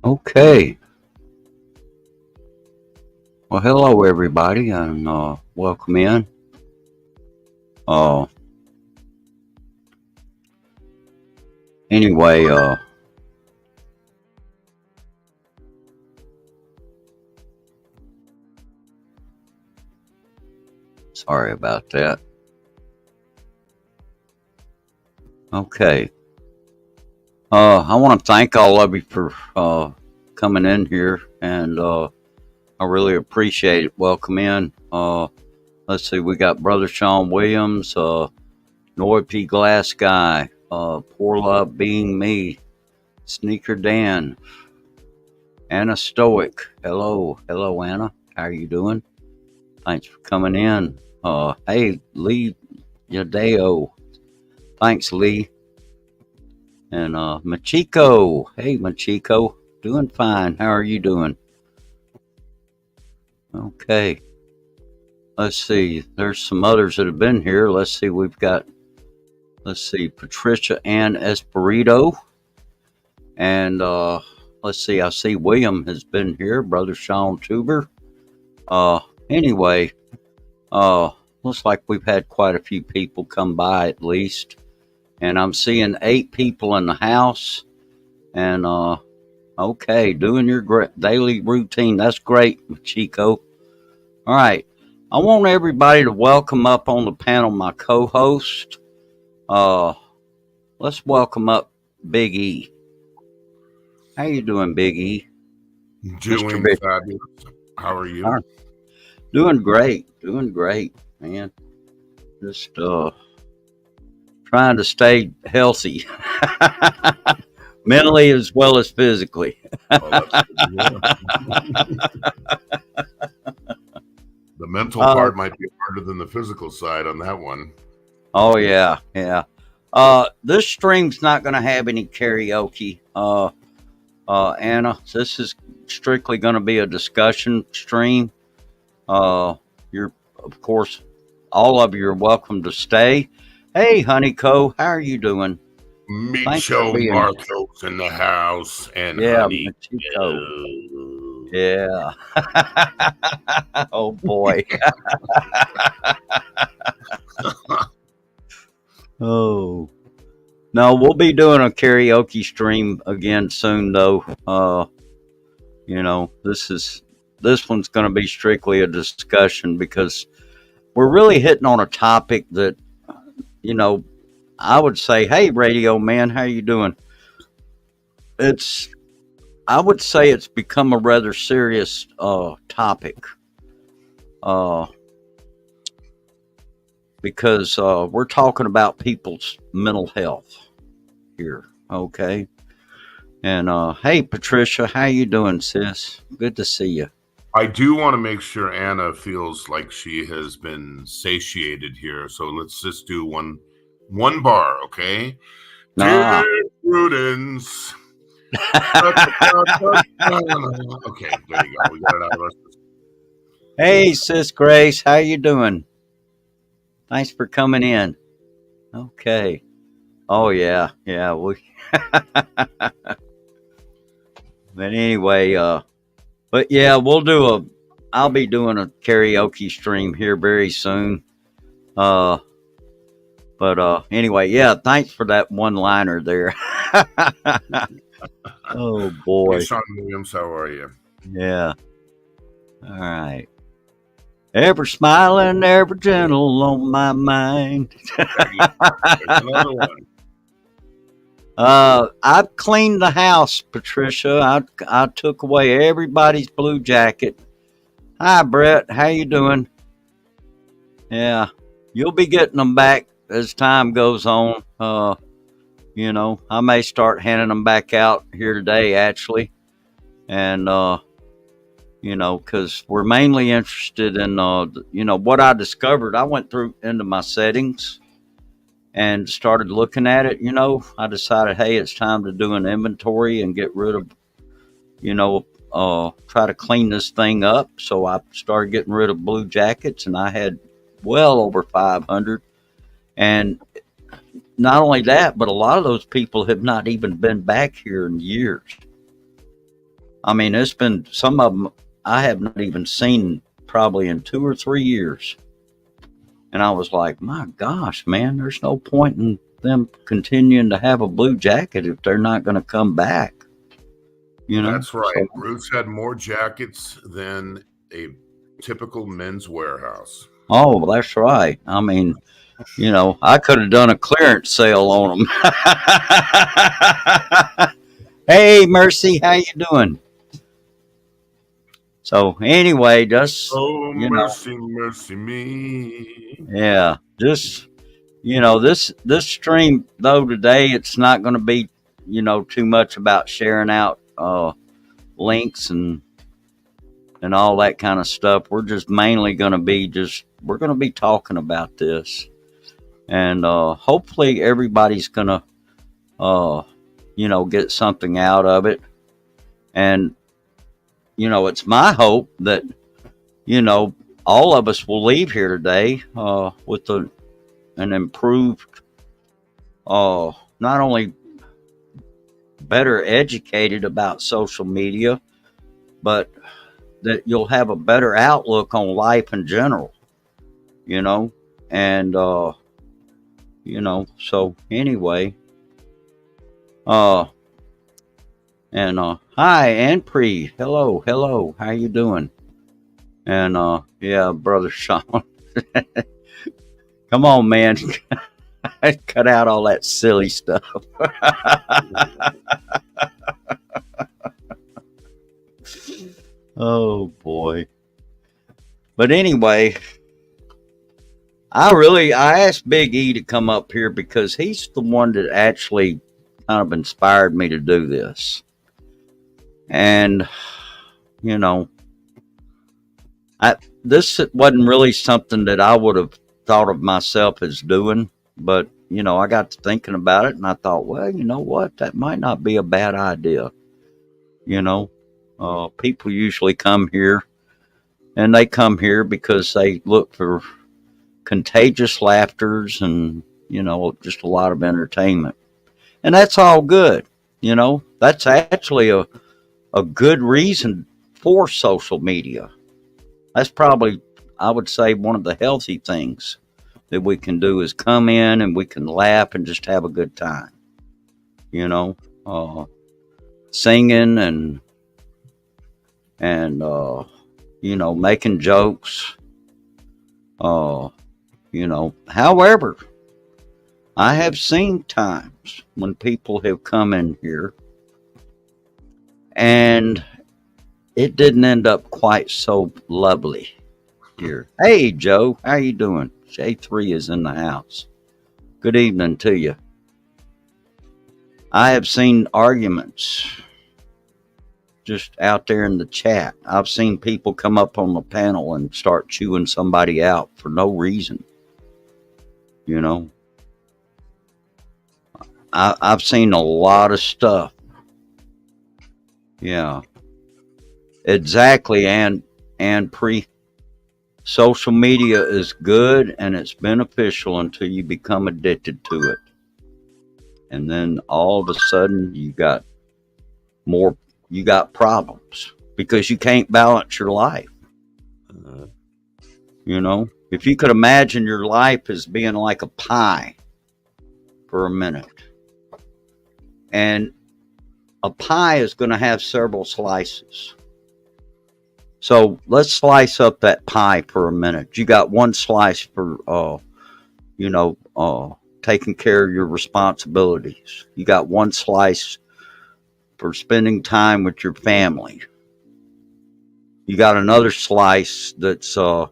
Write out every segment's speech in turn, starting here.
Okay. Well, hello everybody, and welcome in. Uh, anyway, sorry about that. Okay. I want to thank all of you for coming in here, and I really appreciate it. Welcome in. Let's see, we got Brother Sean Williams, Noy P. Glass Guy, Poor Love Being Me, Sneaker Dan, Anna Stoic. Hello, Anna. How are you doing? Thanks for coming in. Hey, Lee Yadeo. Thanks, Lee. And Machiko. Hey, Machiko. Doing fine. How are you doing? Okay. Let's see. There's some others that have been here. Let's see, Patricia Ann Esperito. And let's see, I see William has been here. Brother Sean Tuber. Anyway, looks like we've had quite a few people come by at least. And I'm seeing 8 people in the house. And okay, doing your daily routine. That's great, Chico. All right. I want everybody to welcome up on the panel my co-host. Let's welcome up Big E. How you doing, Big E? Doing fabulous. How are you? Doing great, man. Just trying to stay healthy, mentally as well as physically. The mental part might be harder than the physical side on that one. Oh yeah. This stream's not going to have any karaoke, Anna. This is strictly going to be a discussion stream. You're, of course, all of you are welcome to stay. Hey, Honeyco, how are you doing? Micho Marcos in the house, and Honey. Yeah. Oh boy. Oh. No, we'll be doing a karaoke stream again soon, though. This one's going to be strictly a discussion because we're really hitting on a topic that, I would say, hey, Radio Man, how you doing? I would say it's become a rather serious topic. Because we're talking about people's mental health here, okay? And hey, Patricia, how you doing, sis? Good to see you. I do want to make sure Anna feels like she has been satiated here, so let's just do one bar, okay? Nah. Dear Prudence. Okay, there you go. We got it out of our system. Hey, sis Grace, how you doing? Thanks for coming in. Okay. Oh yeah. We. But anyway, but yeah, I'll be doing a karaoke stream here very soon. But anyway, yeah, thanks for that one-liner there. Oh boy. Hey, Sean Williams, how are you? Yeah. All right. Ever smiling, ever gentle on my mind. Another one. I've cleaned the house, Patricia. I took away everybody's blue jacket. Hi, Brett. How you doing? Yeah, you'll be getting them back as time goes on. I may start handing them back out here today, actually. And, because we're mainly interested in, what I discovered. I went through into my settings and started looking at it. I decided, hey, it's time to do an inventory and get rid of, try to clean this thing up. So I started getting rid of blue jackets, and I had well over 500. And not only that, but a lot of those people have not even been back here in years. I mean, it's been some of them I have not even seen probably in 2 or 3 years. And I was like, my gosh, man, there's no point in them continuing to have a blue jacket if they're not going to come back. You know? That's right. So, Ruth's had more jackets than a typical men's warehouse. oh, well, that's right. I mean, you know, I could have done a clearance sale on them. Hey, Mercy, how you doing? So anyway, just Oh, you know, mercy, mercy me. yeah, just this stream though today it's not going to be too much about sharing out links and all that kind of stuff. We're just mainly going to be we're going to be talking about this, and hopefully everybody's going to get something out of it. And it's my hope that all of us will leave here today with an improved, not only better educated about social media, but that you'll have a better outlook on life in general, and so anyway, and hi Anpri, hello, how you doing? And yeah, brother Sean, come on, man, cut out all that silly stuff. Oh boy. But anyway, I asked Big E to come up here because he's the one that actually kind of inspired me to do this. And this wasn't really something that I would have thought of myself as doing, but I got to thinking about it and I thought, well, you know what, that might not be a bad idea. People usually come here, and they come here because they look for contagious laughters and just a lot of entertainment, and that's all good. That's actually a good reason for social media. That's probably, I would say, one of the healthy things that we can do is come in and we can laugh and just have a good time. Singing and making jokes. However, I have seen times when people have come in here and it didn't end up quite so lovely here. Hey, Joe, how you doing? J3 is in the house. Good evening to you. I have seen arguments just out there in the chat. I've seen people come up on the panel and start chewing somebody out for no reason. I've seen a lot of stuff. Yeah, exactly. And social media is good and it's beneficial until you become addicted to it. And then all of a sudden you got problems because you can't balance your life. If you could imagine your life as being like a pie for a minute, and a pie is going to have several slices. So let's slice up that pie for a minute. You got one slice for, taking care of your responsibilities. You got one slice for spending time with your family. You got another slice that's, for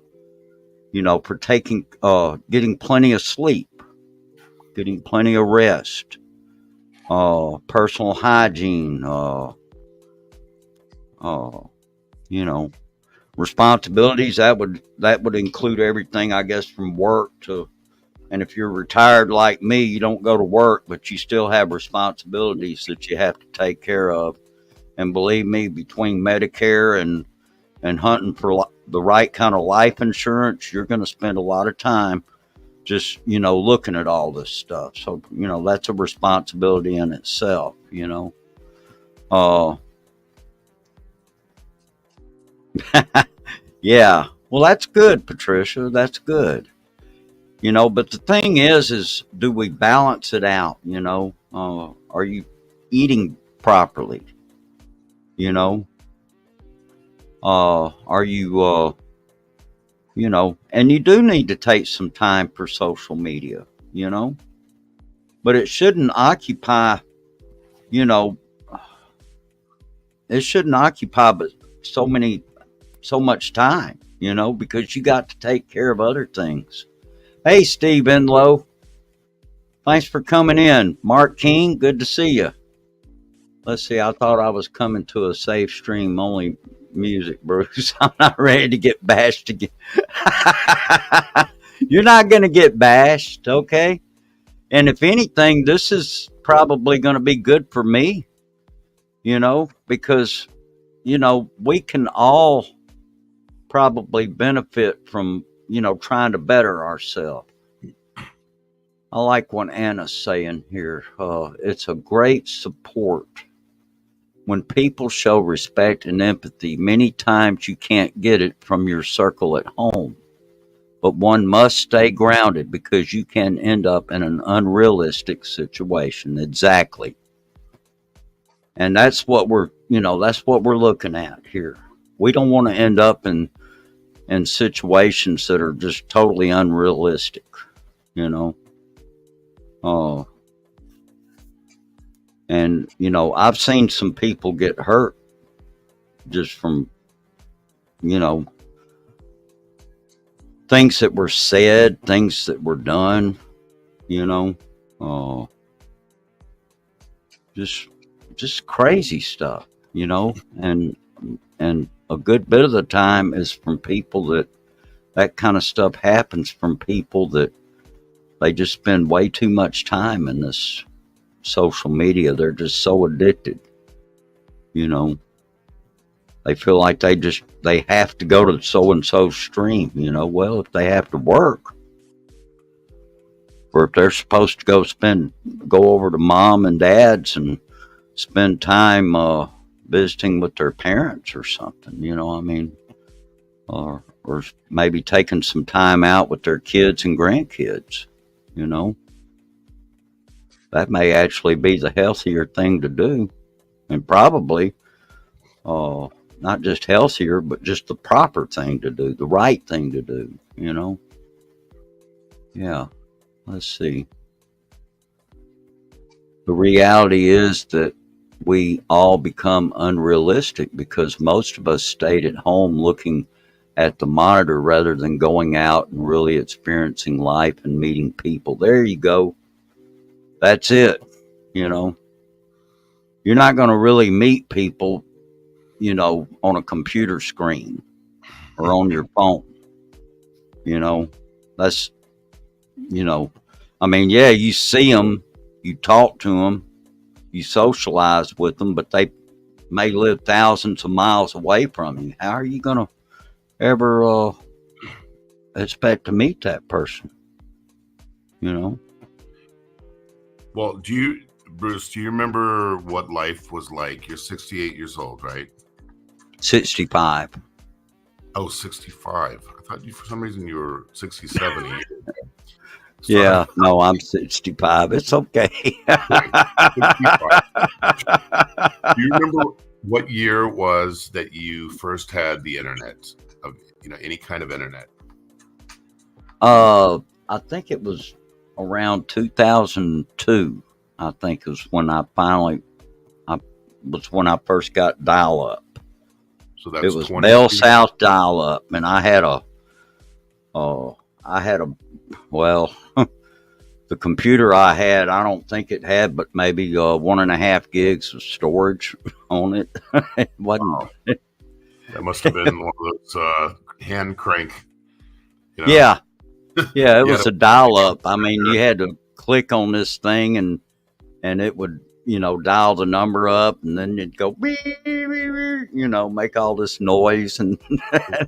getting plenty of sleep, getting plenty of rest, personal hygiene, responsibilities. That would include everything, I guess, from work to, and if you're retired like me, you don't go to work, but you still have responsibilities that you have to take care of. And believe me, between Medicare and hunting for the right kind of life insurance, you're going to spend a lot of time just, looking at all this stuff. So, that's a responsibility in itself, Yeah. Well, that's good, Patricia. That's good. But the thing is do we balance it out? Are you eating properly? You know, are you, and you do need to take some time for social media, you know, but it shouldn't occupy, you know, it shouldn't occupy but so many, so much time, because you got to take care of other things. Hey, Steve Enlow, thanks for coming in. Mark King, good to see you. Let's see, I thought I was coming to a safe stream only music, Bruce. I'm not ready to get bashed again. You're not going to get bashed, okay? And if anything, this is probably going to be good for me, because, we can all probably benefit from, trying to better ourselves. I like what Anna's saying here. It's a great support. When people show respect and empathy, many times you can't get it from your circle at home. But one must stay grounded because you can end up in an unrealistic situation. Exactly. And that's what that's what we're looking at here. We don't want to end up in situations that are just totally unrealistic, you know. Oh, and I've seen some people get hurt just from, you know, things that were said, things that were done, you know, uh, just crazy stuff, and a good bit of the time is from people that kind of stuff happens from people that they just spend way too much time in this social media. They're just so addicted, you know. They feel like they have to go to so and so stream, Well, if they have to work, or if they're supposed to go over to mom and dad's and spend time visiting with their parents or something, I mean, or maybe taking some time out with their kids and grandkids, that may actually be the healthier thing to do, and probably not just healthier, but just the proper thing to do, the right thing to do, Yeah, let's see. The reality is that we all become unrealistic because most of us stayed at home looking at the monitor rather than going out and really experiencing life and meeting people. There you go. That's it. You're not going to really meet people, on a computer screen or on your phone. That's, I mean, yeah, you see them, you talk to them, you socialize with them, but they may live thousands of miles away from you. How are you going to ever expect to meet that person? Well, Bruce, do you remember what life was like? You're 68 years old, right? 65. Oh, 65. I thought for some reason you were 67. Yeah, no, I'm 65. It's okay. Do you remember what year it was that you first had the internet, of any kind of internet? I think it was around 2002. I think was when I first got dial up. So that's it was Bell South dial up, and I had a the computer I had, I don't think it had but maybe 1.5 gigs of storage on it. It wasn't. That must have been one of those hand crank. Yeah, it was a dial up. I mean, you had to click on this thing and it would dial the number up, and then it'd go make all this noise, and,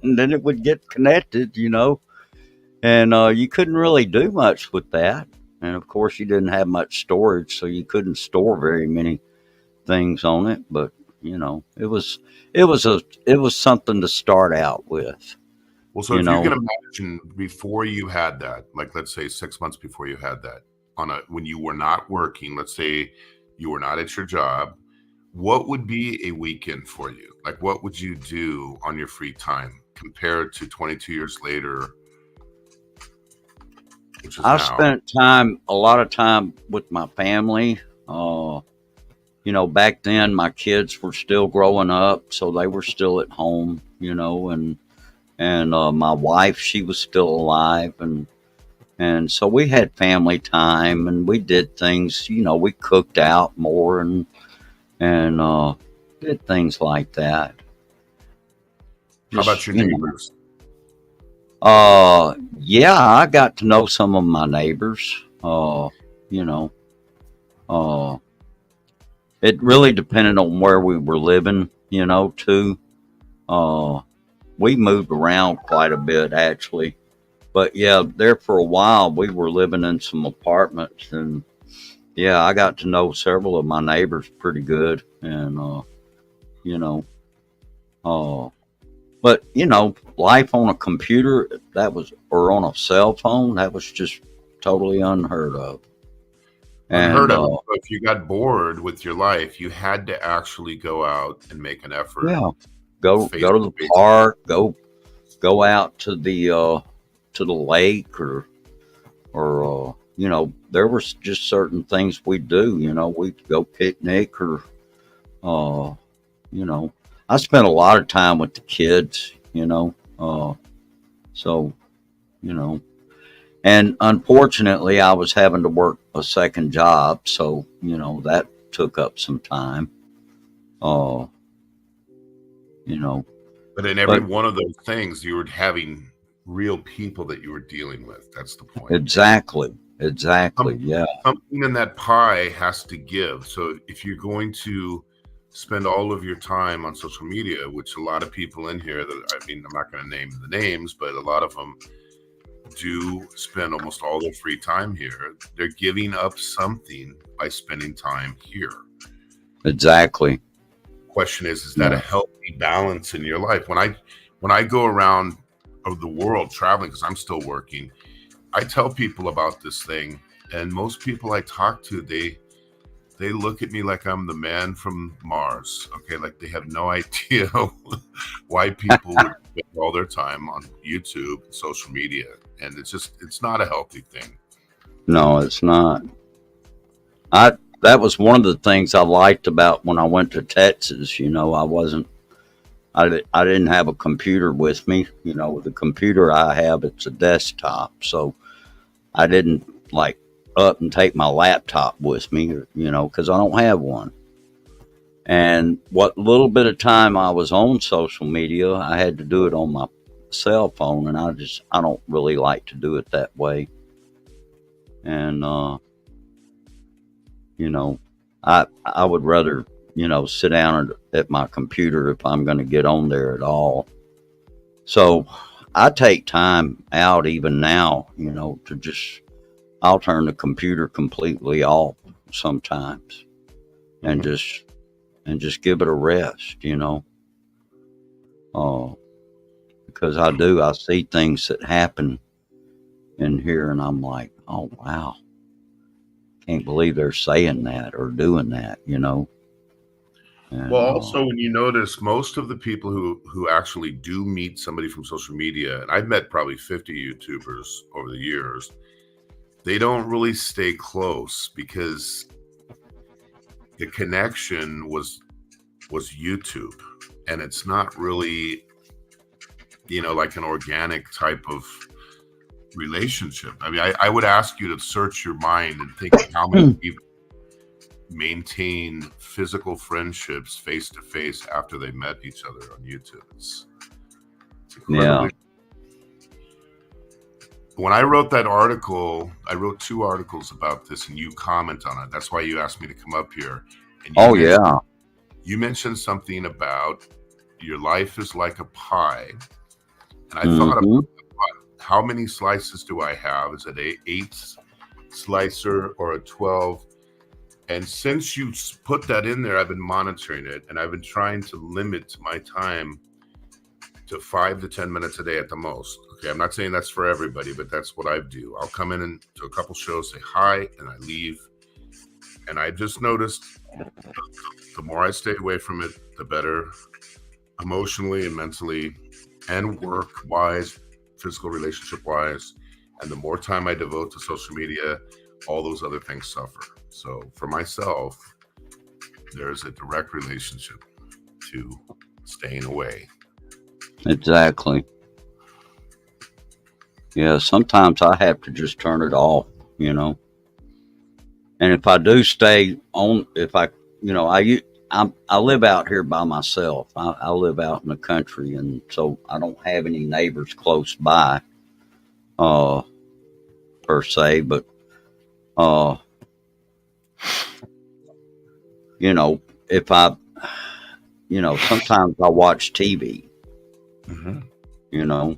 and then it would get connected, and you couldn't really do much with that. And of course you didn't have much storage, so you couldn't store very many things on it. But it was something to start out with, Well, so you if you can know. imagine before you had that, like let's say 6 months before you had that, when you were not working, let's say you were not at your job, what would be a weekend for you? Like what would you do on your free time compared to 22 years later, which is I now? spent a lot of time with my family. Uh, Back then my kids were still growing up, so they were still at home, and my wife, she was still alive, and so we had family time, and we did things. We cooked out more, and did things like that. How about Just your neighbors? yeah, I got to know some of my neighbors. You know, uh, it really depended on where we were living. Too. Uh, we moved around quite a bit actually, but yeah, there for a while we were living in some apartments, and yeah, I got to know several of my neighbors pretty good, and you know, uh, but life on a computer, or on a cell phone, that was just totally unheard of. And Unheard of. So if you got bored with your life, you had to actually go out and make an effort yeah, go face to to the face. park, go out to the lake, or there were just certain things we'd do. We'd go picnic, or uh, you know, I spent a lot of time with the kids. So you know, and unfortunately, I was having to work a second job, so that took up some time. Uh, you know, But in every but one of those things, you were having real people that you were dealing with. That's the point. exactly, yeah, Something in that pie has to give. So if you're going to spend all of your time on social media, which a lot of people in here I'm not going to name the names, but a lot of them do spend almost all their free time here. They're giving up something by spending time here. exactly, Question is that a yeah, healthy balance in your life? When I go around of the world traveling, because I'm still working, I tell people about this thing, and most people I talk to, they look at me like I'm the man from Mars. Okay, like they have no idea why people would spend all their time on YouTube and social media, and it's not a healthy thing. no, it's not. I That was one of the things I liked about when I went to Texas. I didn't have a computer with me. The computer I have, it's a desktop, so I didn't like up and take my laptop with me, because I don't have one. And what little bit of time I was on social media, I had to do it on my cell phone, and I don't really like to do it that way. And you know, I would rather sit down at my computer if I'm going to get on there at all. So I take time out even now, to just I'll turn the computer completely off sometimes, and Mhm. just give it a rest, uh, because I see things that happen in here, and I'm like, oh wow, can't believe they're saying that or doing that, Well, and also when you notice most of the people who actually do meet somebody from social media, and I've met probably 50 YouTubers over the years, they don't really stay close because the connection was YouTube, and it's not really like an organic type of relationship. I mean, I would ask you to search your mind and think of how many people maintain physical friendships face to face after they met each other on YouTube. It's yeah. incredibly. When I wrote that article, I wrote 2 articles about this, and you comment on it. That's why you asked me to come up here, and Oh yeah. you mentioned something about your life is like a pie, and I thought about Hmm. how many slices do I have? Is it a 8 slicer or a 12? And since you put that in there, I've been monitoring it, and I've been trying to limit my time to 5 to 10 minutes a day at the most. Okay, I'm not saying that's for everybody, but that's what I do. I'll come in and to a couple shows, say hi, and I leave. And I just noticed the more I stay away from it, the better, emotionally and mentally and work wise, physical relationship wise. And the more time I devote to social media, all those other things suffer. So for myself, there's a direct relationship to staying away. Exactly. Yeah, sometimes I have to just turn it off, you know. And if I do stay on, if I, you know, I live out here by myself. I live out in the country, and so I don't have any neighbors close by, uh, per se. But uh, you know, if I, you know, sometimes I watch TV, Mm-hmm. you know,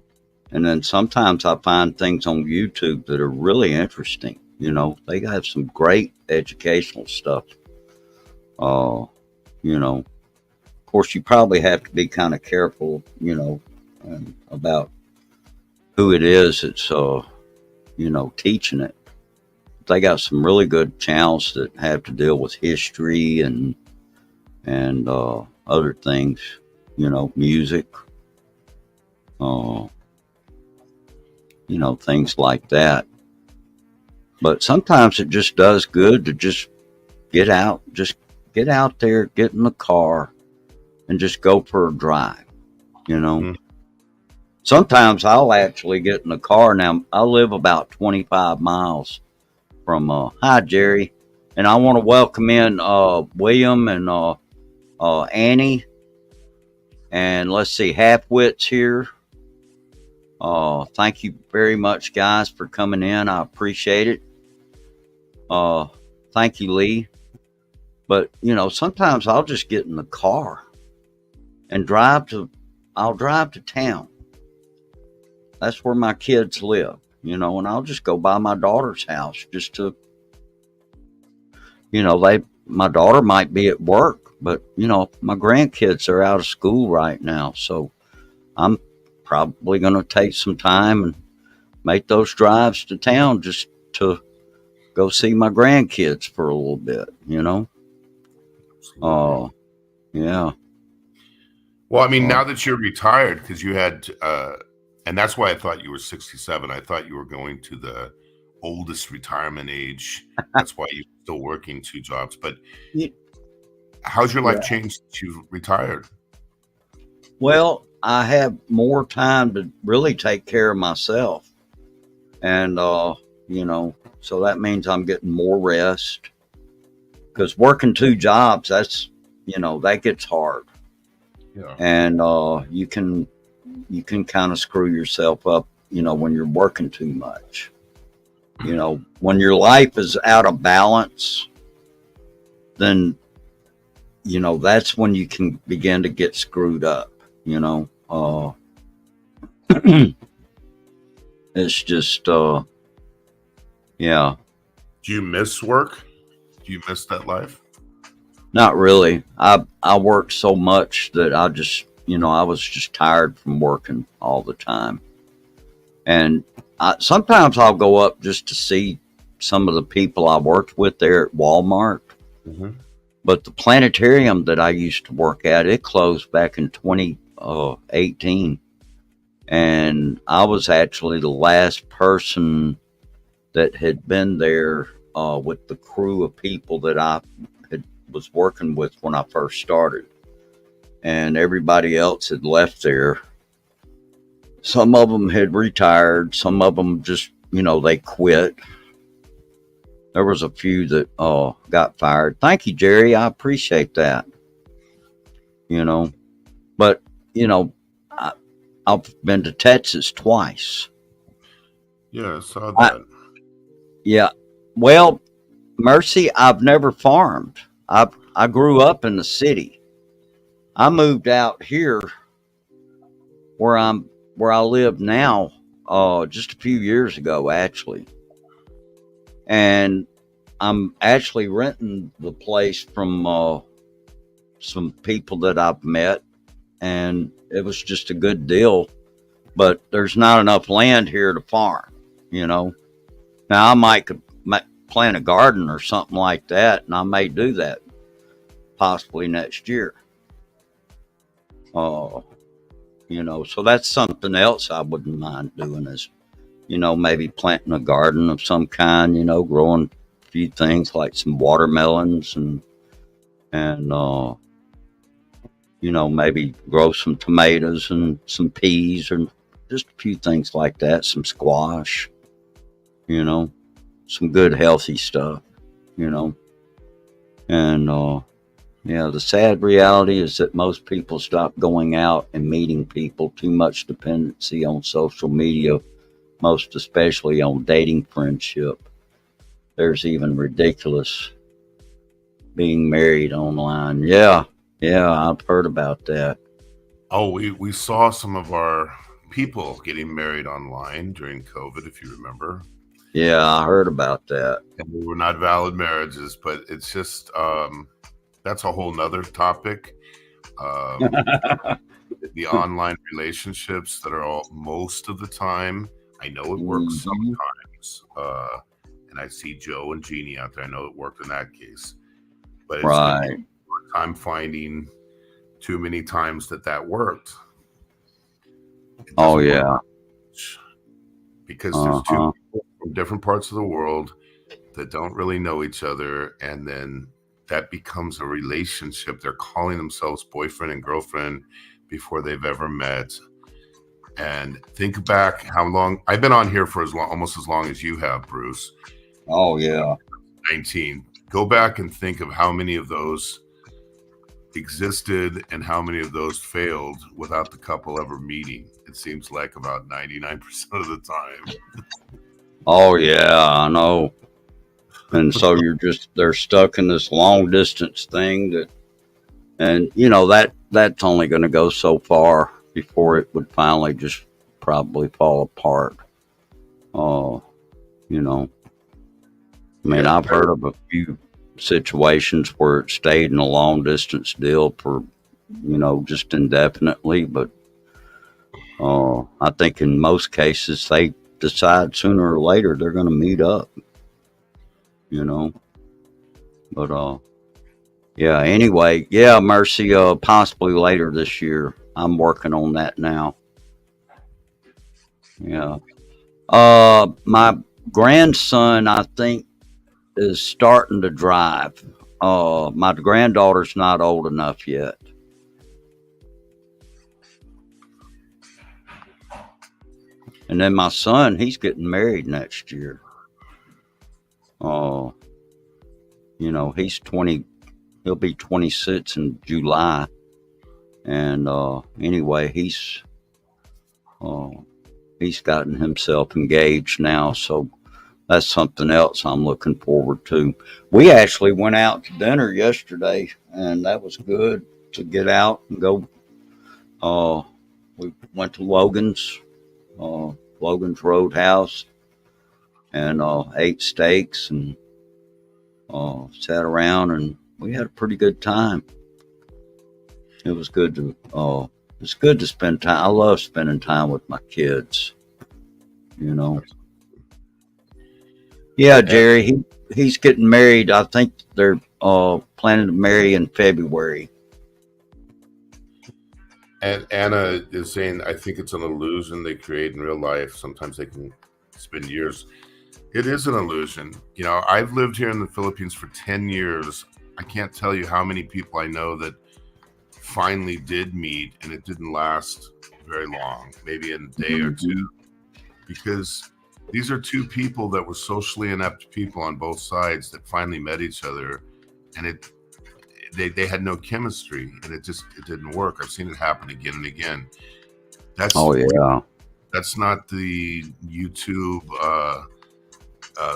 and then sometimes I find things on YouTube that are really interesting. You know, they have some great educational stuff. Uh, you know, of course, you probably have to be kind of careful, you know, about who it is that's, you know, teaching it. They got some really good channels that have to deal with history and other things, you know, music, uh, you know, things like that. But sometimes it just does good to just get out there, get in the car, and just go for a drive, you know. Mm. Sometimes I'll actually get in the car. Now, I live about 25 miles from, hi, Jerry. And I want to welcome in William and Annie. And let's see, Halfwit's here. Thank you very much, guys, for coming in. I appreciate it. Thank you, Lee. But, you know, sometimes I'll just get in the car and I'll drive to town. That's where my kids live, you know, and I'll just go by my daughter's house just to, you know, my daughter might be at work, but, you know, my grandkids are out of school right now. So I'm probably going to take some time and make those drives to town just to go see my grandkids for a little bit, you know? Yeah. Well, I mean, Uh, now that you're retired, because you had, and that's why I thought you were 67. I thought you were going to the oldest retirement age. That's why you're still working 2 jobs. But y- how's your yeah. life changed since you've retired? Well, I have more time to really take care of myself. And, you know, so that means I'm getting more rest because working 2 jobs, that's, you know, that gets hard. Yeah. And, you can kind of screw yourself up, you know, when you're working too much. You know, when your life is out of balance, then, you know, that's when you can begin to get screwed up, you know. It's just, yeah, Do you miss work? Do you miss that life? not really. I worked so much that I just, you know, I was just tired from working all the time. And sometimes I'll go up just to see some of the people I worked with there at Walmart. Mm-hmm. But the planetarium that I used to work at, it closed back in 2018. And I was actually the last person that had been there with the crew of people that was working with when I first started. And everybody else had left there. Some of them had retired. Some of them just, you know, they quit. There was a few that got fired. Thank you, Jerry. I appreciate that. You know, but you know, I've been to Texas twice. Yeah, I saw that. Yeah. Well, Mercy, I've never farmed. I grew up in the city. I moved out here where I live now just a few years ago actually. And I'm actually renting the place from some people that I've met, and it was just a good deal. But there's not enough land here to farm, you know. Now I might plant a garden or something like that, and I may do that possibly next year. Uh, so that's something else I wouldn't mind doing is, maybe planting a garden of some kind, growing a few things like some watermelons and maybe grow some tomatoes and some peas and just a few things like that, some squash, you know, some good healthy stuff, you know. And yeah, the sad reality is that most people stop going out and meeting people. Too much dependency on social media, most especially on dating friendship. There's even ridiculous being married online. Yeah, I've heard about that. Oh, we saw some of our people getting married online during COVID, if you remember. Yeah, I heard about that. And they were not valid marriages, but it's just that's a whole nother topic. The online relationships that are all most of the time. I know it works sometimes, and I see Joe and Jeannie out there. I know it worked in that case, but it's right. I'm finding too many times that worked. Oh yeah, because there's two people from different parts of the world that don't really know each other, and then that becomes a relationship. They're calling themselves boyfriend and girlfriend before they've ever met. And think back how long I've been on here for almost as long as you have, Bruce. Oh yeah, 19. Go back and think of how many of those existed and how many of those failed without the couple ever meeting. It seems like about 99% of the time. Oh yeah, I know. And so they're stuck in this long distance thing and that's only going to go so far before it would finally just probably fall apart. I've heard of a few situations where it stayed in a long distance deal for, just indefinitely, but I think in most cases they decide sooner or later they're going to meet up, but yeah, anyway, yeah, Mercy, possibly later this year. I'm working on that now. Yeah. My grandson, I think, is starting to drive. My granddaughter's not old enough yet. And then my son, he's getting married next year. He's 20, he'll be 26 in July. And anyway, he's gotten himself engaged now, so that's something else I'm looking forward to. We actually went out to dinner yesterday, and that was good to get out and go. We went to Logan's Roadhouse, and ate steaks and sat around, and we had a pretty good time. It was good to spend time. I love spending time with my kids. Yeah, Jerry, he's getting married. I think they're planning to marry in February. And Anna is saying, I think it's an illusion they create in real life. Sometimes they can spend years. It is an illusion. I've lived here in the Philippines for 10 years. I can't tell you how many people I know that finally did meet, and it didn't last very long, maybe a day or two, because these are two people that were socially inept people on both sides that finally met each other, and they had no chemistry, and it didn't work. I've seen it happen again and again. That's not the YouTube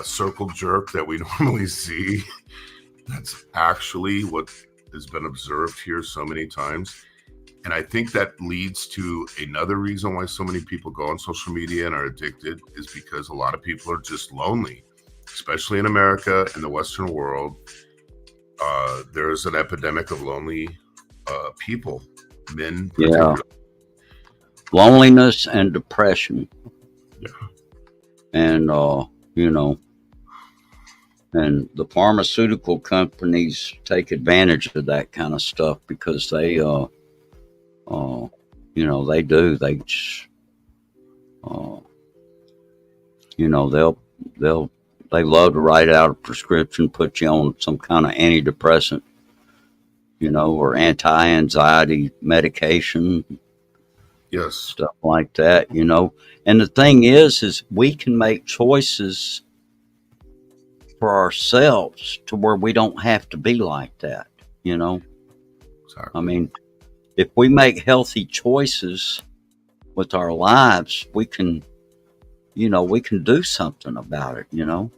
circle jerk that we normally see. That's actually what has been observed here so many times. And I think that leads to another reason why so many people go on social media and are addicted, is because a lot of people are just lonely. especially in America and the Western world, there is an epidemic of lonely people, men Yeah. particularly. Loneliness and depression. Yeah. And, you know, and the pharmaceutical companies take advantage of that kind of stuff because they, you know, they do. They just, you know, they love to write out a prescription, put you on some kind of antidepressant, you know, or anti-anxiety medication, Yes. stuff like that, you know. And the thing is we can make choices for ourselves to where we don't have to be like that, you know. Exactly. I mean, if we make healthy choices with our lives, we can, you know, we can do something about it, you know.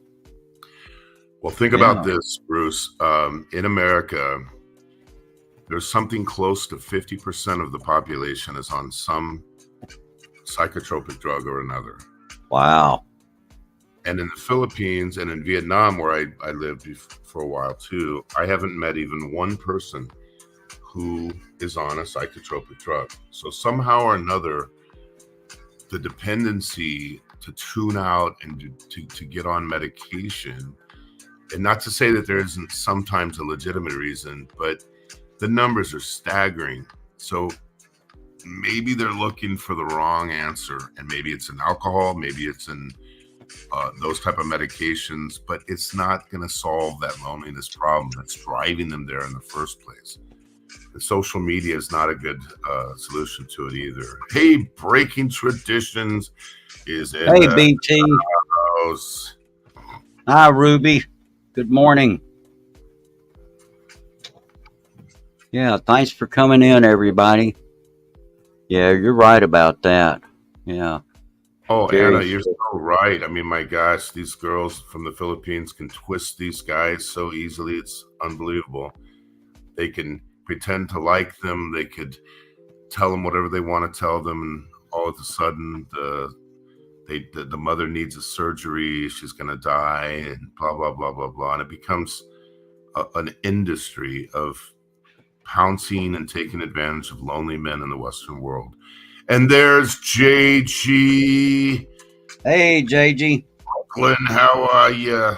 Well, think about this, Bruce. In America, there's something close to 50% of the population is on some psychotropic drug or another. Wow. And in the Philippines and in Vietnam, where I lived for a while too, I haven't met even one person who is on a psychotropic drug. So somehow or another, the dependency to tune out and to get on medication, and not to say that there isn't sometimes a legitimate reason, but the numbers are staggering. So maybe they're looking for the wrong answer, and maybe it's in alcohol, maybe it's in those type of medications, but it's not going to solve that loneliness problem that's driving them there in the first place. And social media is not a good solution to it either. Hey, Breaking Traditions is in Hey, BT. house. Hi, Ruby. Good morning. Yeah, thanks for coming in, everybody. Yeah, you're right about that. Yeah. Oh, Very Anna, you're so right. I mean, my gosh, these girls from the Philippines can twist these guys so easily. It's unbelievable. They can pretend to like them. They could tell them whatever they want to tell them, and all of a sudden, the mother needs a surgery. She's going to die, and blah blah blah blah blah. And it becomes an industry of pouncing and taking advantage of lonely men in the Western world. And there's JG. Hey, JG. Glenn, how are you?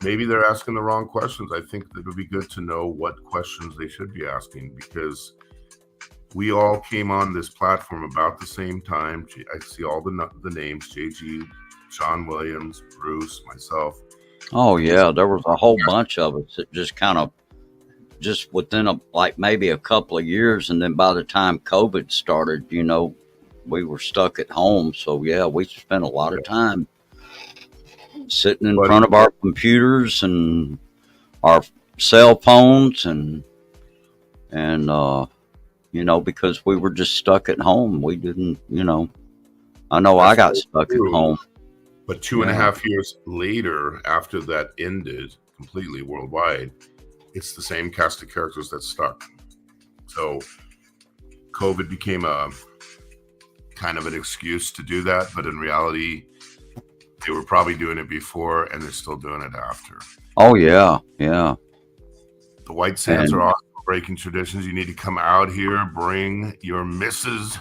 Maybe they're asking the wrong questions. I think it would be good to know what questions they should be asking, because we all came on this platform about the same time. I see all the names: JG, Sean Williams, Bruce, myself. Oh, yeah, there was a whole bunch of us that just kind of, just within maybe a couple of years, and then by the time COVID started, you know, we were stuck at home. So yeah, we spent a lot of time sitting in front of our computers and our cell phones, and you know, because we were just stuck at home. We didn't, you know, I know I got stuck at home. But 2.5 years later, after that ended completely worldwide, it's the same cast of characters that stuck. So COVID became a kind of an excuse to do that, but in reality, they were probably doing it before, and they're still doing it after. Oh yeah, yeah. The White Sands are awesome. Breaking Traditions. You need to come out here. Bring your missus.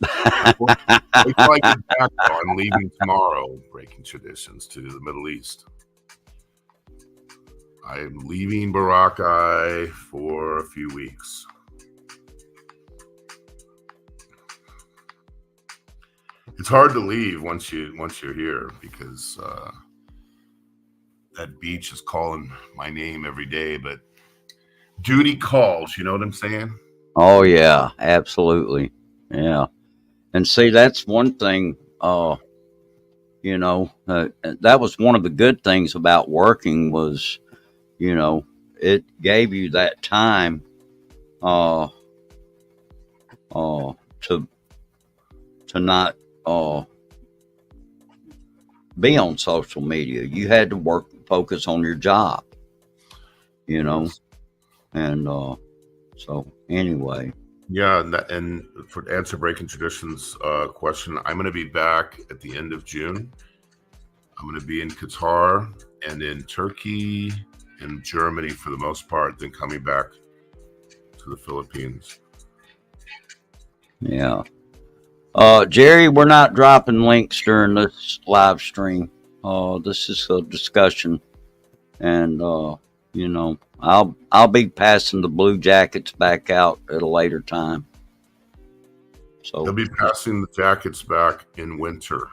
Before I get back, I'm leaving tomorrow. Breaking Traditions to the Middle East. I am leaving Boracay for a few weeks. It's hard to leave once you're here, because that beach is calling my name every day, but duty calls, you know what I'm saying? Oh yeah, absolutely. Yeah. And see, that's one thing, you know, that was one of the good things about working was, you know, it gave you that time to not be on social media. You had to focus on your job, you know, and so anyway. Yeah, and for answer Breaking Traditions question, I'm going to be back at the end of June. I'm going to be in Qatar and in Turkey and Germany for the most part, then coming back to the Philippines. Yeah. Jerry, we're not dropping links during this live stream. This is a discussion, and you know, I'll be passing the Blue Jackets back out at a later time. So they'll be passing the jackets back in winter.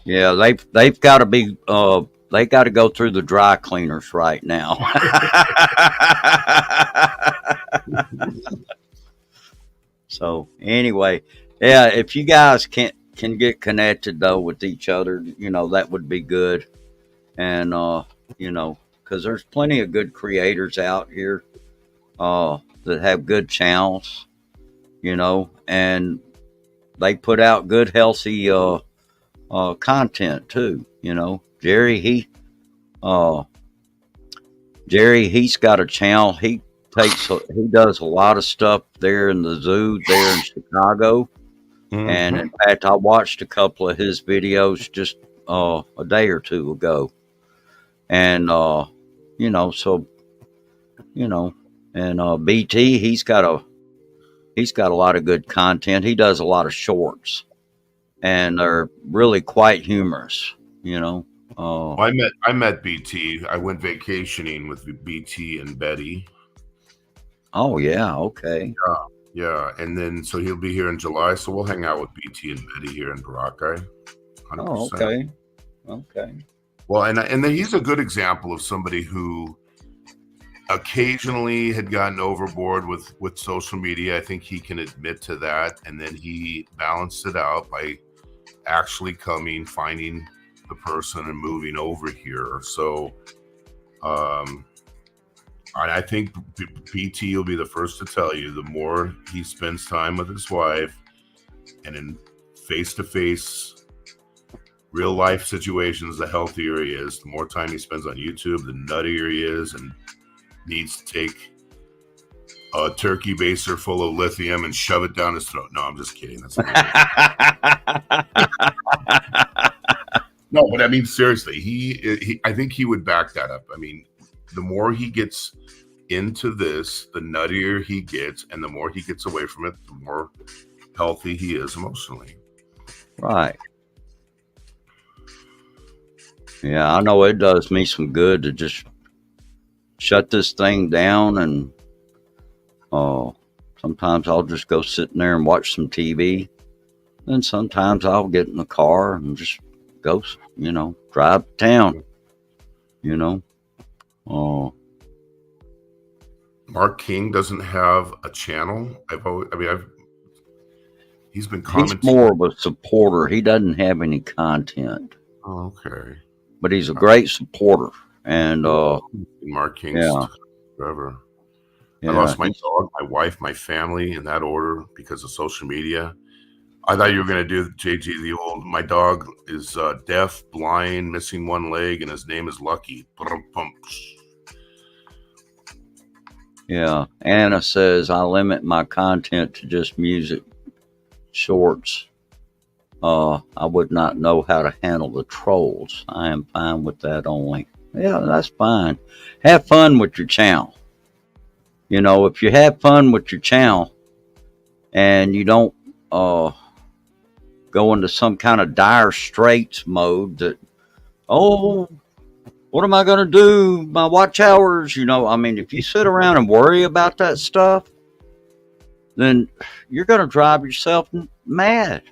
Yeah, they've got to be they got to go through the dry cleaners right now. So anyway, yeah, if you guys can get connected though with each other, you know, that would be good. And you know, because there's plenty of good creators out here that have good channels, you know, and they put out good healthy content too. You know, Jerry he's got a channel. He does a lot of stuff there in the zoo there in Chicago. Mm-hmm. And in fact, I watched a couple of his videos just a day or two ago. And you know, so you know, and BT, he's got a lot of good content. He does a lot of shorts, and they're really quite humorous. You know, I met BT. I went vacationing with BT and Betty. Oh yeah, okay. Yeah, and then so he'll be here in July, so we'll hang out with BT and Betty here in Boracay. 100%. Oh, okay. Well, and then he's a good example of somebody who occasionally had gotten overboard with social media. I think he can admit to that, and then he balanced it out by actually finding the person and moving over here. So I think BT will be the first to tell you, the more he spends time with his wife and in face-to-face real life situations, the healthier he is. The more time he spends on YouTube, the nuttier he is, and needs to take a turkey baster full of lithium and shove it down his throat. No, I'm just kidding. That's no, but I mean, seriously, he I think he would back that up. I mean, the more he gets into this, the nuttier he gets, and the more he gets away from it, the more healthy he is emotionally. Right. Yeah, I know it does me some good to just shut this thing down, and sometimes I'll just go sit in there and watch some TV. Then sometimes I'll get in the car and just go, you know, drive to town, you know. Mark King doesn't have a channel. He's been commenting. He's more of a supporter. He doesn't have any content. Oh, okay. But he's a great supporter. And Mark King's forever. Yeah. I lost my dog, my wife, my family in that order because of social media. I thought you were going to do, JG, the old, my dog is deaf, blind, missing one leg, and his name is Lucky. Yeah. Anna says, I limit my content to just music shorts. I would not know how to handle the trolls. I am fine with that only. Yeah, that's fine. Have fun with your channel. You know, if you have fun with your channel and you don't go into some kind of dire straits mode that, oh, what am I going to do? My watch hours, you know, I mean, if you sit around and worry about that stuff, then you're going to drive yourself mad.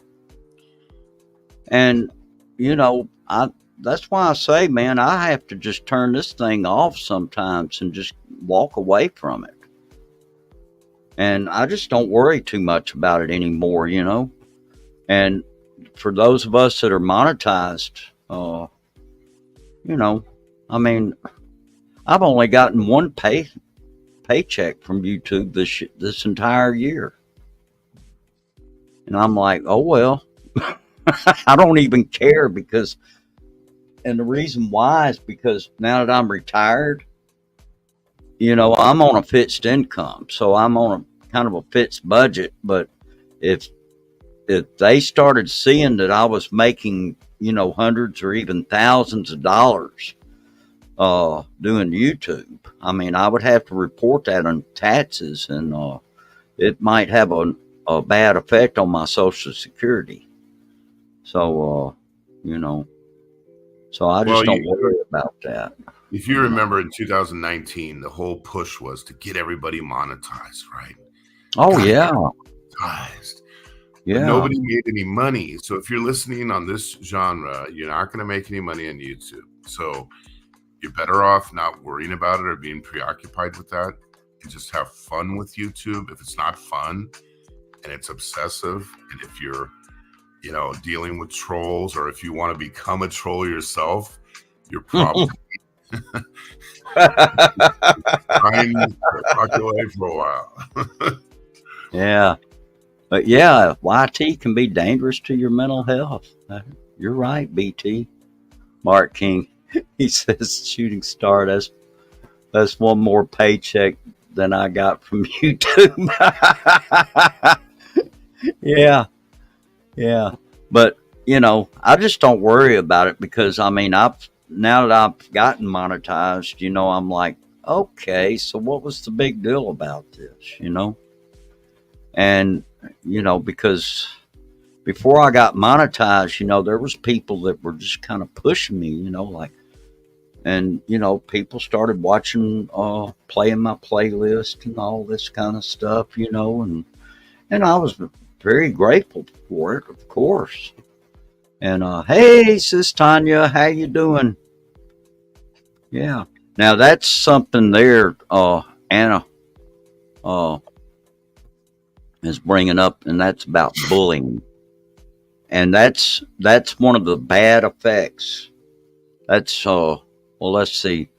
And, you know, that's why I say, man, I have to just turn this thing off sometimes and just walk away from it. And I just don't worry too much about it anymore, you know. And for those of us that are monetized, you know, I mean, I've only gotten one paycheck from YouTube this entire year. And I'm like, oh, well. I don't even care because, and the reason why is because now that I'm retired, you know, I'm on a fixed income, so I'm on a kind of a fixed budget. But if they started seeing that I was making hundreds or even thousands of dollars doing YouTube. I mean, I would have to report that on taxes, and it might have a bad effect on my Social Security. So, so I just don't worry about that. If you remember in 2019, the whole push was to get everybody monetized, right? Oh, yeah. Monetized. Yeah. But nobody made any money. So if you're listening on this genre, you're not going to make any money on YouTube. So you're better off not worrying about it or being preoccupied with that and just have fun with YouTube. If it's not fun and it's obsessive, and if you're, dealing with trolls, or if you want to become a troll yourself, you're probably trying to walk away for a while. Yeah. But yeah, YT can be dangerous to your mental health. You're right, BT. Mark King, he says, shooting star, that's one more paycheck than I got from YouTube. Yeah. But, I just don't worry about it because, I mean, now that I've gotten monetized, I'm like, okay, so what was the big deal about this, And, because before I got monetized, there was people that were just kind of pushing me, and, people started watching, playing my playlist and all this kind of stuff, and I was very grateful for it, of course. And, hey, Sis Tanya, how you doing? Yeah. Now that's something there, Anna, is bringing up, and that's about bullying. And that's one of the bad effects. That's, well, let's see.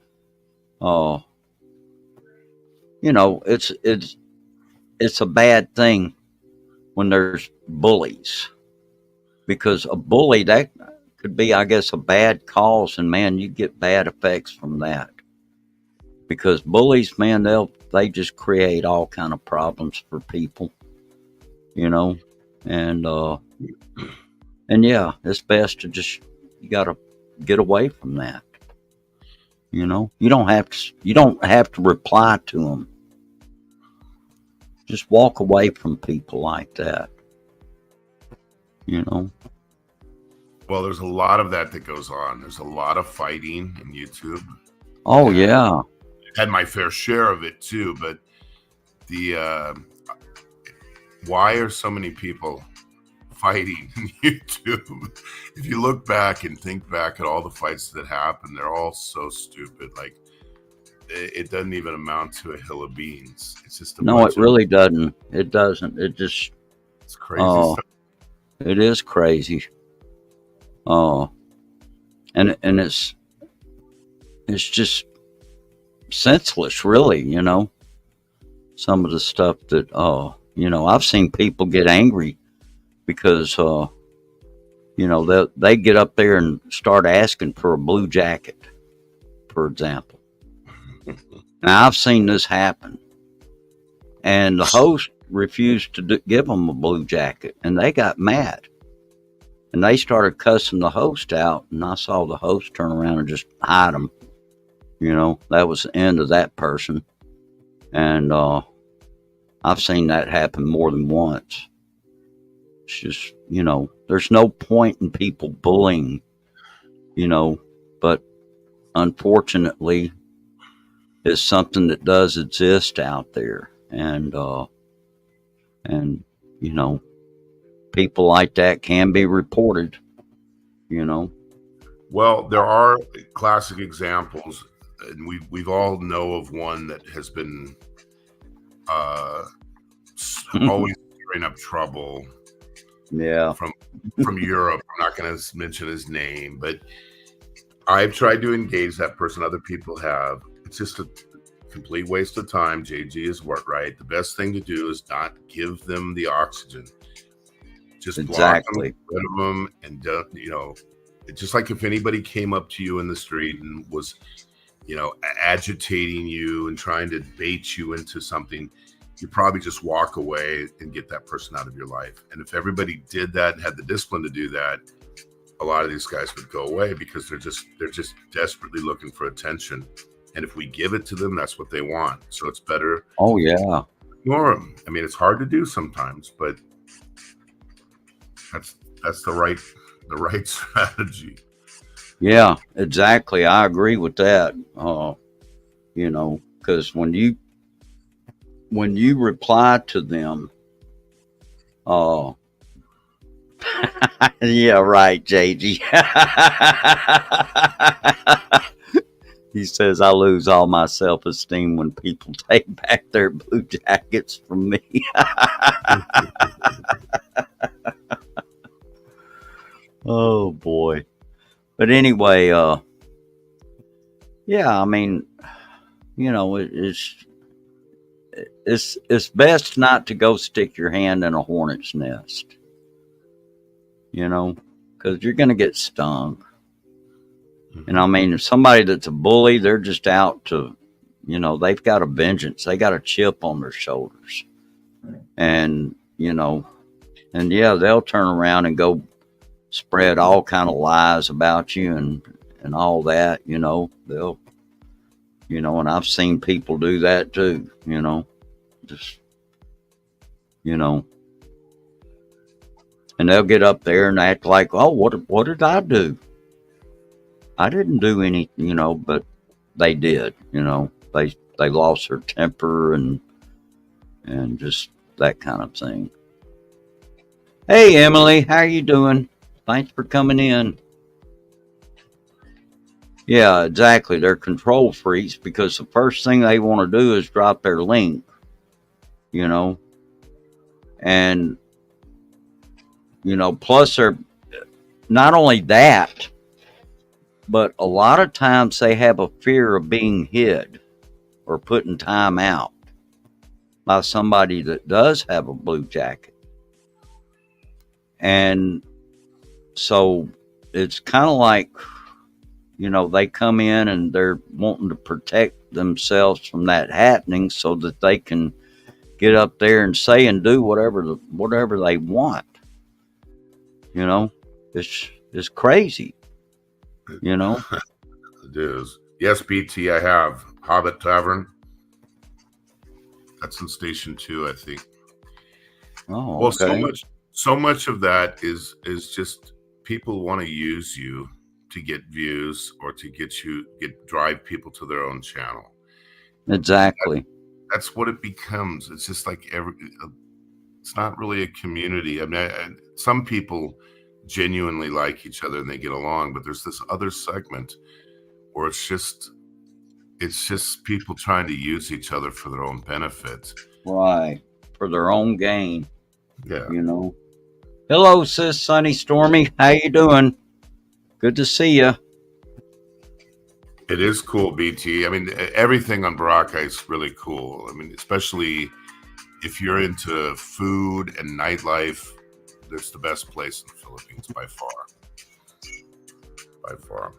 It's a bad thing when there's bullies, because a bully, that could be, I guess, a bad cause, and man, you get bad effects from that. Because bullies, man, they just create all kind of problems for people, and yeah, it's best to you got to get away from that. You don't have to reply to them. Just walk away from people like that. Well, there's a lot of that goes on. There's a lot of fighting in YouTube. Oh, yeah. Had my fair share of it too, but why are so many people fighting in YouTube? If you look back and think back at all the fights that happened, they're all so stupid. Like, it doesn't even amount to a hill of beans. It's just it really doesn't. It doesn't. It's crazy stuff. It is crazy. And it's just senseless, really. Some of the stuff that I've seen people get angry because they get up there and start asking for a blue jacket, for example. Now, I've seen this happen, and the host refused to give them a blue jacket, and they got mad, and they started cussing the host out, and I saw the host turn around and just hide them. That was the end of that person, and I've seen that happen more than once. It's just, there's no point in people bullying, but unfortunately, it's something that does exist out there, and people like that can be reported. Well, there are classic examples, and we've all know of one that has been always stirring up trouble. Yeah, from Europe. I'm not going to mention his name, but I've tried to engage that person. Other people have. It's just a complete waste of time. JG is right. The best thing to do is not give them the oxygen. Just block them, rid of them, and it's just like if anybody came up to you in the street and was, agitating you and trying to bait you into something, you probably just walk away and get that person out of your life. And if everybody did that and had the discipline to do that, a lot of these guys would go away because they're just desperately looking for attention. And if we give it to them, that's what they want. So it's better Oh yeah. ignore them. I mean, it's hard to do sometimes, but that's the right strategy. Yeah, exactly. I agree with that. Because when you reply to them, yeah, right, JG. He says I lose all my self-esteem when people take back their blue jackets from me. Oh boy. But anyway, yeah, I mean, it's best not to go stick your hand in a hornet's nest, because you're going to get stung. And I mean, if somebody that's a bully, they're just out to, they've got a vengeance. They got a chip on their shoulders. And, and yeah, they'll turn around and go spread all kind of lies about you and all that, they'll, and I've seen people do that too, just, and they'll get up there and act like, oh, what did I do? I didn't do any, but they did, they lost their temper and just that kind of thing. Hey, Emily, how you doing? Thanks for coming in. Yeah, exactly. They're control freaks because the first thing they want to do is drop their link, and, plus they're not only that, but a lot of times they have a fear of being hid or put in time out by somebody that does have a blue jacket. And so it's kind of like, they come in and they're wanting to protect themselves from that happening so that they can get up there and say and do whatever they want. It's crazy. It is. Yes, BT, I have Hobbit Tavern. That's in Station 2, I think. Oh, well, okay. so much of that is just people want to use you to get views or to drive people to their own channel. Exactly. That's what it becomes. It's just like it's not really a community. I mean, some people genuinely like each other and they get along, but there's this other segment where it's just people trying to use each other for their own benefit, right, for their own gain. Yeah. Hello, sis Sunny Stormy, how you doing? Good to see you. It is cool, BT. I mean, everything on Boracay is really cool. I mean, especially if you're into food and nightlife, it's the best place in the Philippines by far. By far.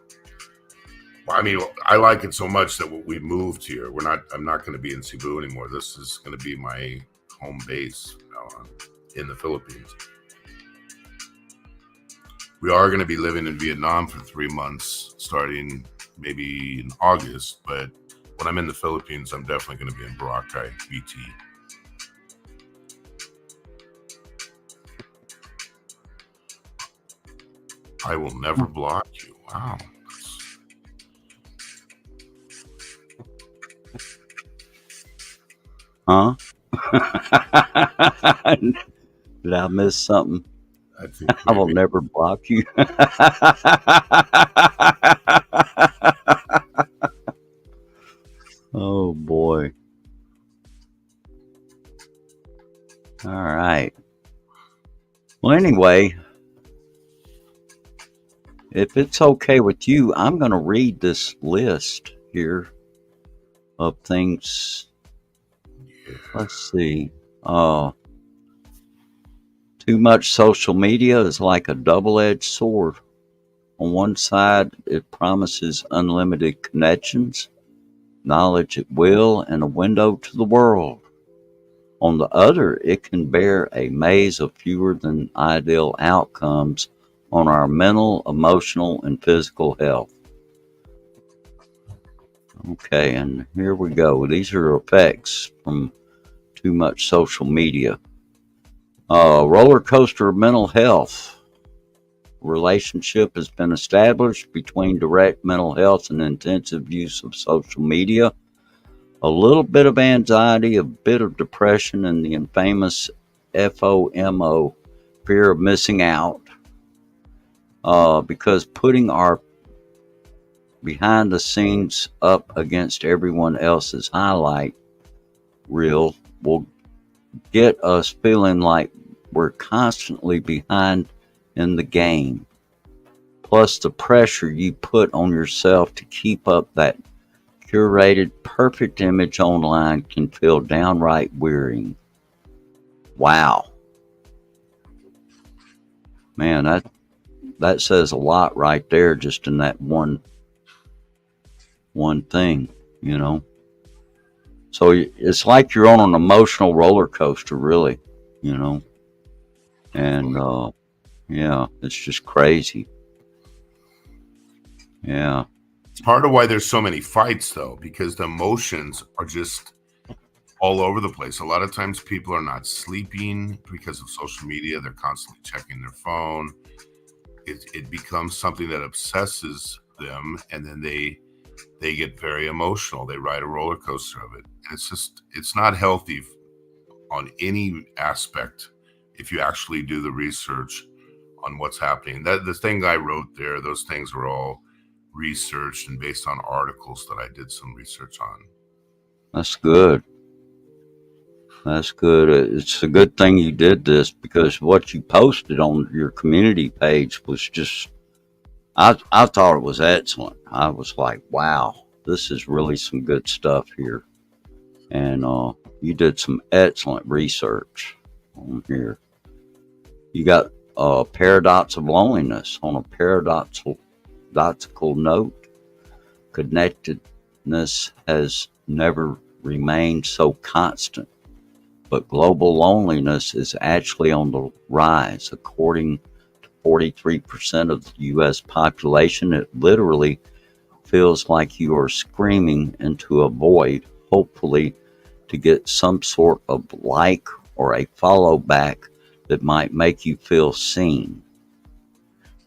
I mean, I like it so much that we moved here. I'm not going to be in Cebu anymore. This is going to be my home base in the Philippines. We are going to be living in Vietnam for 3 months, starting maybe in August. But when I'm in the Philippines, I'm definitely going to be in Boracay, BT. I will never block you. Wow. Huh? Did I miss something? I will never block you. Oh boy. All right. Well, anyway, if it's okay with you, I'm going to read this list here of things. Let's see. Too much social media is like a double-edged sword. On one side, it promises unlimited connections, knowledge at will, and a window to the world. On the other, it can bear a maze of fewer than ideal outcomes on our mental, emotional, and physical health. Okay, and here we go. These are effects from too much social media. Roller coaster of mental health. Relationship has been established between direct mental health and intensive use of social media. A little bit of anxiety, a bit of depression, and the infamous FOMO, fear of missing out. Because putting our behind the scenes up against everyone else's highlight reel will get us feeling like we're constantly behind in the game. Plus, the pressure you put on yourself to keep up that curated, perfect image online can feel downright wearying. Wow. Man, that says a lot right there, just in that one thing, you know. So it's like you're on an emotional roller coaster, really, you know. And yeah, it's just crazy. Yeah. It's part of why there's so many fights, though, because the emotions are just all over the place. A lot of times people are not sleeping because of social media. They're constantly checking their phone. It becomes something that obsesses them, and then they get very emotional. They ride a roller coaster of it. And it's not healthy on any aspect if you actually do the research on what's happening. That the thing I wrote there, those things were all researched and based on articles that I did some research on. That's good. That's good. It's a good thing you did this, because what you posted on your community page was just, I thought it was excellent. I was like, wow, this is really some good stuff here. And you did some excellent research on here. You got paradox of loneliness. On a paradoxical note, connectedness has never remained so constant, but global loneliness is actually on the rise. According to 43% of the U.S. population, it literally feels like you are screaming into a void, hopefully to get some sort of like or a follow back that might make you feel seen.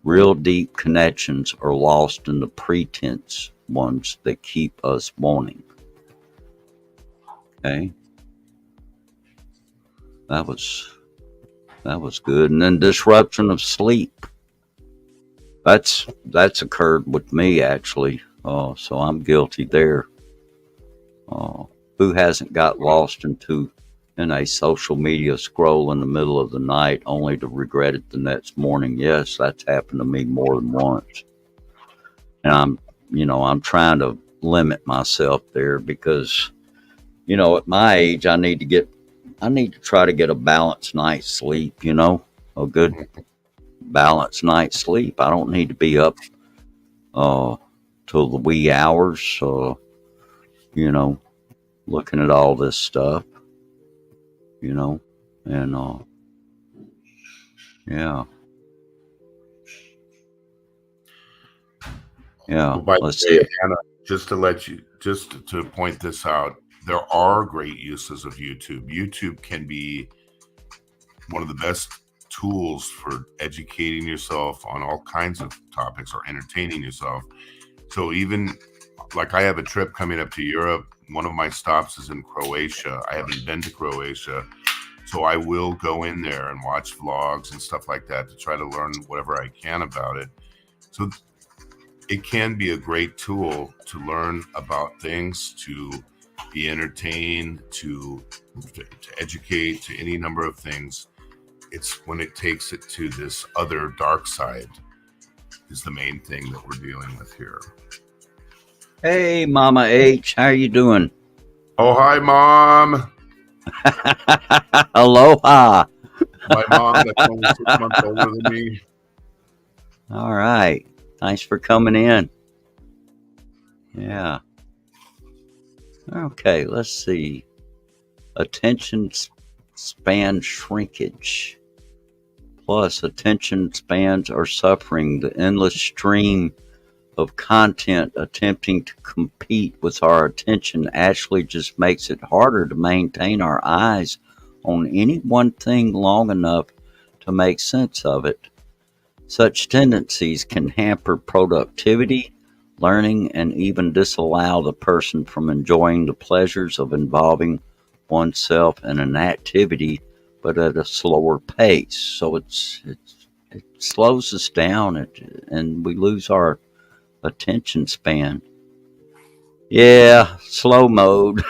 Real deep connections are lost in the pretense ones that keep us wanting. Okay, that was good. And then disruption of sleep. That's occurred with me, actually. So I'm guilty there. Who hasn't got lost in a social media scroll in the middle of the night only to regret it the next morning? Yes, that's happened to me more than once. And I'm trying to limit myself there, because, at my age, I need to try to get a balanced night's sleep, a good balanced night's sleep. I don't need to be up till the wee hours, looking at all this stuff, and yeah. Well, by Let's the way, see. Hannah, just to point this out, there are great uses of YouTube. YouTube can be one of the best tools for educating yourself on all kinds of topics or entertaining yourself. So even like I have a trip coming up to Europe. One of my stops is in Croatia. I haven't been to Croatia, so I will go in there and watch vlogs and stuff like that to try to learn whatever I can about it. So it can be a great tool to learn about things, to be entertained, to educate, to any number of things. It's when it takes it to this other dark side is the main thing that we're dealing with here. Hey, Mama H, how you doing? Oh, hi, Mom. Aloha. My mom, that's only 6 months older than me. All right. Thanks for coming in. Yeah. Okay, let's see. Attention span shrinkage. Plus, attention spans are suffering. The endless stream of content attempting to compete with our attention actually just makes it harder to maintain our eyes on any one thing long enough to make sense of it. Such tendencies can hamper productivity, learning, and even disallow the person from enjoying the pleasures of involving oneself in an activity, but at a slower pace. So it slows us down, and we lose our attention span. Yeah, slow mode.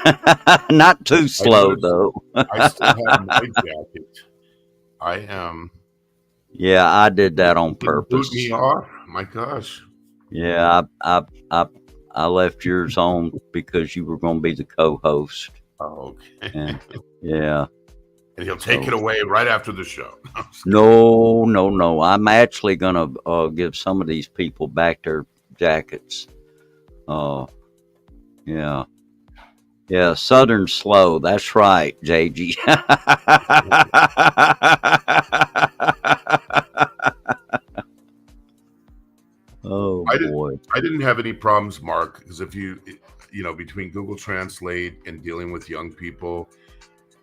Not too I slow noticed though. I still have my jacket. I am. Yeah, I did that on Didn't boot me purpose. off. My gosh. Yeah, I left yours on because you were going to be the co-host, Okay. and yeah, And he'll take so it away right after the show. no, no, no. I'm actually gonna give some of these people back their jackets. Uh, yeah, yeah. Southern slow. That's right, JG. Oh I did. boy. I didn't have any problems, Mark, because if between Google Translate and dealing with young people,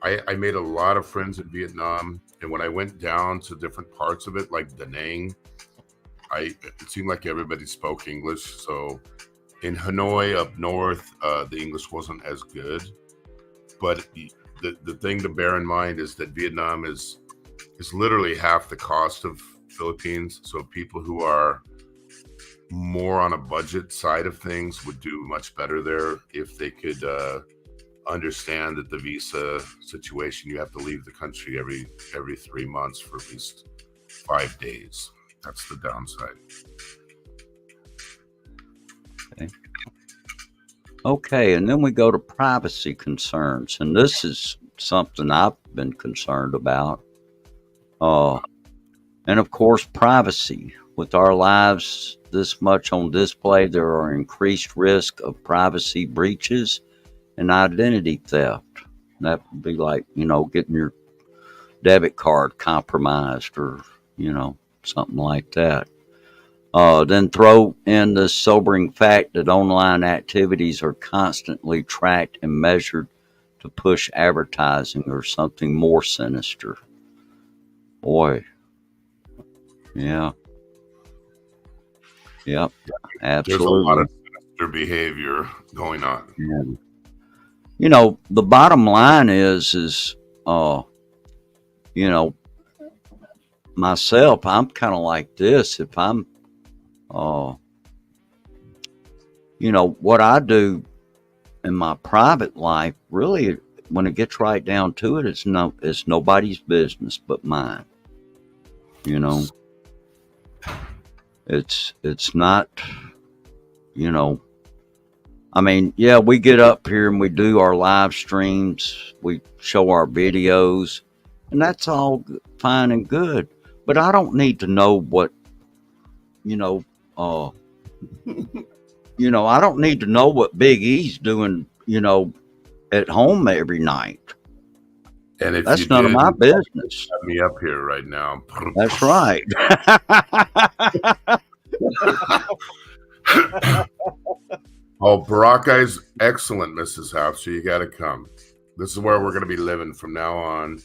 I made a lot of friends in Vietnam. And when I went down to different parts of it, like Da Nang, it seemed like everybody spoke English. So in Hanoi up north, the English wasn't as good. But the thing to bear in mind is that Vietnam is literally half the cost of Philippines. So people who are more on a budget side of things would do much better there if they could understand that the visa situation, you have to leave the country every 3 months for at least 5 days. That's the downside. Okay, and then we go to privacy concerns, and this is something I've been concerned about. And of course, privacy. With our lives this much on display, there are increased risk of privacy breaches and identity theft. That would be like, getting your debit card compromised or, something like that. Then throw in the sobering fact that online activities are constantly tracked and measured to push advertising or something more sinister. Boy, yeah, yep, There's a lot absolutely. of sinister behavior going on. Yeah. The bottom line is, myself, I'm kind of like this. If I'm, what I do in my private life, really, when it gets right down to it, it's nobody's business but mine. You know, it's not, you know, I mean, yeah, we get up here and we do our live streams, we show our videos, and that's all fine and good. But I don't need to know what, you know, uh, I don't need to know what Big E's doing, at home every night. And if you That's none of did, my you business. have me up here right now. That's right. Oh, Baraka's excellent, Mrs. House. So you got to come. This is where we're going to be living from now on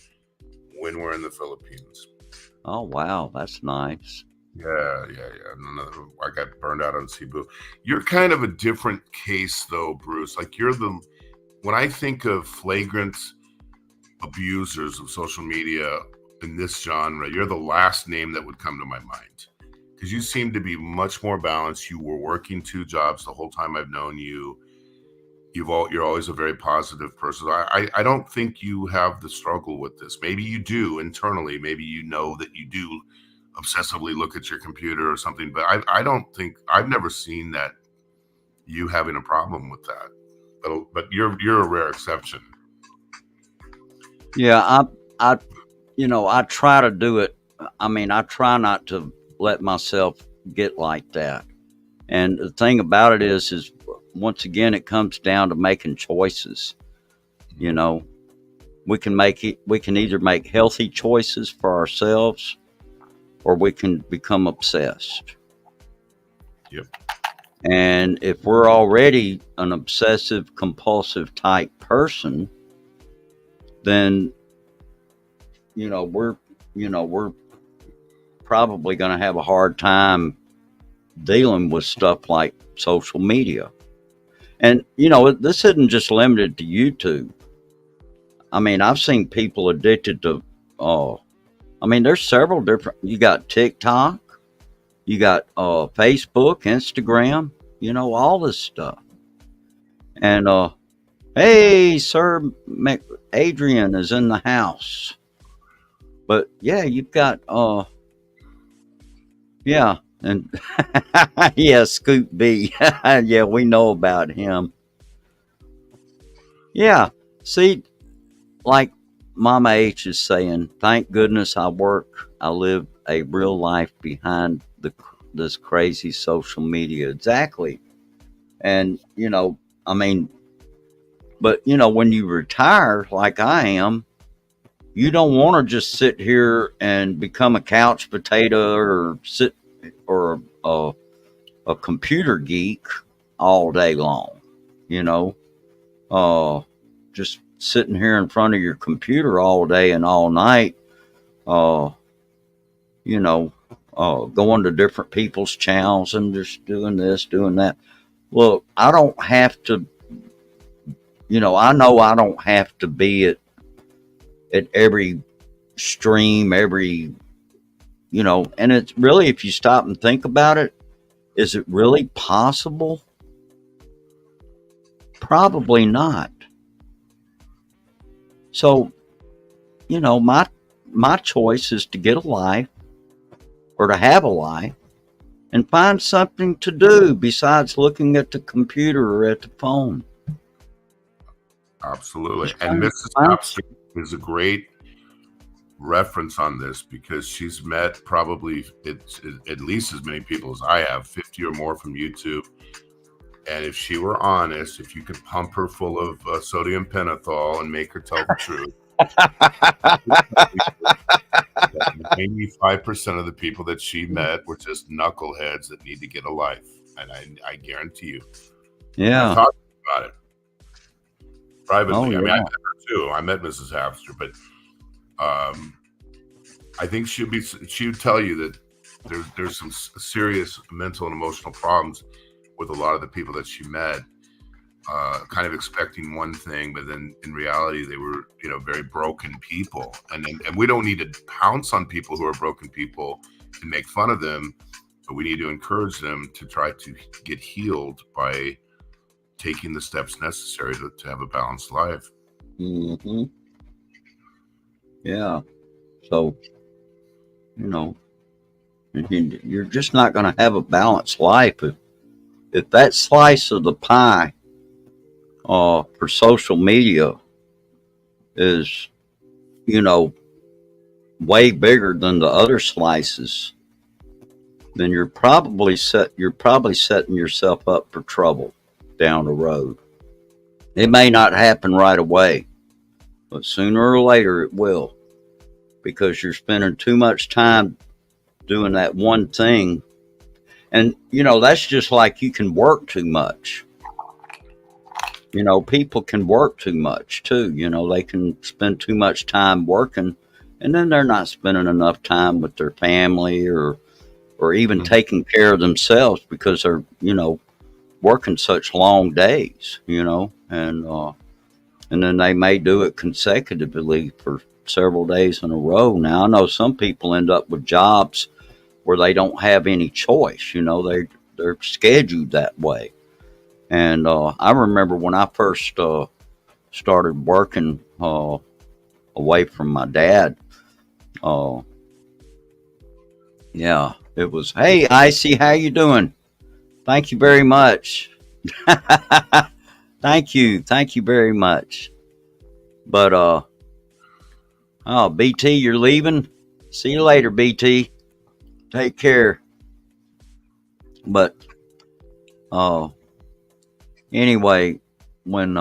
when we're in the Philippines. Oh, wow. That's nice. Yeah. I got burned out on Cebu. You're kind of a different case, though, Bruce. Like when I think of flagrant abusers of social media in this genre, you're the last name that would come to my mind. Because you seem to be much more balanced. You were working 2 jobs the whole time I've known you. You're always a very positive person. I don't think you have the struggle with this. Maybe you do internally. Maybe you know that you do obsessively look at your computer or something. But I don't think I've never seen that you having a problem with that. But you're a rare exception. Yeah, I try to do it. I mean, I try not to let myself get like that. And the thing about it is once again, it comes down to making choices. We can either make healthy choices for ourselves or we can become obsessed. Yep. And if we're already an obsessive compulsive type person, then we're probably going to have a hard time dealing with stuff like social media. And this isn't just limited to YouTube. I mean, I've seen people addicted to there's several different. You got TikTok, you got Facebook, Instagram, all this stuff. And hey, Sir Adrian is in the house. But yeah, you've got yeah, and yeah, Scoop B. Yeah, we know about him. Yeah, see, like Mama H is saying, thank goodness I live a real life behind this crazy social media. Exactly. And, I mean, but, when you retire like I am, you don't want to just sit here and become a couch potato or a computer geek all day long, you know, just sitting here in front of your computer all day and all night, uh, going to different people's channels and just doing this, doing that. Look, I don't have to, I know I don't have to be at every stream, and it's really, if you stop and think about it, is it really possible? Probably not. So, my choice is to get a life or to have a life and find something to do besides looking at the computer or at the phone. Absolutely. And Mrs. Hapster is a great reference on this because she's met probably at least as many people as I have, 50 or more from YouTube. And if she were honest, if you could pump her full of sodium pentothal and make her tell the truth, 95% of the people that she met were just knuckleheads that need to get a life. And I guarantee you. Yeah. I thought about it privately. Oh, yeah. I mean, I met her too. I met Mrs. Hapster, but I think she would tell you that there's some serious mental and emotional problems with a lot of the people that she met, kind of expecting one thing, but then in reality they were, very broken people. And we don't need to pounce on people who are broken people and make fun of them, but we need to encourage them to try to get healed by taking the steps necessary to have a balanced life. Mm-hmm. Yeah. So, you're just not going to have a balanced life if that slice of the pie for social media is, way bigger than the other slices, then you're probably setting yourself up for trouble down the road. It may not happen right away, but sooner or later it will, because you're spending too much time doing that one thing. And, that's just like you can work too much. People can work too much too. They can spend too much time working, and then they're not spending enough time with their family or even taking care of themselves because they're, working such long days, and then they may do it consecutively for several days in a row. Now, I know some people end up with jobs where they don't have any choice. They're scheduled that way. And I remember when I first started working away from my dad. Yeah, it was, hey, Icy, how you doing? Thank you very much. Thank you very much. But BT, you're leaving. See you later, BT. Take care. But anyway, when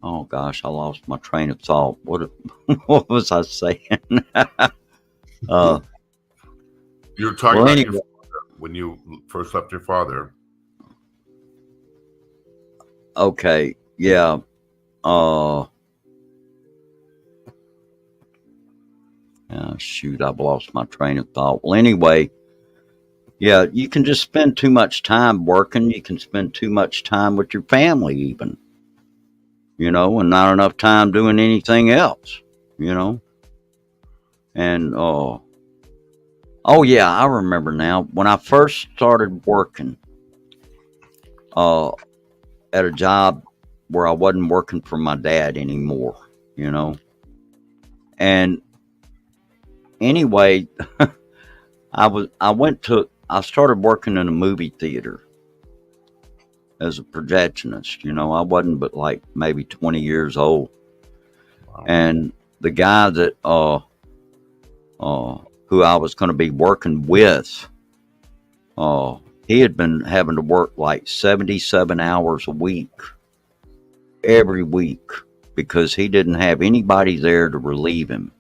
Oh gosh, I lost my train of thought. What what was I saying? uh, You were talking well, about your anyway, when you first left your father. okay, yeah. Uh, Shoot, I've lost my train of thought. Well, anyway, yeah, you can just spend too much time working. You can spend too much time with your family, even, and not enough time doing anything else, you know. And oh yeah, I remember now when I first started working uh, at a job where I wasn't working for my dad anymore, you know. And anyway, I started working in a movie theater as a projectionist. I wasn't but like maybe 20 years old. Wow. And the guy that who I was going to be working with, uh, he had been having to work like 77 hours a week every week because he didn't have anybody there to relieve him.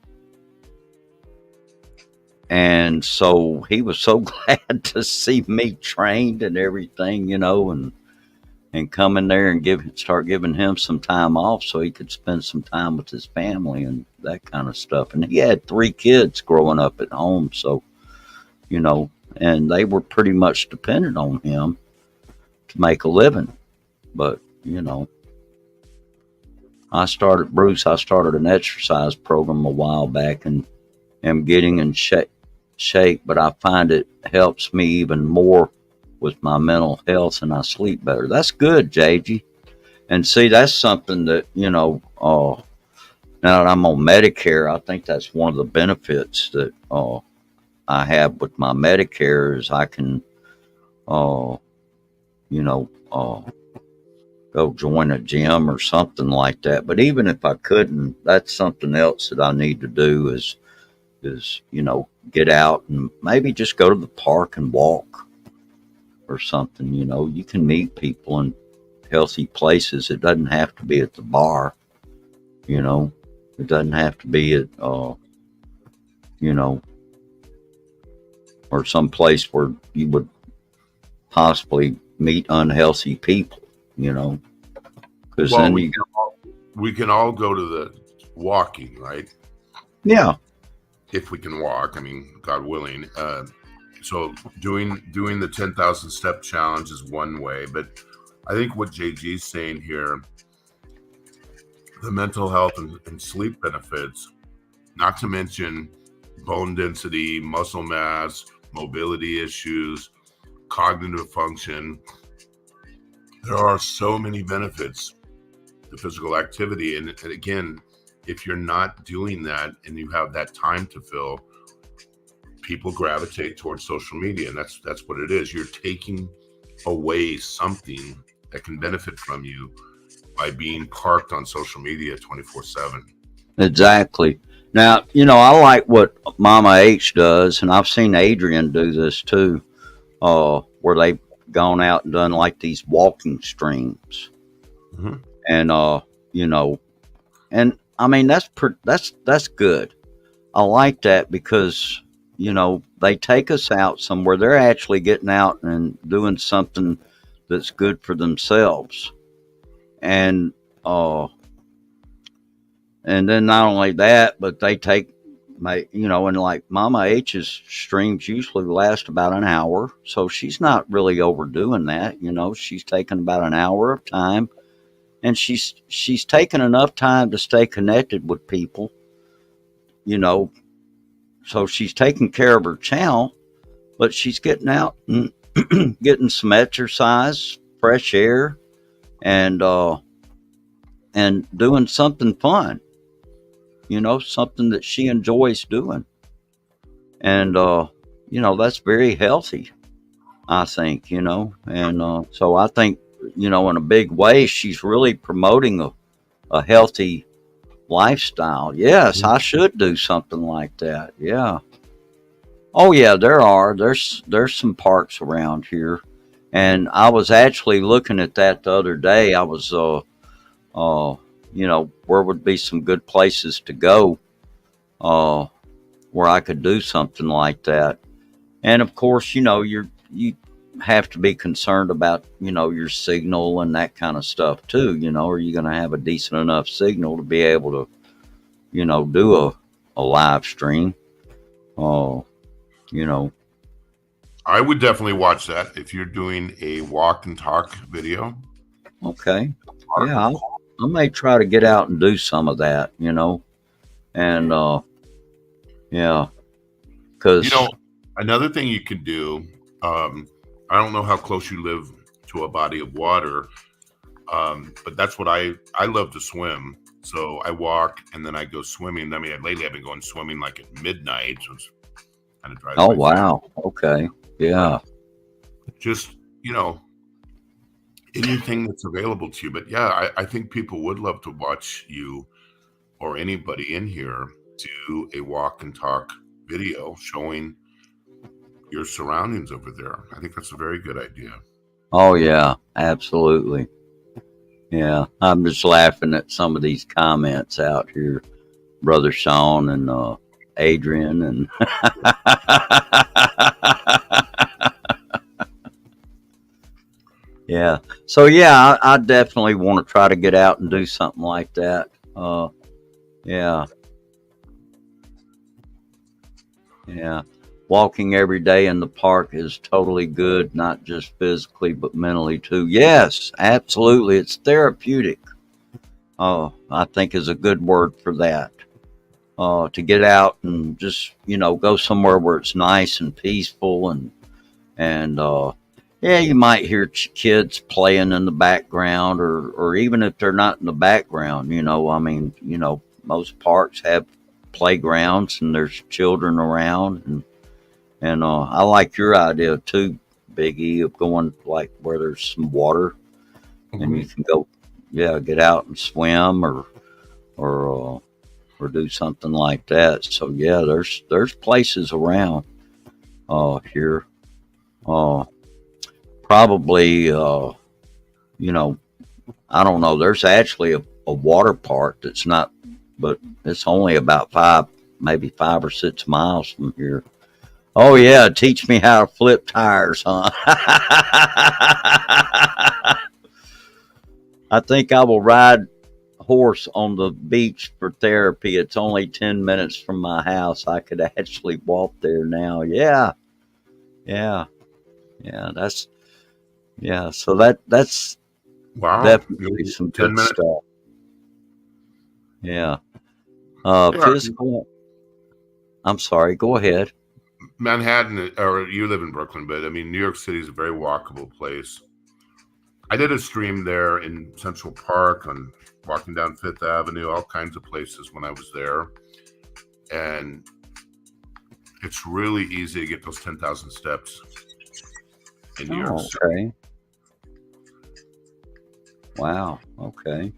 And so he was so glad to see me trained and everything, and come in there and start giving him some time off so he could spend some time with his family and that kind of stuff. And he had 3 kids growing up at home, so and they were pretty much dependent on him to make a living. But I started an exercise program a while back and am getting in shape, but I find it helps me even more with my mental health and I sleep better. That's good, JG. And see, that's something that, now that I'm on Medicare, I think that's one of the benefits that I have with my Medicare is I can, uh, go join a gym or something like that. But even if I couldn't, that's something else that I need to do is get out and maybe just go to the park and walk or something. You can meet people in healthy places. It doesn't have to be at the bar. It doesn't have to be at or some place where you would possibly meet unhealthy people. Because Well, then we can all go to the walking, right? yeah. If we can walk, I mean, God willing. So doing the 10,000 step challenge is one way, but I think what JG's saying here, the mental health and sleep benefits, not to mention bone density, muscle mass, mobility issues, cognitive function. There are so many benefits to physical activity. And again, if you're not doing that and you have that time to fill, people gravitate towards social media. And that's what it is. You're taking away something that can benefit from you by being parked on social media 24/7. Exactly. Now, I like what Mama H does, and I've seen Adrian do this too, where they've gone out and done like these walking streams. Mm-hmm. And, and I mean, that's good. I like that because, they take us out somewhere. They're actually getting out and doing something that's good for themselves. And, and then not only that, but they take and like Mama H's streams usually last about an hour. So she's not really overdoing that. She's taking about an hour of time and she's taken enough time to stay connected with people, so she's taking care of her channel, but she's getting out and getting some exercise, fresh air, and doing something fun, something that she enjoys doing. And, that's very healthy, I think, and so I think, in a big way, she's really promoting a healthy lifestyle. Yes, I should do something like that. Yeah. Oh yeah, there's some parks around here. And I was actually looking at that the other day. I was where would be some good places to go, uh, where I could do something like that. And of course, you have to be concerned about, your signal and that kind of stuff too. Are you going to have a decent enough signal to be able to, do a live stream? Oh, you know, I would definitely watch that if you're doing a walk and talk video. okay. Yeah, I may try to get out and do some of that, and, yeah, You because, know, another thing you could do, I don't know how close you live to a body of water, but that's what I love to swim. So I walk and then I go swimming. I mean, lately I've been going swimming like at midnight, so it's kind of drives oh, my family. wow. Okay. Yeah. Just, you know, anything that's available to you. But yeah, I think people would love to watch you or anybody in here do a walk and talk video showing your surroundings over there. I think that's a very good idea. Oh, yeah. Absolutely. Yeah. I'm just laughing at some of these comments out here, Brother Sean and Adrian. And yeah. So, yeah, I definitely want to try to get out and do something like that. Yeah. Yeah. Walking every day in the park is totally good, not just physically, but mentally too. Yes, absolutely. It's therapeutic. I think is a good word for that. To get out and just, go somewhere where it's nice and peaceful and yeah, you might hear kids playing in the background or even if they're not in the background, I mean, most parks have playgrounds and there's children around and I like your idea too, Big E, of going like where there's some water and you Mhm. can go, yeah, get out and swim or or do something like that. So yeah, there's places around here. Uh, Probably you know I don't know. There's actually a water park that's not, but it's only about maybe 5 or 6 miles from here. Oh yeah, teach me how to flip tires, huh? I think I will ride horse on the beach for therapy. It's only 10 minutes from my house. I could actually walk there now. Yeah, yeah, yeah. Yeah. So that's Wow. definitely some 10 good minutes. stuff. Yeah. Yeah. Physical. I'm sorry. Go ahead. Manhattan, or you live in Brooklyn, but I mean, New York City is a very walkable place. I did a stream there in Central Park on walking down Fifth Avenue, all kinds of places when I was there. And it's really easy to get those 10,000 steps in New York Oh, City. okay. Wow. Okay.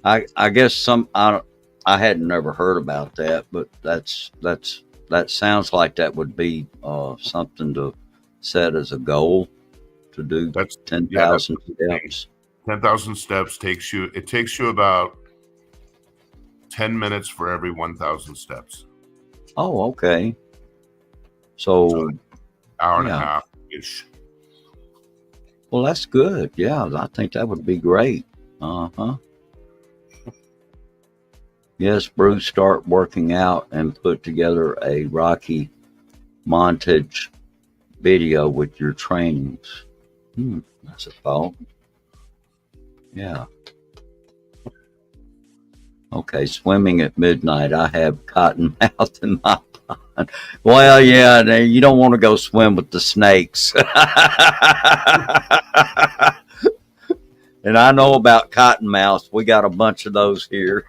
I guess I hadn't never heard about that, but that sounds like that would be something to set as a goal to do That's, ten yeah, that's thousand the thing. steps. 10,000 steps takes you about 10 minutes for every 1,000 steps. Oh, okay. So So hour and a yeah, half ish. well that's good. Yeah, I think that would be great. Uh huh. Yes, Bruce, start working out and put together a Rocky montage video with your trainings. That's a thought. Yeah. Okay, swimming at midnight. I have cottonmouth in my pond. Well, yeah, you don't want to go swim with the snakes. And I know about cottonmouths. We got a bunch of those here.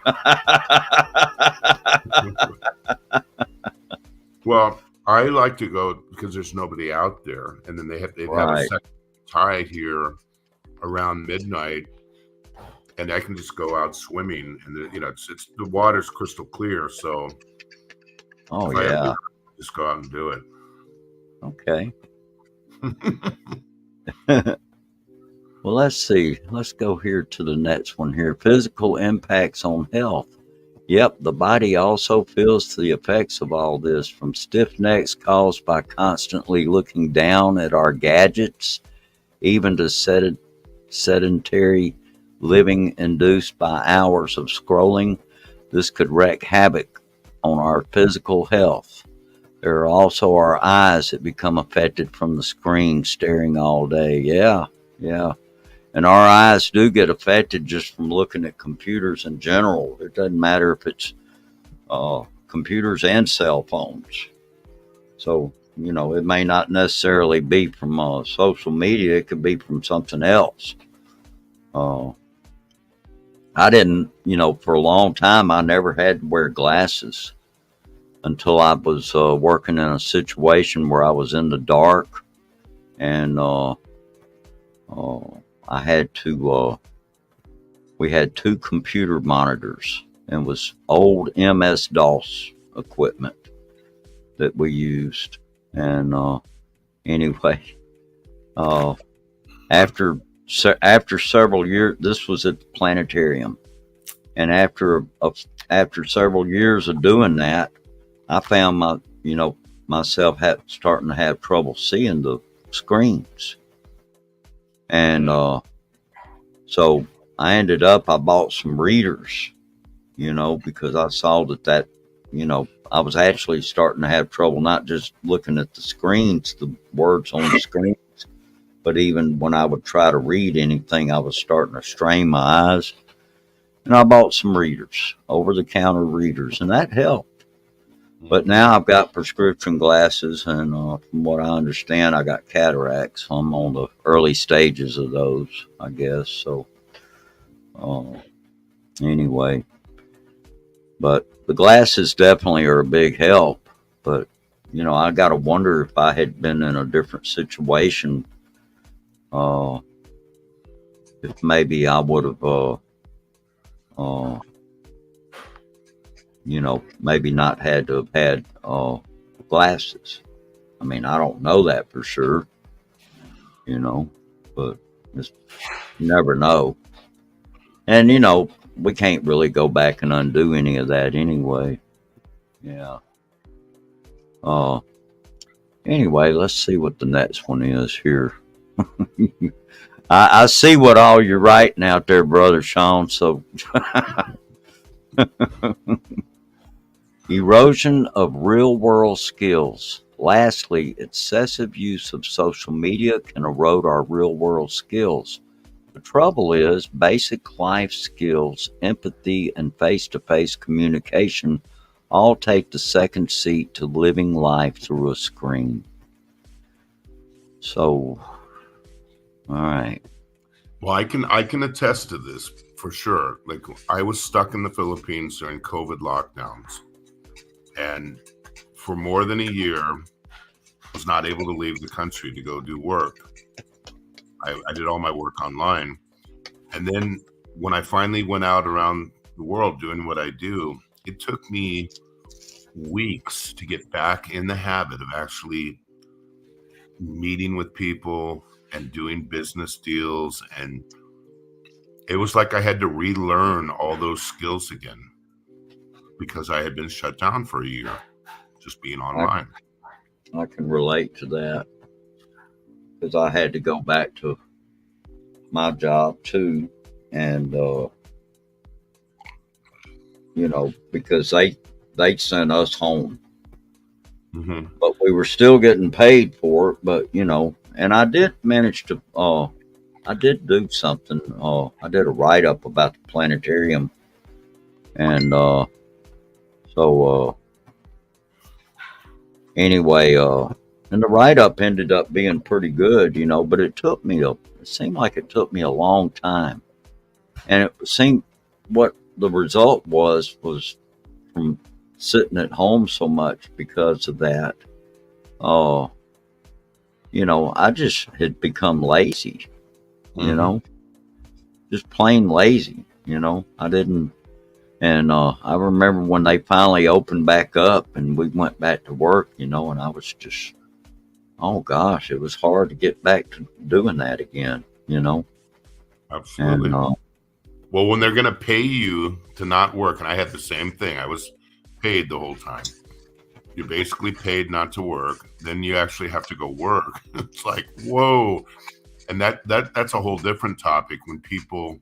Well, I like to go because there's nobody out there, and then they'd have a Right. second tide here around midnight, and I can just go out swimming, and it's the water's crystal clear. So Oh, if I have yeah. to just go out and do it. Okay. Well, let's see. Let's go here to the next one here. Physical impacts on health. Yep, the body also feels the effects of all this, from stiff necks caused by constantly looking down at our gadgets, even to sedentary living induced by hours of scrolling. This could wreak havoc on our physical health. There are also our eyes that become affected from the screen staring all day. Yeah, yeah. And our eyes do get affected just from looking at computers in general. It doesn't matter if it's computers and cell phones. So, it may not necessarily be from social media, it could be from something else. Uh, I didn't, for a long time, I never had to wear glasses until I was working in a situation where I was in the dark, and I had to, we had two computer monitors, and it was old MS DOS equipment that we used. And anyway, uh, after after several years, this was at the planetarium, and after several years of doing that, I found myself starting to have trouble seeing the screens, and so I bought some readers, because I saw that I was actually starting to have trouble not just looking at the screens, the words on the screens, but even when I would try to read anything, I was starting to strain my eyes. And I bought some readers, over the counter readers, and that helped. But now I've got prescription glasses, and from what I understand, I got cataracts. I'm on the early stages of those, I guess. So, anyway, but the glasses definitely are a big help. But, I got to wonder if I had been in a different situation, if maybe I would have, maybe not had to have had glasses. I mean, I don't know that for sure, but just, you never know. And, we can't really go back and undo any of that anyway. Yeah. Uh, anyway, let's see what the next one is here. I see what all you're writing out there, Brother Sean. So, erosion of real world skills. Lastly, excessive use of social media can erode our real world skills. The trouble is, basic life skills, empathy, and face to face communication all take the second seat to living life through a screen. So, all right. Well, I can attest to this for sure. Like, I was stuck in the Philippines during COVID lockdowns, and for more than a year, was not able to leave the country to go do work. I did all my work online, and then when I finally went out around the world doing what I do, it took me weeks to get back in the habit of actually meeting with people and doing business deals, and it was like I had to relearn all those skills again because I had been shut down for a year just being online. I can relate to that because I had to go back to my job too, and because they sent us home, but we were still getting paid for it. But and I did manage to I did do something. I did a write up about the planetarium, and so anyway, and the write up ended up being pretty good, but it seemed like it took me a long time, and it seemed what the result was from sitting at home so much because of that. I just had become lazy, just plain lazy. I didn't. And I remember when they finally opened back up and we went back to work, and I was just, oh gosh, it was hard to get back to doing that again. Absolutely. And Well, when they're going to pay you to not work, and I had the same thing, I was paid the whole time. You're basically paid not to work. Then you actually have to go work. It's like, whoa. And that's a whole different topic when people,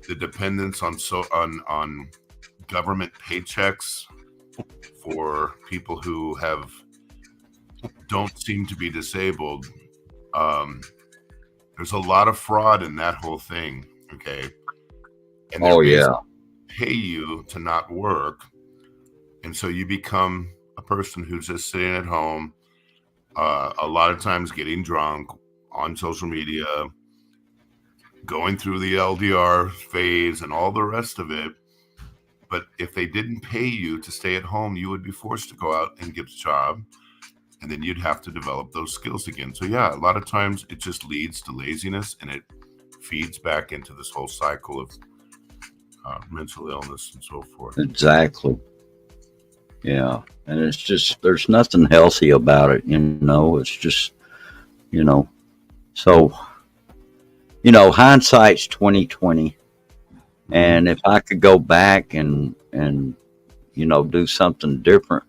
the dependence on government paychecks for people who don't seem to be disabled. There's a lot of fraud in that whole thing. Okay. And they pay you to not work. And so you become a person who's just sitting at home, a lot of times getting drunk on social media, going through the LDR phase and all the rest of it. But if they didn't pay you to stay at home, you would be forced to go out and get a job. And then you'd have to develop those skills again. So yeah, a lot of times it just leads to laziness, and it feeds back into this whole cycle of mental illness and so forth. exactly. Yeah. And it's just, there's nothing healthy about it, It's just, so, hindsight's 2020. And if I could go back and do something different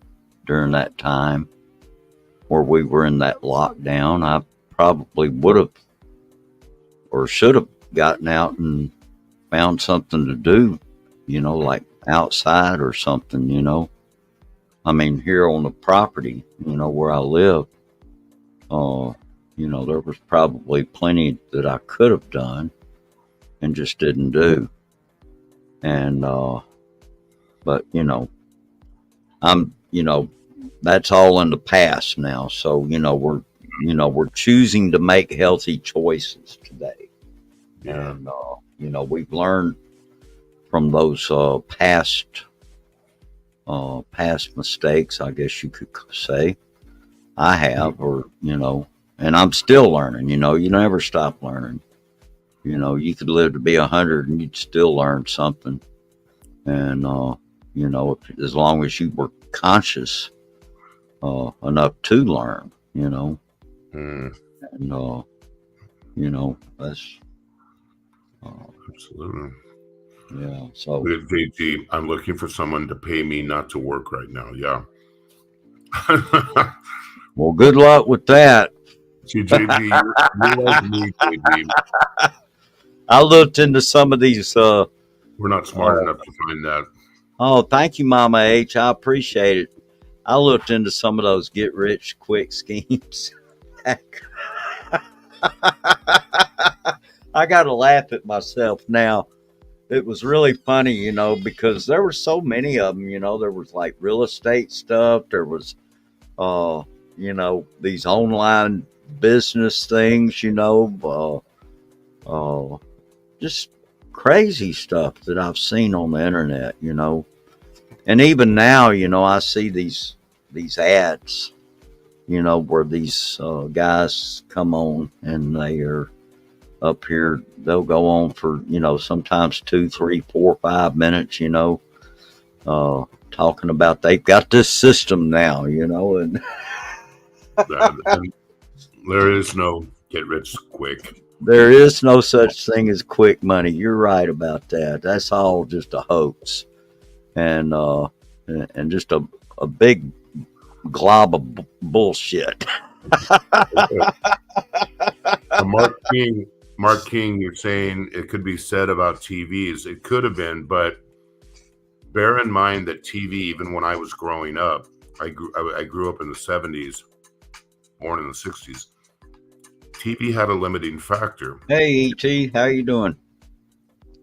during that time where we were in that lockdown, I probably would have or should have gotten out and found something to do, like outside or something, I mean, here on the property, where I live, there was probably plenty that I could have done and just didn't do. And, but, I'm, that's all in the past now. So, we're choosing to make healthy choices today. Yeah. And, we've learned from those, past mistakes, I guess you could say. I have, or, and I'm still learning, you never stop learning. You could live to be 100 and you'd still learn something. And, as long as you were conscious enough to learn, and, that's, absolutely. Yeah. So, JG, I'm looking for someone to pay me not to work right now. Yeah. well, good luck with that. See, JG, you're like me, JG. I looked into some of these. We're not smart enough to find that. Oh, thank you, Mama H. I appreciate it. I looked into some of those get rich quick schemes. I got to laugh at myself now. It was really funny, because there were so many of them. There was like real estate stuff. There was, these online business things, just crazy stuff that I've seen on the internet, and even now, I see these ads, where these guys come on and they are up here. They'll go on for, sometimes 2, 3, 4, 5 minutes, talking about they've got this system now, and there is no get rich quick. There is no such thing as quick money. You're right about that. That's all just a hoax, and just a big glob of bullshit. Mark King, you're saying it could be said about TVs. It could have been, but bear in mind that TV, even when I was growing up, I grew up in the 70s, born in the 60s. TV had a limiting factor. Hey, E.T., how you doing?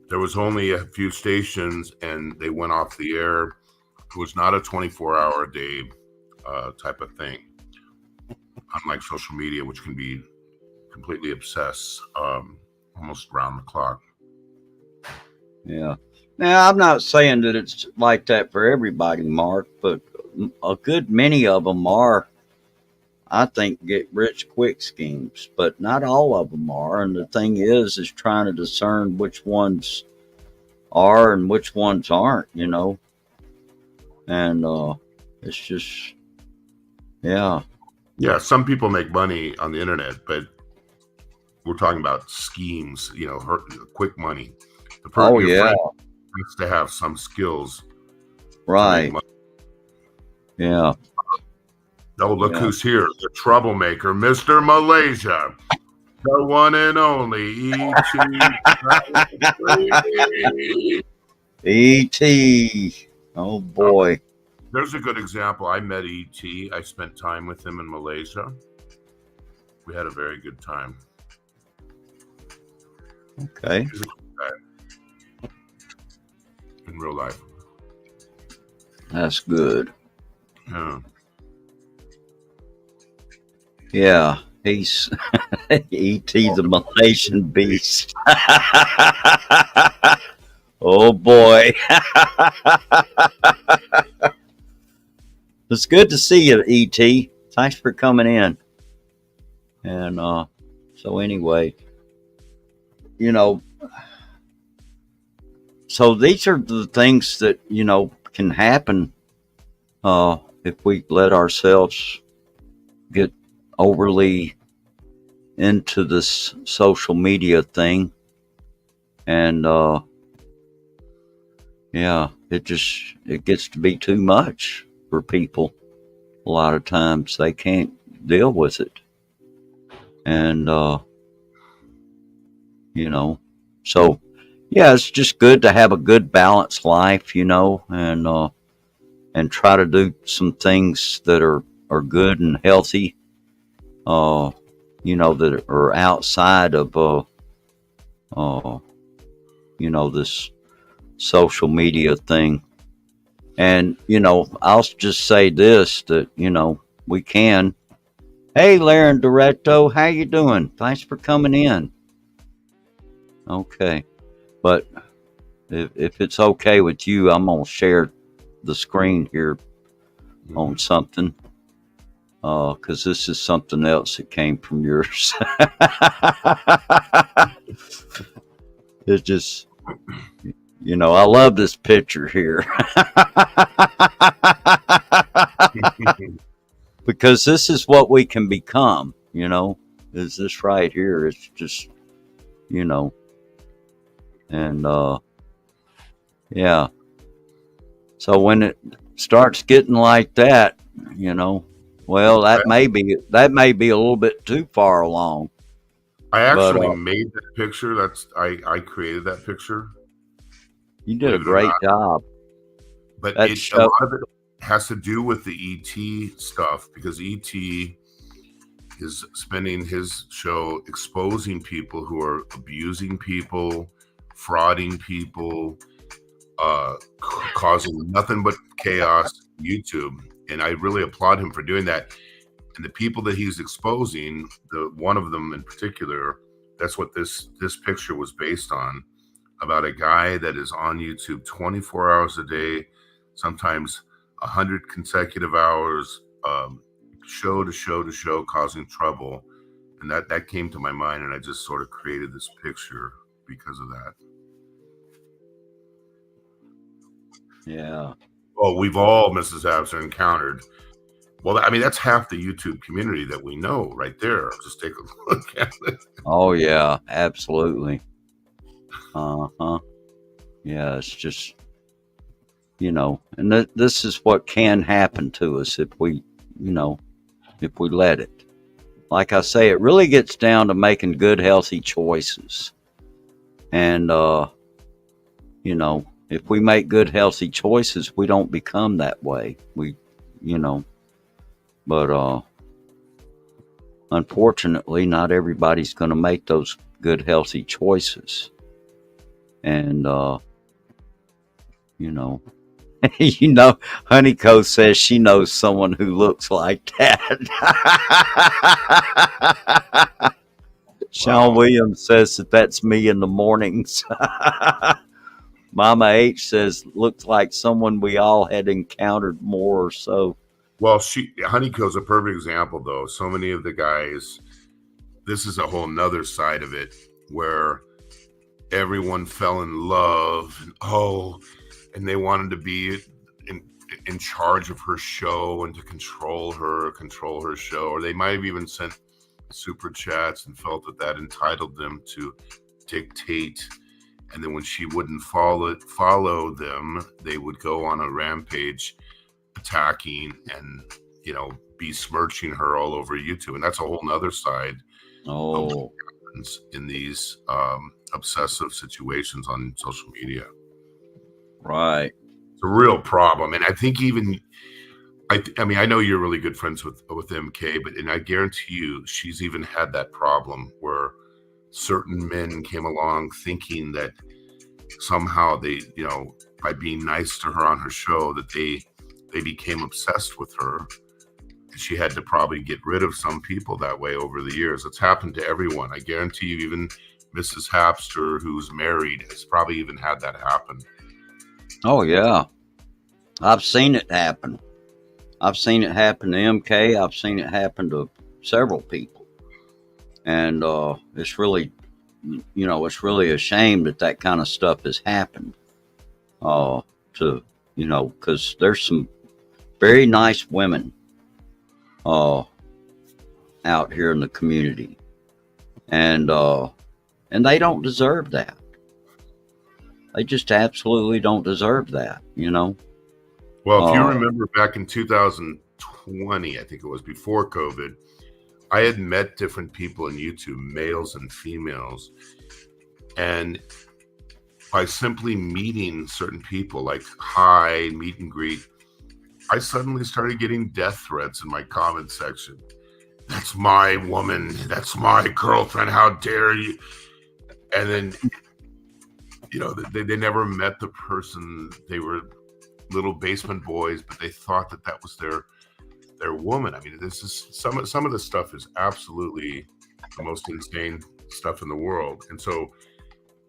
There was only a few stations, and they went off the air. It was not a 24-hour a day type of thing, unlike social media, which can be completely obsessed almost around the clock. Yeah. Now, I'm not saying that it's like that for everybody, Mark, but a good many of them are, I think, get rich quick schemes, but not all of them are. And the thing is trying to discern which ones are and which ones aren't, and it's just, yeah. Yeah, some people make money on the internet, but we're talking about schemes, you know, quick money. Oh, Your yeah. friend has to have some skills to make Right. money. Yeah. Oh, look Yeah. who's here, the troublemaker, Mr. Malaysia, the one and only E.T. E.T. Oh, boy. There's a good example. I met E.T. I spent time with him in Malaysia. We had a very good time. Okay. He's a cool guy in real life. That's good. Yeah. Yeah. He's E.T. the Malaysian beast. Oh, boy. It's good to see you, E.T. Thanks for coming in. And so anyway, you know, so these are the things that, you know, can happen if we let ourselves get overly into this social media thing. And yeah, it gets to be too much for people. A lot of times they can't deal with it. And you know, so yeah, it's just good to have a good balanced life, you know, and try to do some things that are good and healthy, you know, that are outside of you know, this social media thing. And you know, I'll just say this, that you know, we can. Hey, Laren Directo, how you doing? Thanks for coming in. Okay, but if it's okay with you, I'm gonna share the screen here on something, because this is something else that came from yours. It just, you know, I love this picture here. Because this is what we can become, you know, is this right here. It's just, you know, and yeah. So when it starts getting like that, you know, well, that may be a little bit too far along. I actually made that picture. I created that picture. You did a great job. But a lot of it has to do with the ET stuff, because ET is spending his show exposing people who are abusing people, frauding people, causing nothing but chaos on YouTube. And I really applaud him for doing that. And the people that he's exposing, the one of them in particular, that's what this picture was based on, about a guy that is on YouTube 24 hours a day, sometimes 100 consecutive hours, show to show, causing trouble. And that came to my mind, and I just sort of created this picture because of that. Yeah. Well, we've all, Mrs. Abser, encountered. Well, I mean, that's half the YouTube community that we know right there. Just take a look at it. Oh, yeah, absolutely. Uh-huh. Yeah, it's just, you know, and this is what can happen to us if we, you know, if we let it. Like I say, it really gets down to making good, healthy choices. And, you know, if we make good, healthy choices, we don't become that way. We, you know, but unfortunately, not everybody's going to make those good, healthy choices. And, you know, you know, Honeyco says she knows someone who looks like that. Sean Williams says that's me in the mornings. Mama H says looks like someone we all had encountered more or so. Well, Honeyco's a perfect example, though. So many of the guys, this is a whole nother side of it, where everyone fell in love, and they wanted to be in charge of her show and to control her show, or they might have even sent super chats and felt that that entitled them to dictate. And then when she wouldn't follow them, they would go on a rampage, attacking and besmirching her all over YouTube. And that's a whole nother side of what Oh, happens in these obsessive situations on social media. right. It's a real problem. And I think even I mean, I know you're really good friends with MK, and I guarantee you she's even had that problem where certain men came along thinking that somehow they, by being nice to her on her show, that they became obsessed with her. And she had to probably get rid of some people that way over the years. It's happened to everyone. I guarantee you, even Mrs. Hapster, who's married, has probably even had that happen. Oh, yeah. I've seen it happen. I've seen it happen to MK. I've seen it happen to several people. And it's really, it's really a shame that kind of stuff has happened. Because there's some very nice women out here in the community. And they don't deserve that. They just absolutely don't deserve that, Well, if you remember back in 2020, I think it was before COVID, I had met different people in YouTube, males and females. And by simply meeting certain people, like hi, meet and greet, I suddenly started getting death threats in my comment section. That's my woman. That's my girlfriend. How dare you? And then, they never met the person. They were little basement boys, but they thought that was their woman. I mean, this is some of the stuff is absolutely the most insane stuff in the world. And so,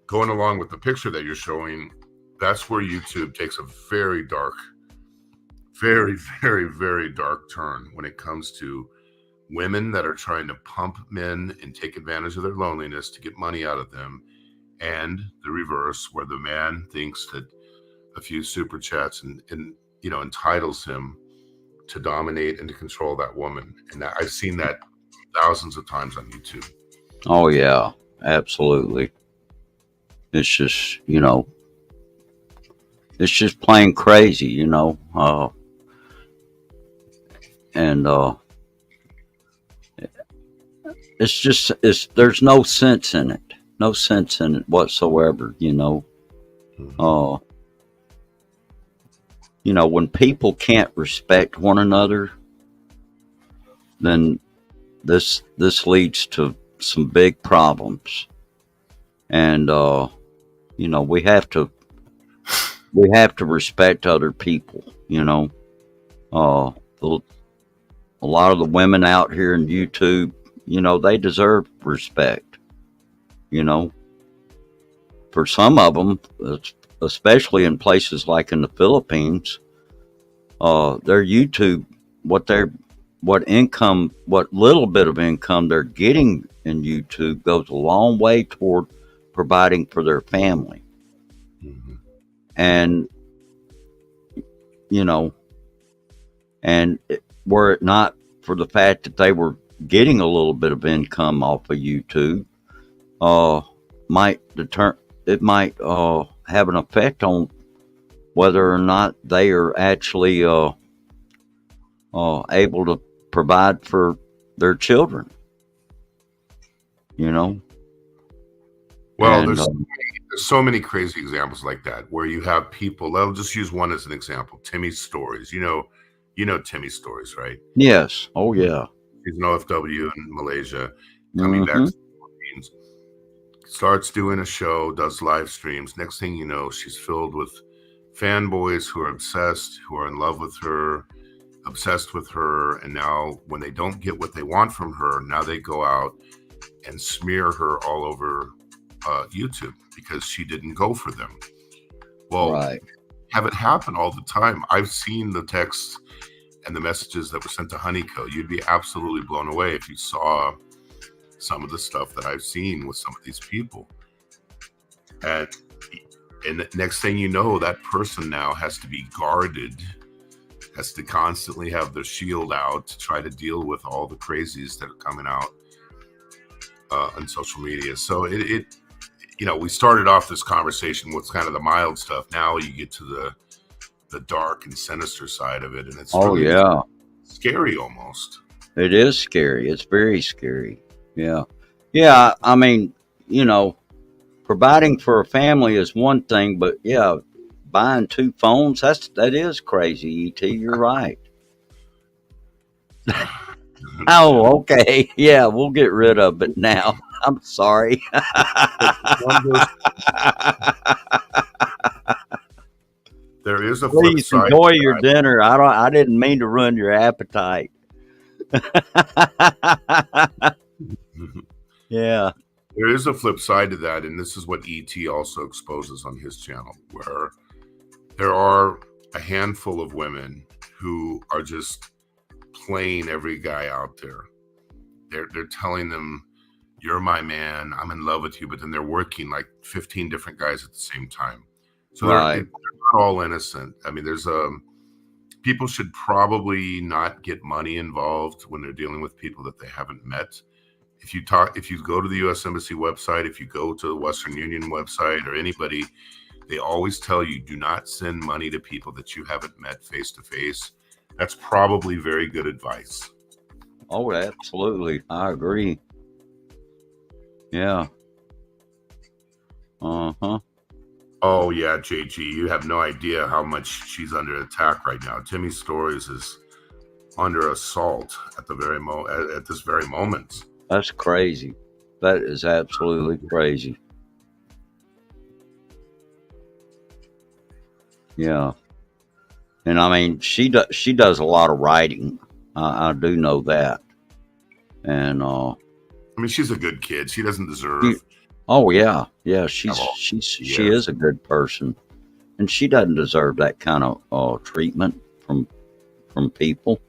going along with the picture that you're showing, that's where YouTube takes a very dark, very, very, very dark turn when it comes to women that are trying to pump men and take advantage of their loneliness to get money out of them, and the reverse, where the man thinks that a few super chats and entitles him to dominate and to control that woman. And I've seen that thousands of times on YouTube. Oh, yeah, absolutely. It's just, it's just plain crazy, and there's no sense in it. No sense in it whatsoever, Mhm. When people can't respect one another, then this leads to some big problems. And we have to respect other people. A lot of the women out here in YouTube, they deserve respect. For some of them, especially in places like in the Philippines, their YouTube, what little bit of income they're getting in YouTube goes a long way toward providing for their family. Mhm. And, were it not for the fact that they were getting a little bit of income off of YouTube, it might have an effect on whether or not they are actually able to provide for their children. Well, And there's so many crazy examples like that where you have people. I'll just use one as an example. Timmy's Stories. You know Timmy's Stories, right? yes, oh yeah, He's an OFW in Malaysia, coming back to the Philippines, starts doing a show, does live streams. Next thing you know, she's filled with fanboys who are obsessed, who are in love with her, obsessed with her. And now when they don't get what they want from her, now they go out and smear her all over YouTube because she didn't go for them. Well, right. have it happen all the time. I've seen the texts and the messages that were sent to Honeyco. You'd be absolutely blown away if you saw some of the stuff that I've seen with some of these people. And next thing you know, that person now has to be guarded, has to constantly have their shield out to try to deal with all the crazies that are coming out on social media. So it we started off this conversation with kind of the mild stuff. Now you get to the dark and sinister side of it, and it's Oh, really yeah. scary almost. It is scary. It's very scary. Yeah. Yeah. I mean, providing for a family is one thing, but yeah, buying 2 phones, that is crazy, ET. You're right. Oh, okay. Yeah, we'll get rid of it now. I'm sorry. There is a flip Please side enjoy to your that. dinner. I didn't mean to ruin your appetite. Yeah. There is a flip side to that, and this is what ET also exposes on his channel, where there are a handful of women who are just playing every guy out there. They're telling them, "You're my man. I'm in love with you," but then they're working like 15 different guys at the same time. So Right. they're not all innocent. I mean, there's people should probably not get money involved when they're dealing with people that they haven't met. If you go to the U.S. Embassy website, if you go to the Western Union website or anybody, they always tell you, do not send money to people that you haven't met face to face. That's probably very good advice. Oh, absolutely. I agree. Yeah. Uh-huh. Oh yeah, JG, you have no idea how much she's under attack right now. Timmy Stories is under assault at this very moment. That's crazy. That is absolutely crazy. Yeah. And I mean, she does a lot of writing. I do know that. And I mean, she's a good kid. She doesn't deserve. oh yeah, yeah. Yes. She is a good person, and she doesn't deserve that kind of treatment from people.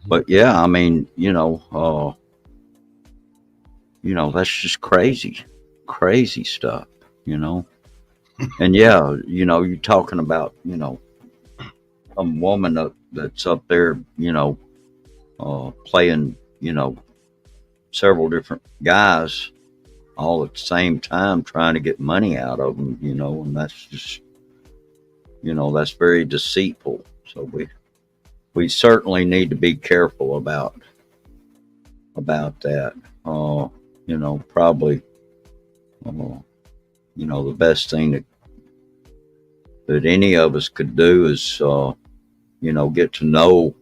But yeah, I mean, that's just crazy stuff. And yeah, you're talking about a woman that's up there, playing, several different guys all at the same time, trying to get money out of them, and that's just, that's very deceitful. So we certainly need to be careful about that. Probably, the best thing that any of us could do is, get to know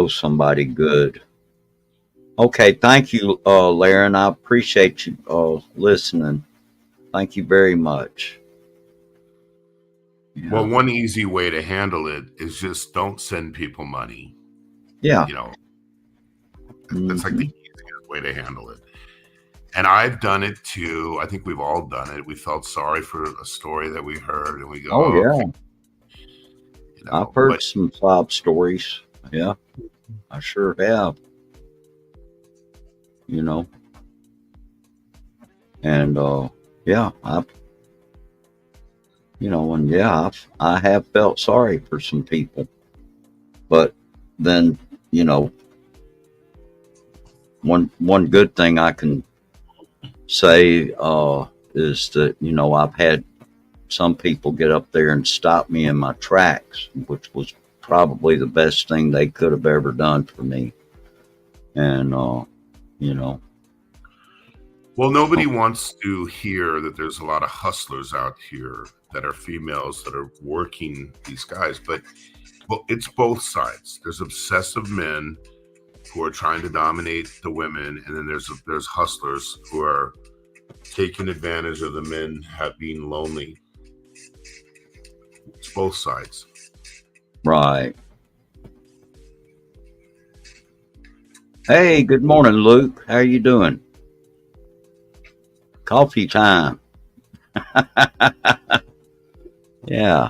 somebody good. Okay, thank you, Laren. I appreciate you listening. Thank you very much. Yeah. Well, one easy way to handle it is just don't send people money. Yeah. That's like the easiest way to handle it. And I've done it too. I think we've all done it. We felt sorry for a story that we heard, and we go, "Oh yeah." Okay. I've heard some sob stories. Yeah, I sure have. And yeah, I have felt sorry for some people, but then one good thing I can say is that I've had some people get up there and stop me in my tracks, which was probably the best thing they could have ever done for me. And well, nobody wants to hear that there's a lot of hustlers out here that are females that are working these guys, but it's both sides. There's obsessive men who are trying to dominate the women, and then there's hustlers who are taking advantage of the men being lonely. It's both sides. Right. Hey, good morning, Luke. How are you doing? Coffee time. Yeah.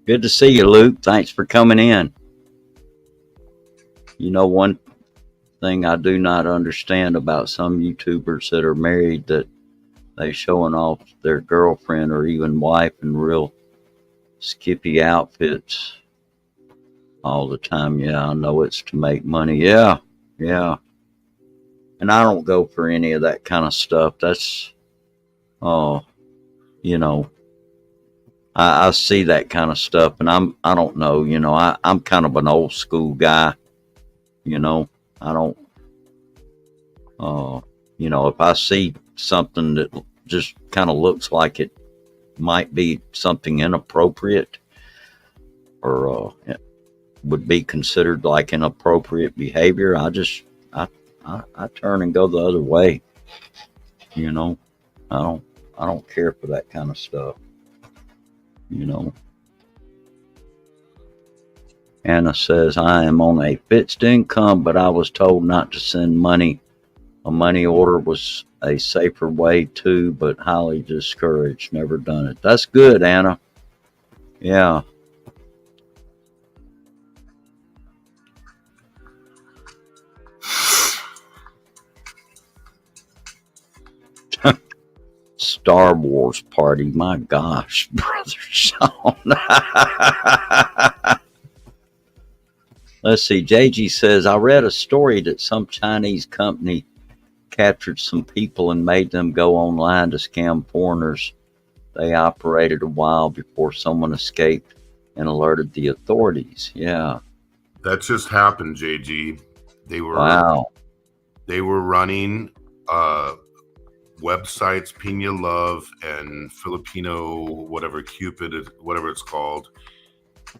Good to see you, Luke. Thanks for coming in. One thing I do not understand about some YouTubers that are married, that they showing off their girlfriend or even wife in real skimpy outfits all the time. Yeah, I know it's to make money. Yeah. and I don't go for any of that kind of stuff. That's, uh, you know, I see that kind of stuff, and I don't know, I'm kind of an old school guy, you know. I don't, uh, if I see something that just kind of looks like it might be something inappropriate or would be considered like inappropriate behavior, I turn and go the other way. You know, I don't I don't care for that kind of stuff. You know. Anna says I am on a fixed income, but I was told not to send money. A money order was a safer way too, but highly discouraged. Never done it. That's good, Anna. Yeah. Star Wars party. My gosh, Brother Sean. Let's see. JG says, I read a story that some Chinese company captured some people and made them go online to scam foreigners. They operated a while before someone escaped and alerted the authorities. Yeah. That just happened, JG. Wow. They were running websites, Pina Love and Filipino, whatever, Cupid, whatever it's called.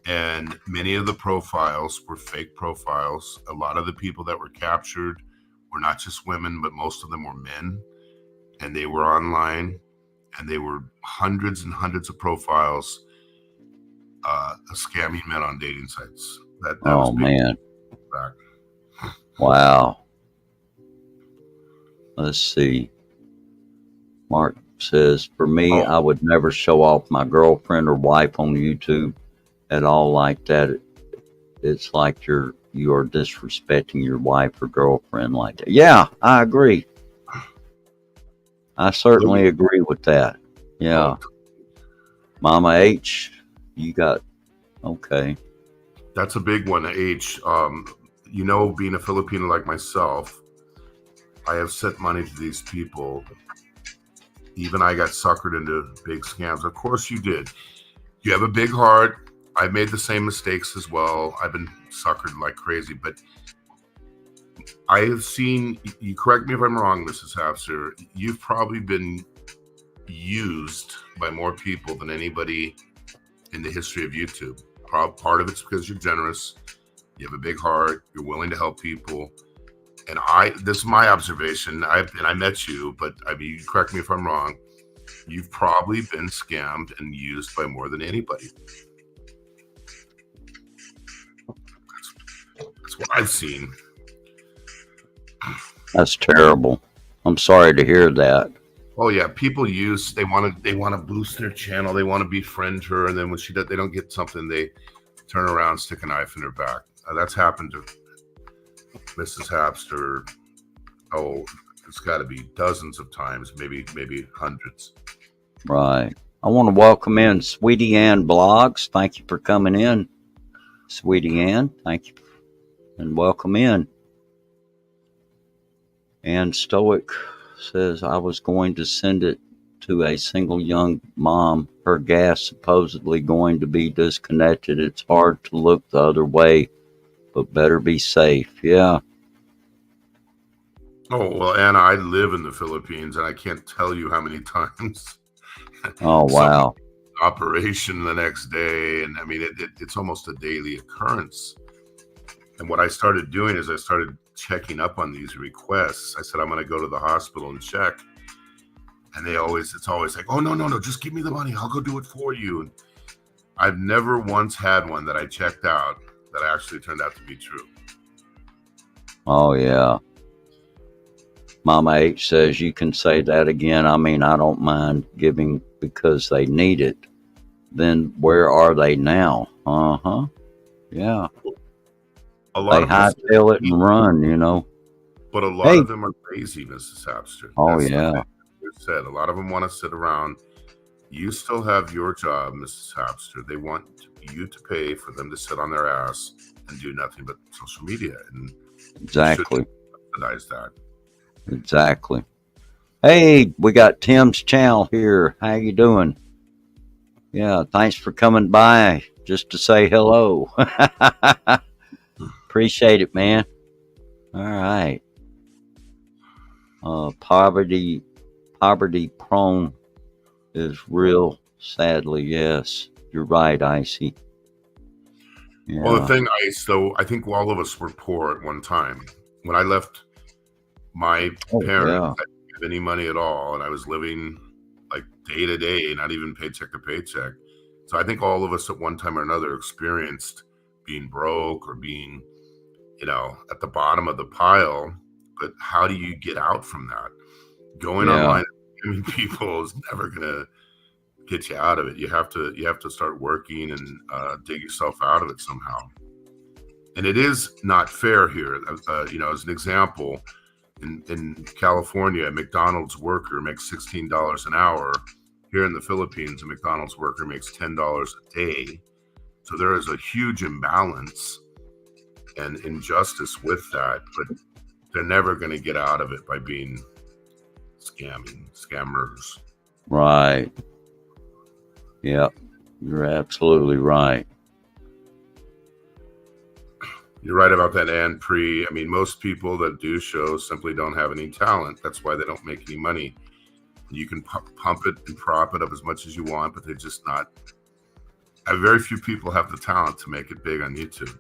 And many of the profiles were fake profiles. A lot of the people that were captured were not just women, but most of them were men. And they were online, and they were hundreds and hundreds of profiles scamming men on dating sites. That Oh, was big man. back. Wow. Let's see. Mark says, for me, I would never show off my girlfriend or wife on YouTube at all like that. It's like you are disrespecting your wife or girlfriend like that. Yeah, I agree. I certainly agree with that. Yeah. Mama H, you got, okay. That's a big one, H. Being a Filipino like myself, I have sent money to these people. Even I got suckered into big scams. Of course you did. You have a big heart. I made the same mistakes as well. I've been suckered like crazy, but I have seen, you correct me if I'm wrong, Mrs. Hafser, you've probably been used by more people than anybody in the history of YouTube. Part of it's because you're generous, you have a big heart, you're willing to help people. And this is my observation, I met you, but I mean, you correct me if I'm wrong, you've probably been scammed and used by more than anybody. That's what I've seen. That's terrible. I'm sorry to hear that. Oh yeah, people they want to boost their channel, they want to befriend her, and then when they don't get something, they turn around, stick a knife in her back. That's happened to Mrs. Hapster. Oh, it's got to be dozens of times, maybe hundreds. Right. I want to welcome in Sweetie Ann Blogs. Thank you for coming in, Sweetie Ann. Thank you, and welcome in. And Stoic says, I was going to send it to a single young mom. Her gas supposedly going to be disconnected. It's hard to look the other way, but better be safe. Yeah. Oh, well, Anna, I live in the Philippines, and I can't tell you how many times. Oh, wow. Operation the next day. And I mean, it's almost a daily occurrence. And what I started doing is I started checking up on these requests. I said, I'm going to go to the hospital and check. And it's always like, oh, no, just give me the money. I'll go do it for you. And I've never once had one that I checked out that actually turned out to be true. Oh, yeah. Mama H says, you can say that again. I mean, I don't mind giving because they need it. Then where are they now? Uh-huh. Yeah. A lot they hightail it and run, But a lot of them are lazy, Mrs. Hapster. Oh, yeah. Said a lot of them want to sit around. You still have your job, Mrs. Hapster. They want you to pay for them to sit on their ass and do nothing but social media. And exactly. subsidize that. Exactly. Hey, we got Tim's channel here. How you doing? Yeah, thanks for coming by just to say hello. Appreciate it, man. All right. Poverty prone is real. Sadly, yes. You're right, Icy. Well, the Yeah. thing, I think all of us were poor at one time. When I left my Oh, parents, yeah. I didn't have any money at all, and I was living like day to day, not even paycheck to paycheck. So I think all of us at one time or another experienced being broke or being, at the bottom of the pile. But how do you get out from that? Going Yeah. online and scamming people is never gonna get you out of it. You have to start working and dig yourself out of it somehow. And it is not fair here. As an example, in California, a McDonald's worker makes $16 an hour. Here in the Philippines, a McDonald's worker makes $10 a day. So there is a huge imbalance and injustice with that, but they're never going to get out of it by being scammers. Right. Yep. You're absolutely right. You're right about that, Ann Pre. I mean, most people that do shows simply don't have any talent. That's why they don't make any money. You can pump it and prop it up as much as you want, but they're just not. Very few people have the talent to make it big on YouTube.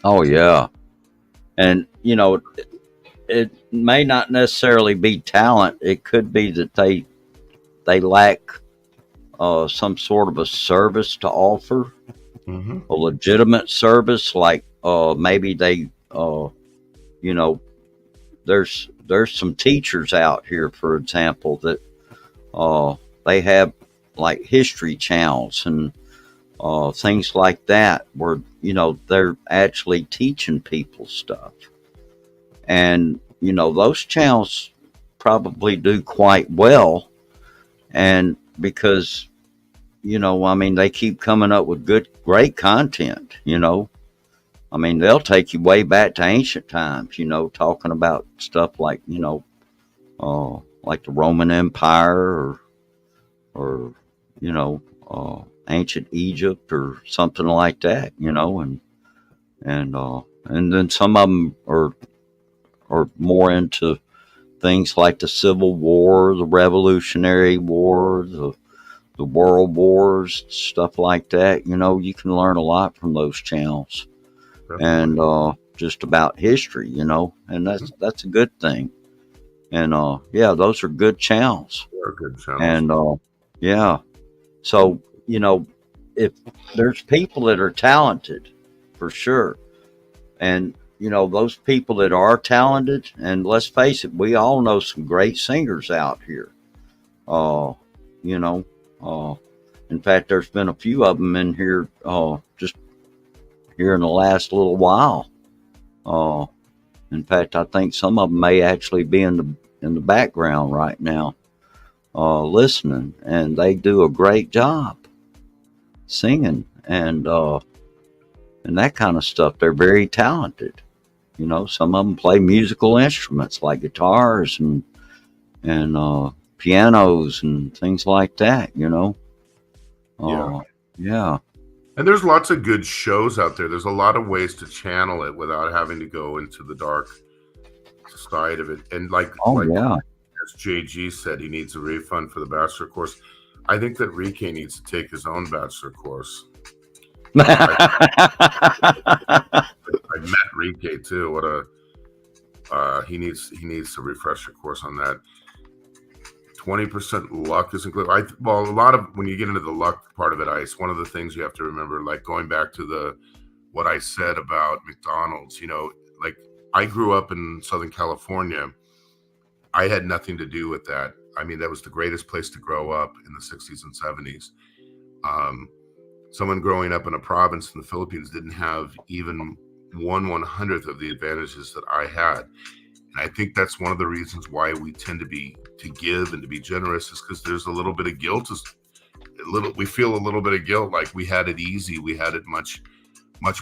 Oh, yeah. And, it may not necessarily be talent. It could be that they lack some sort of a service to offer, a legitimate service, like maybe they, there's some teachers out here, for example, that they have like history channels and things like that, where they're actually teaching people stuff, and those channels probably do quite well, and because I mean, they keep coming up with great content. I mean, they'll take you way back to ancient times, talking about stuff like, like the Roman Empire or ancient Egypt or something like that, and then some of them are more into things like the Civil War, the Revolutionary War, the World Wars, stuff like that. You can learn a lot from those channels. And just about history, and that's a good thing. And yeah, those are good channels. They're good channels. And yeah, so if there's people that are talented, for sure, and those people that are talented, and let's face it, we all know some great singers out here. In fact, there's been a few of them in here just here in the last little while. In fact, I think some of them may actually be in the background right now, listening, and they do a great job singing and that kind of stuff. They're very talented. Some of them play musical instruments like guitars and pianos and things like that. Yeah. And there's lots of good shows out there. There's a lot of ways to channel it without having to go into the dark side of it. And as JG said, he needs a refund for the bachelor course. I think that Rike needs to take his own bachelor course. I met Rike too. He needs a refresher course on that. 20% luck is included. A lot of when you get into the luck part of it, Ice, one of the things you have to remember, like going back to what I said about McDonald's, like I grew up in Southern California. I had nothing to do with that. I mean, that was the greatest place to grow up in the 60s and 70s. Someone growing up in a province in the Philippines didn't have even 1/100th of the advantages that I had. And I think that's one of the reasons why we tend to give and to be generous, is because there's a little bit of guilt. We feel a little bit of guilt, like we had it easy. We had it much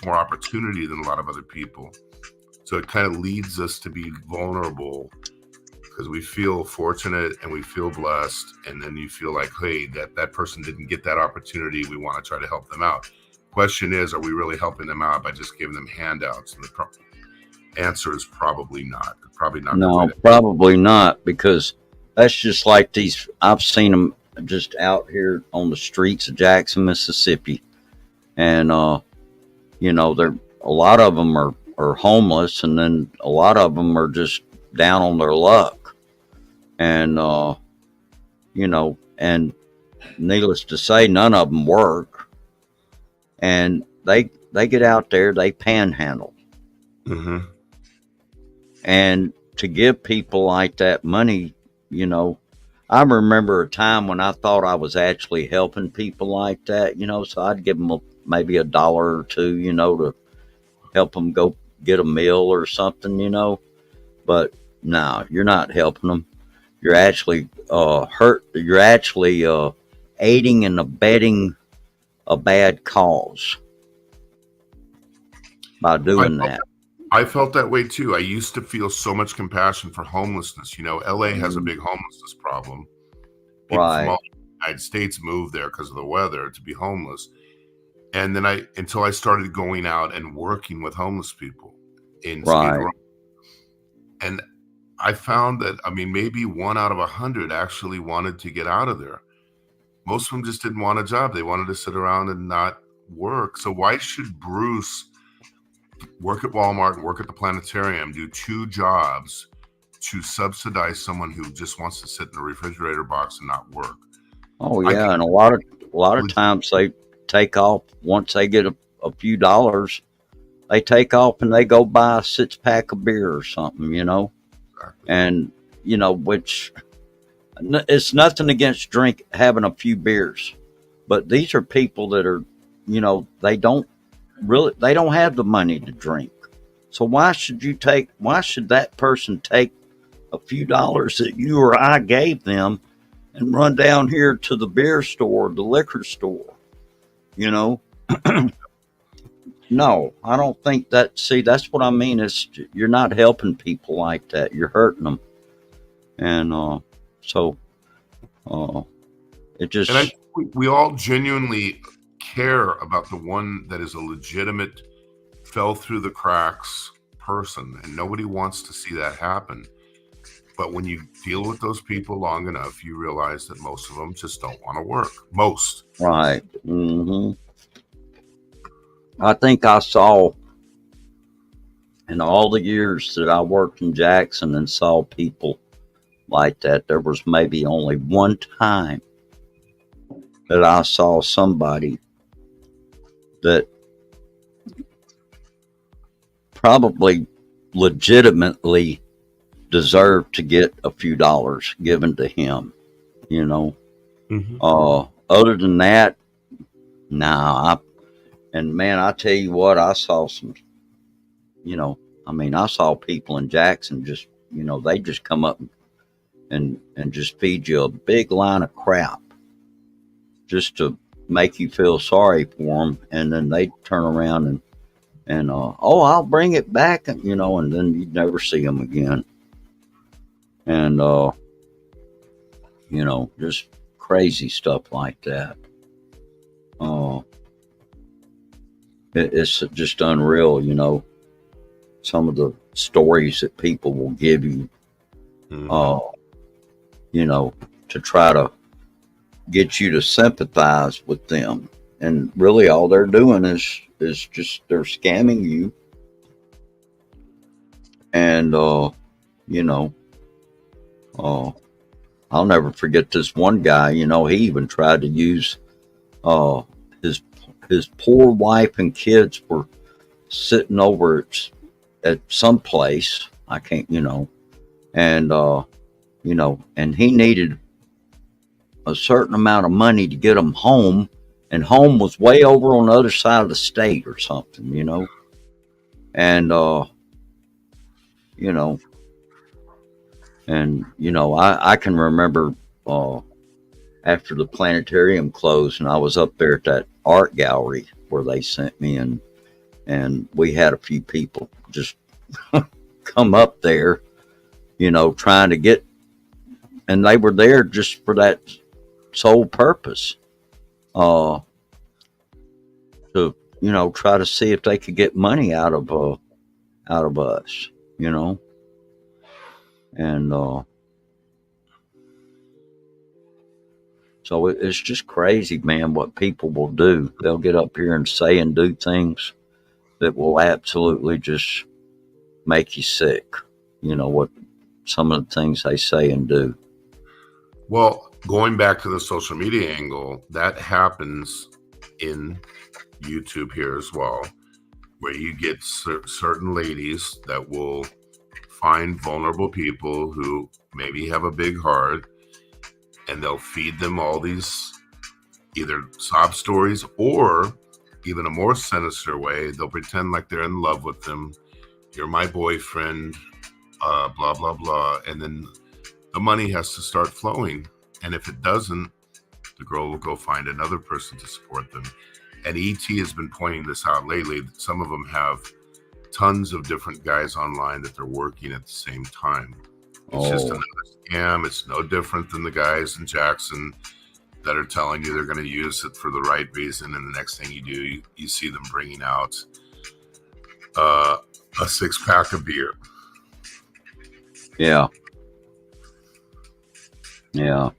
more opportunity than a lot of other people. So it kind of leads us to be vulnerable because we feel fortunate and we feel blessed, and then you feel like, hey, that person didn't get that opportunity. We want to try to help them out. Question is, are we really helping them out by just giving them handouts? And the answer is probably not. Probably not. No, probably not, because that's just like these. I've seen them just out here on the streets of Jackson, Mississippi, and they're a lot of them are homeless, and then a lot of them are just down on their luck, and and needless to say, none of them work, and they get out there, they panhandle. Mm-hmm. And to give people like that money, I remember a time when I thought I was actually helping people like that, so I'd give them maybe $1 or $2, to help them go get a meal or something, but no, you're not helping them. You're actually you're actually aiding and abetting a bad cause by doing that. I felt that way too. I used to feel so much compassion for homelessness. LA has a big homelessness problem. People from all the United States move there because of the weather to be homeless. And then until I started going out and working with homeless people in Skid Row. And I found that, maybe 1 out of 100 actually wanted to get out of there. Most of them just didn't want a job. They wanted to sit around and not work. So why should Bruce work at Walmart and work at the planetarium, do 2 jobs to subsidize someone who just wants to sit in a refrigerator box and not work? Oh yeah, and a lot of times they take off once they get a few dollars. They take off and they go buy a 6-pack of beer or something, Exactly. And which it's nothing against having a few beers, but these are people that are, they don't have the money to drink. So why should that person take a few dollars that you or I gave them and run down here to the beer store, the liquor store? No, I don't think that. See, that's what I mean. You're not helping people like that. You're hurting them. And it just. And I think we all genuinely care about the one that is a legitimate, fell through the cracks person, and nobody wants to see that happen. But when you deal with those people long enough, you realize that most of them just don't want to work. Most. Right. Mm-hmm. I think I saw, in all the years that I worked in Jackson and saw people like that, there was maybe only one time that I saw somebody that probably legitimately deserved to get a few dollars given to him, Mm-hmm. Other than that, and man, I tell you what, I saw some, I saw people in Jackson just, they just come up and just feed you a big line of crap just to make you feel sorry for them. And then they turn around and I'll bring it back. And, and then you'd never see them again. And, just crazy stuff like that. It's just unreal, some of the stories that people will give you, to try to get you to sympathize with them. And really all they're doing is just, they're scamming you. And, I'll never forget this one guy, he even tried to use, his poor wife and kids were sitting over at some place. I can't, and he needed a certain amount of money to get them home, and home was way over on the other side of the state or something, and, I can remember, after the planetarium closed and I was up there at that art gallery where they sent me, and we had a few people just come up there, trying to get and they were there just for that sole purpose, to try to see if they could get money out of us, and so it's just crazy, man, what people will do. They'll get up here and say and do things that will absolutely just make you sick. What some of the things they say and do. Well, going back to the social media angle, that happens in YouTube here as well, where you get certain ladies that will find vulnerable people who maybe have a big heart, and they'll feed them all these either sob stories, or even a more sinister way, they'll pretend like they're in love with them. You're my boyfriend, blah, blah, blah. And then the money has to start flowing. And if it doesn't, the girl will go find another person to support them. And ET has been pointing this out lately. Some of them have tons of different guys online that they're working at the same time. It's just another scam. It's no different than the guys in Jackson that are telling you they're going to use it for the right reason. And the next thing you do, you see them bringing out a 6-pack of beer. Yeah. Yeah.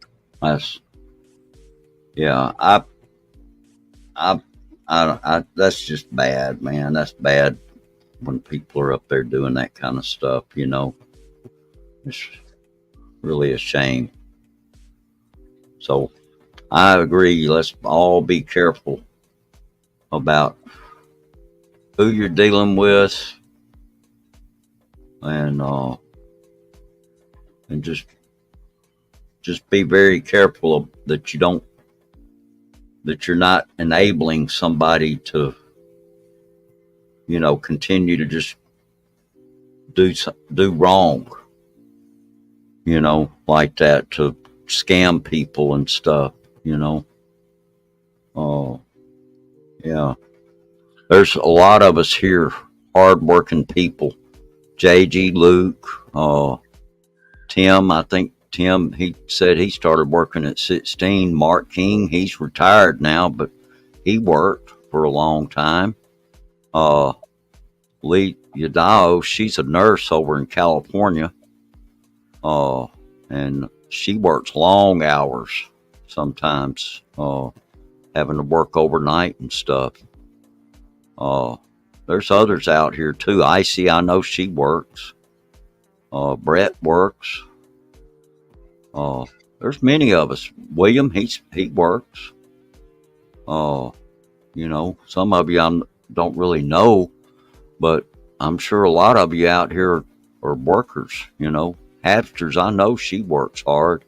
That's just bad, man. That's bad when people are up there doing that kind of stuff, It's really a shame. So I agree. Let's all be careful about who you're dealing with, and just be very careful that you're not enabling somebody to, continue to just do wrong, like that, to scam people and stuff, yeah. There's a lot of us here, hardworking people. JG, Luke, Tim, I think Tim, he said he started working at 16. Mark King, he's retired now, but he worked for a long time. Lee Yadao, she's a nurse over in California. And she works long hours sometimes, having to work overnight and stuff. There's others out here too. Icy, I know she works. Brett works. There's many of us. William, he works. Some of you I don't really know, but I'm sure a lot of you out here are workers. Hamsters, I know she works hard.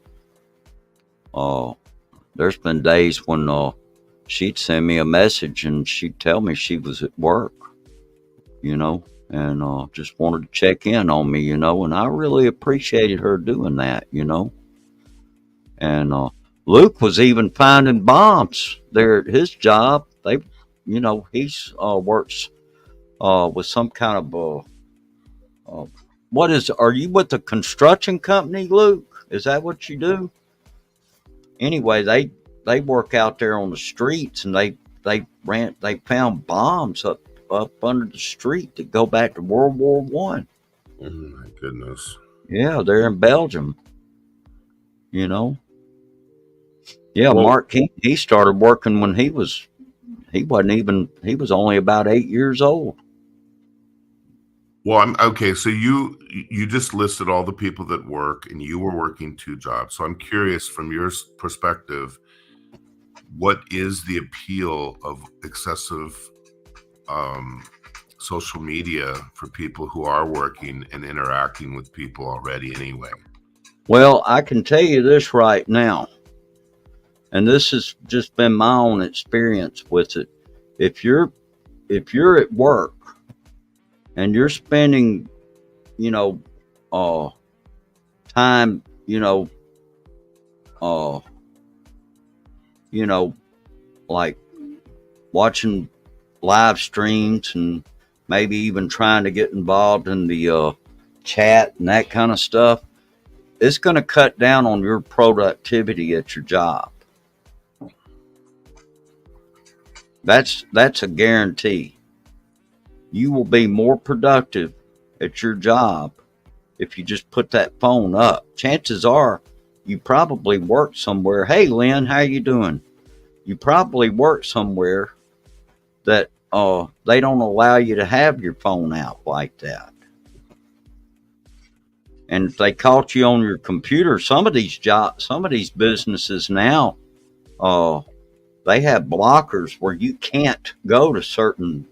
There's been days when she'd send me a message and she'd tell me she was at work, and just wanted to check in on me, and I really appreciated her doing that, And Luke was even finding bombs there at his job. He's works with some kind of are you with the construction company, Luke? Is that what you do? Anyway, they work out there on the streets, and they found bombs up under the street that go back to World War I. Oh my goodness. Yeah, they're in Belgium. Yeah, well, Mark King, he started working when he was only about 8 years old. Well, okay. So you just listed all the people that work, and you were working 2 jobs. So I'm curious, from your perspective, what is the appeal of excessive social media for people who are working and interacting with people already anyway? Well, I can tell you this right now, and this has just been my own experience with it. If you're at work and you're spending, time, like watching live streams and maybe even trying to get involved in the chat and that kind of stuff, it's going to cut down on your productivity at your job. That's a guarantee. You will be more productive at your job if you just put that phone up. Chances are you probably work somewhere. Hey, Lynn, how you doing? You probably work somewhere that they don't allow you to have your phone out like that. And if they caught you on your computer, some of these businesses now, they have blockers where you can't go to certain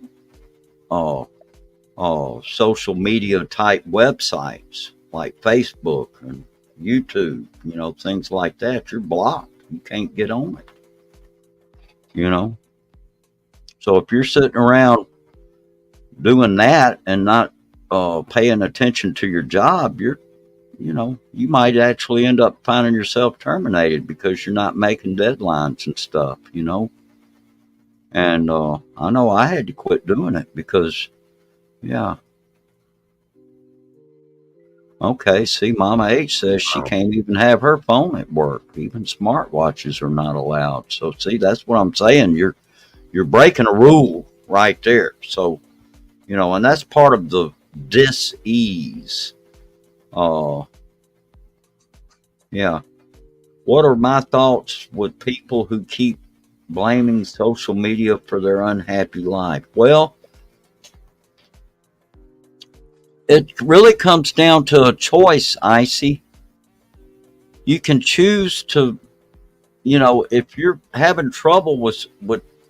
social media type websites like Facebook and YouTube, things like that. You're blocked. You can't get on it. So if you're sitting around doing that and not paying attention to your job, you might actually end up finding yourself terminated because you're not making deadlines and stuff, And I know I had to quit doing it because, yeah. Okay, see, Mama H says she can't even have her phone at work. Even smartwatches are not allowed. So, see, that's what I'm saying. You're breaking a rule right there. So, and that's part of the dis-ease. Yeah. What are my thoughts with people who keep blaming social media for their unhappy life? Well, it really comes down to a choice, Icy. You can choose to, if you're having trouble with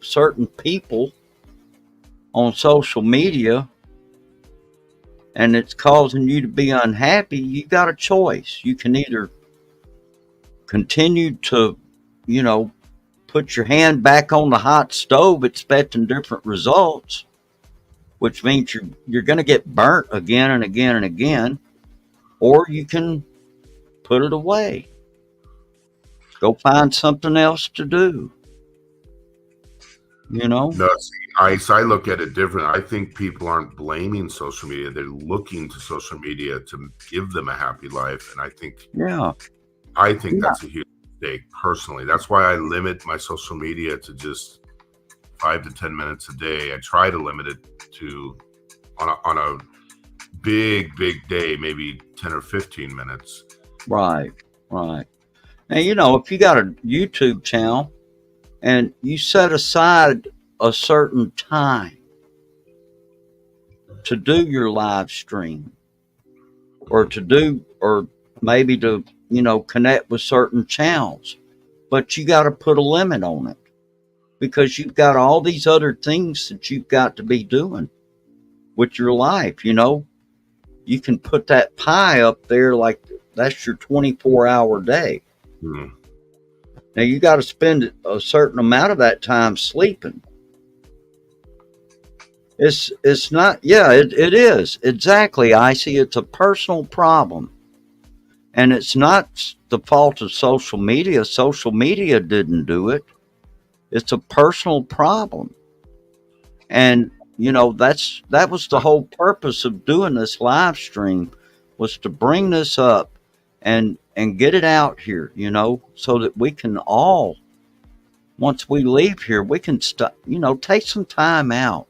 certain people on social media and it's causing you to be unhappy, you got a choice. You can either continue to, put your hand back on the hot stove expecting different results, which means you're going to get burnt again and again and again, or you can put it away. Go find something else to do. No, see, I look at it different. I think people aren't blaming social media. They're looking to social media to give them a happy life. And I think that's a huge mistake personally. That's why I limit my social media to just 5 to 10 minutes a day. I try to limit it to on a big day, maybe 10 or 15 minutes. Right. Now, if you got a YouTube channel and you set aside a certain time to do your live stream or maybe to, connect with certain channels, but you got to put a limit on it because you've got all these other things that you've got to be doing with your life. You can put that pie up there like that's your 24-hour day. Mm. Now you got to spend a certain amount of that time sleeping. It's not, it is exactly, Icy. It's a personal problem, and it's not the fault of social media. Social media didn't do it. It's a personal problem, and that was the whole purpose of doing this live stream, was to bring this up and get it out here, so that we can all, once we leave here, we can stop, take some time out.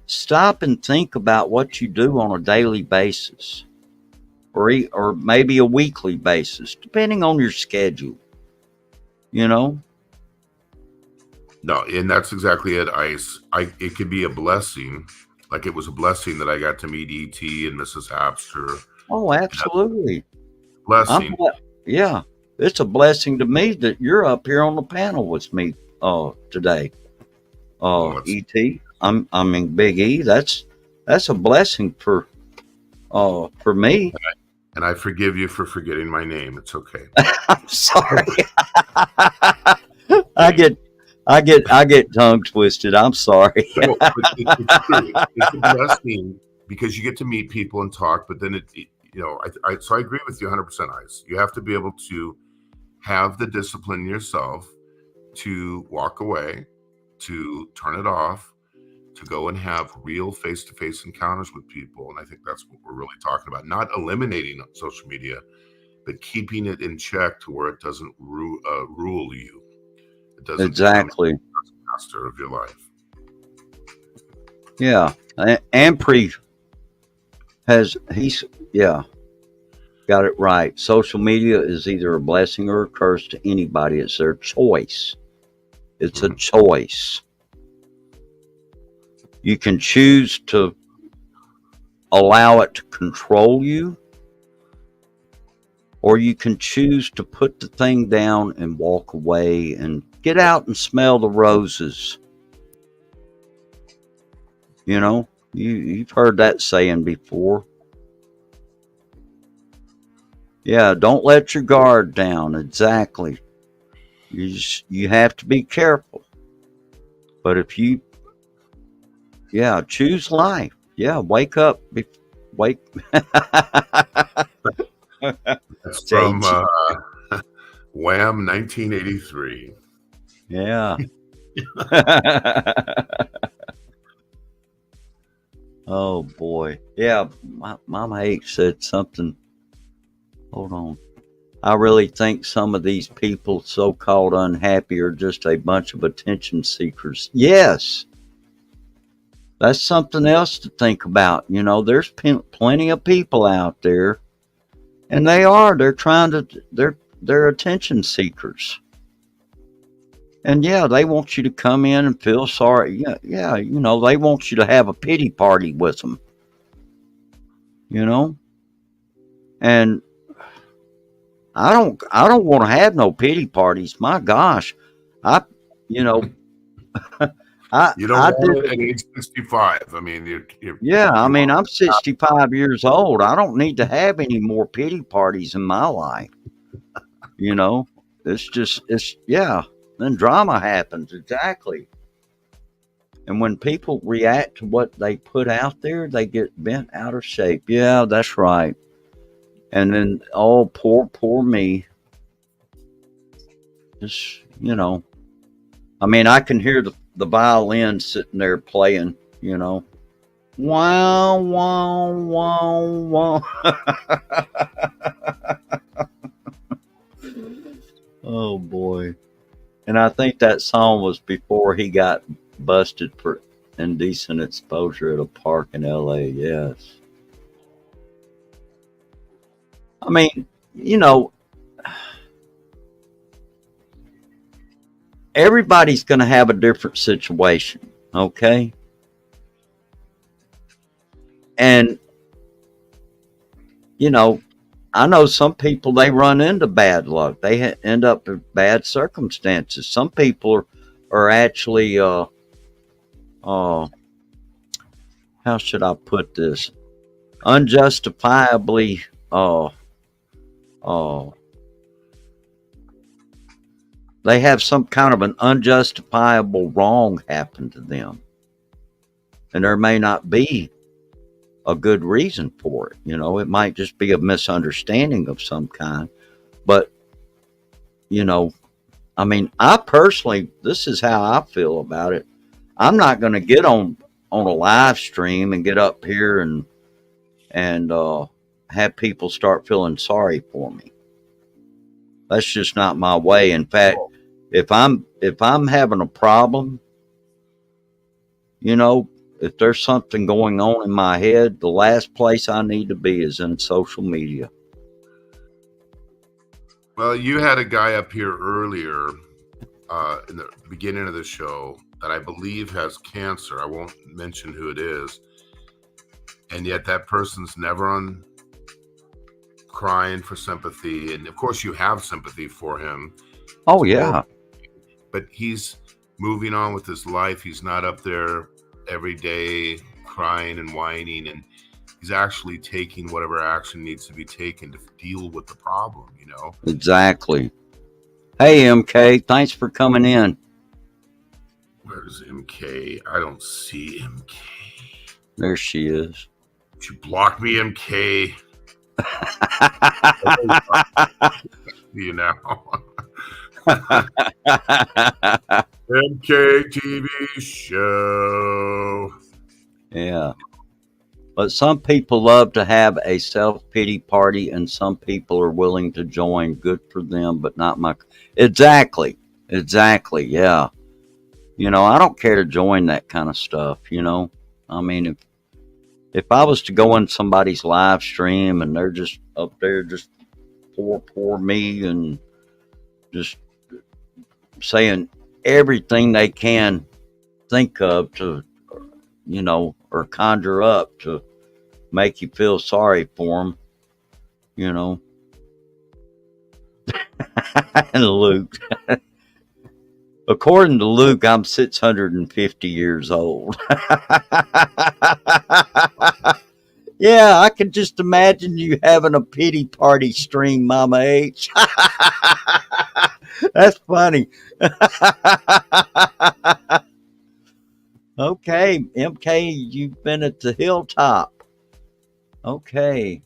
Stop and think about what you do on a daily basis or maybe a weekly basis, depending on your schedule, No, and that's exactly it, Ice. It could be a blessing. Like it was a blessing that I got to meet E.T. and Mrs. Hapster. Oh, absolutely. Blessing. Yeah. It's a blessing to me that you're up here on the panel with me today. E.T. I mean Big E. That's a blessing for me. And I forgive you for forgetting my name. It's okay. I'm sorry. I get tongue twisted. I'm sorry. No, it's true. It's a blessing because you get to meet people and talk, but then so I agree with you 100%, Ice. You have to be able to have the discipline yourself to walk away, to turn it off, to go and have real face-to-face encounters with people. And I think that's what we're really talking about. Not eliminating social media, but keeping it in check to where it doesn't rule you. It doesn't Exactly. become the master of your life. Yeah. Ampri got it right. Social media is either a blessing or a curse to anybody. It's their choice. It's a choice. You can choose to allow it to control you, or you can choose to put the thing down and walk away and get out and smell the roses. You know, you've heard that saying before. Yeah, don't let your guard down. Exactly. You have to be careful. But if you, choose life. Yeah, wake up. Wake. That's from Wham! 1983. Yeah. Oh boy. Yeah, Mama H said something. Hold on. I really think some of these people so-called unhappy are just a bunch of attention seekers. Yes. That's something else to think about. You know, there's plenty of people out there, and they're trying to, they're attention seekers. And yeah, they want you to come in and feel sorry. Yeah, you know, they want you to have a pity party with them. You know? And I don't want to have no pity parties. My gosh. You know, You don't want it at age 65. I mean, I'm 65 years old. I don't need to have any more pity parties in my life. You know, then drama happens. Exactly. And when people react to what they put out there, they get bent out of shape. Yeah, that's right. And then, oh, poor me. Just, you know, I mean, I can hear the violin sitting there playing, you know. Wow, wow, wow, wow. Oh, boy. And I think that song was before he got busted for indecent exposure at a park in LA. Yes. I mean, you know, everybody's going to have a different situation, okay? And, you know, I know some people, they run into bad luck. They end up in bad circumstances. Some people are actually, how should I put this? Unjustifiably, they have some kind of an unjustifiable wrong happen to them. And there may not be a good reason for it. You know, it might just be a misunderstanding of some kind. But, you know, I mean, I personally, this is how I feel about it. I'm not going to get on a live stream and get up here and have people start feeling sorry for me. That's just not my way. In fact, if I'm having a problem, you know, if there's something going on in my head, the last place I need to be is in social media. Well, you had a guy up here earlier in the beginning of the show that I believe has cancer. I won't mention who it is. And yet that person's never on crying for sympathy. And of course you have sympathy for him. Oh, yeah. But he's moving on with his life. He's not up there every day crying and whining, and he's actually taking whatever action needs to be taken to deal with the problem, you know? Exactly. Hey, MK, thanks for coming in. Where's MK? I don't see MK. There she is. You blocked me, MK. You know. MK TV show. Yeah. But some people love to have a self-pity party, and some people are willing to join. Good for them, but not my. Exactly. Exactly. Yeah. I don't care to join that kind of stuff. I mean, if I was to go on somebody's live stream and they're just up there, just poor me, and just saying everything they can think of to, or conjure up to make you feel sorry for them, you know. And Luke, according to Luke, I'm 650 years old. Yeah, I can just imagine you having a pity party stream, Mama H. That's funny. Okay, MK, you've been at the hilltop. Okay,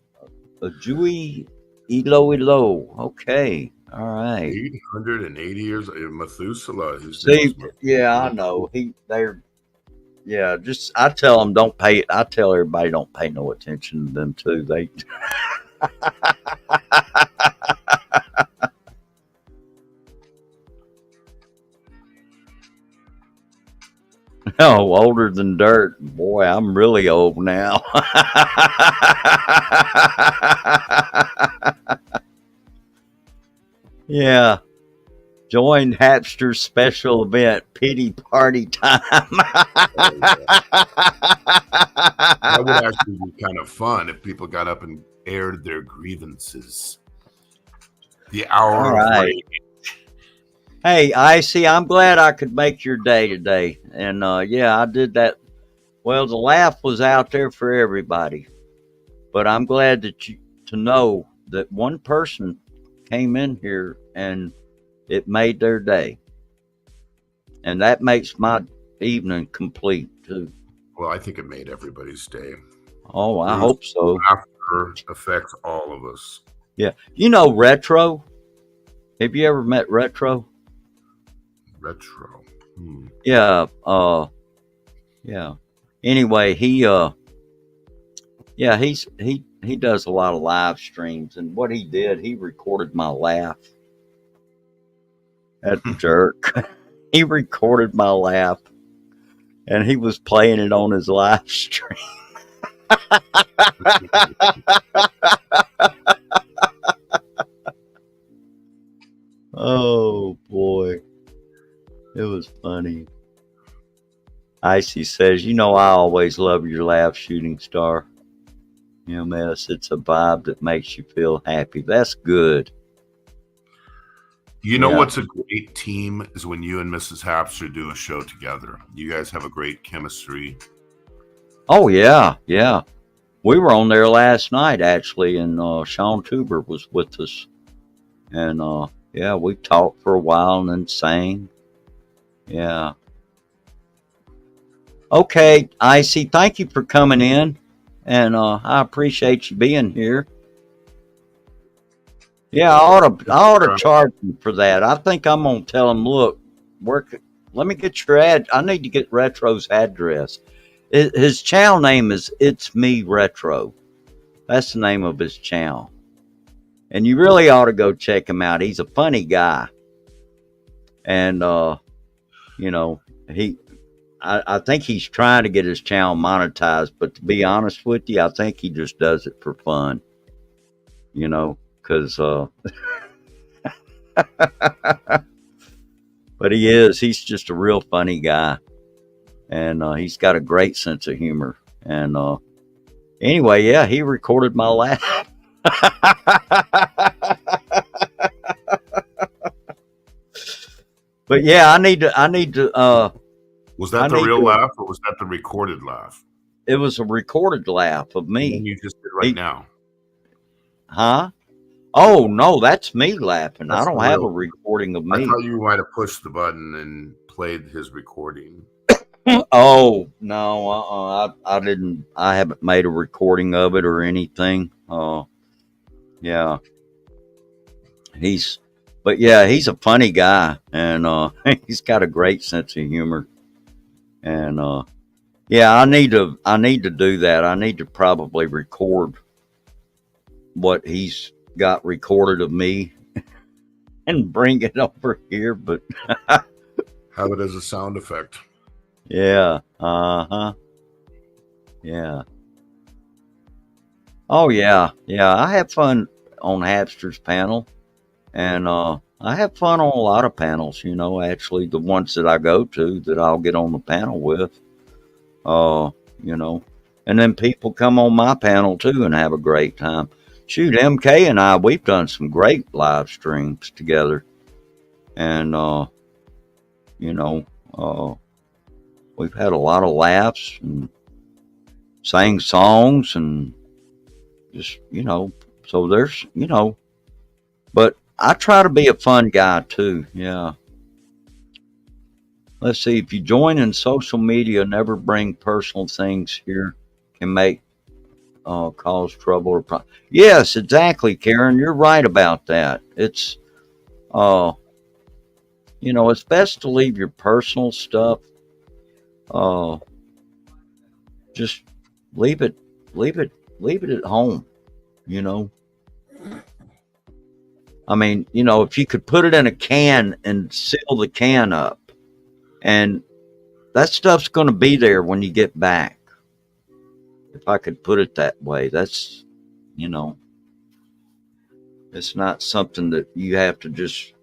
a Jewy Elo. Okay, all right. 880 years. Methuselah. See, yeah, I know. Just I tell them don't pay. I tell everybody don't pay no attention to them too. They. Oh, older than dirt. Boy, I'm really old now. Yeah. Join Hapster's special event, Pity Party Time. That would actually be kind of fun if people got up and aired their grievances. The hour All right. of rage. Hey, Icy, I'm glad I could make your day today. And yeah, I did that. Well, the laugh was out there for everybody. But I'm glad to know that one person came in here and it made their day. And that makes my evening complete too. Well, I think it made everybody's day. Oh, I hope so. Laughter affects all of us. Yeah. Retro? Have you ever met Retro? Retro. Yeah. Yeah. Anyway, he does a lot of live streams, and what he did, he recorded my laugh. That jerk. He recorded my laugh, and he was playing it on his live stream. Oh boy, it was funny. Icy says, I always love your laugh, Shooting Star. Miss, it's a vibe that makes you feel happy. That's good. What's a great team is when you and Mrs. Hapster do a show together. You guys have a great chemistry. Oh, yeah. Yeah. We were on there last night, actually, and Sean Tuber was with us. And, yeah, we talked for a while and then sang. Yeah. Okay, Icy, thank you for coming in. And I appreciate you being here. Yeah, I ought to charge him for that. I think I'm gonna tell him, look, let me get your I need to get Retro's address. His channel name is It's Me Retro. That's the name of his channel. And you really ought to go check him out. He's a funny guy. And I think he's trying to get his channel monetized, but to be honest with you, I think he just does it for fun. Because but he's just a real funny guy, and he's got a great sense of humor. And anyway, yeah, he recorded my laugh. But yeah, I need to was that the real laugh, or was that the recorded laugh? It was a recorded laugh of me. You just did right now. Huh? Oh, no, that's me laughing. I don't have a recording of me. I thought you might have pushed the button and played his recording. Oh, no, I didn't. I haven't made a recording of it or anything. Yeah. He's a funny guy, and he's got a great sense of humor. And Yeah, I need to do that. I need to probably record what he's got recorded of me and bring it over here. But Have it as a sound effect. yeah, uh-huh. Yeah. Oh yeah. Yeah. I have fun on Hapster's panel. And I have fun on a lot of panels, actually the ones that I go to that I'll get on the panel with. Uh, you know. And then people come on my panel too and have a great time. Shoot, MK and I, we've done some great live streams together. And you know, uh we've had a lot of laughs and sang songs and just, so there's, but I try to be a fun guy too. Yeah. Let's see. If you join in social media, never bring personal things here. Can make cause trouble or problem. Yes, exactly, Karen. You're right about that. Uh, it's best to leave your personal stuff. Uh, just leave it, leave it, leave it at home. You know. I mean, if you could put it in a can and seal the can up, and that stuff's going to be there when you get back. If I could put it that way, that's, you know, it's not something that you have to just,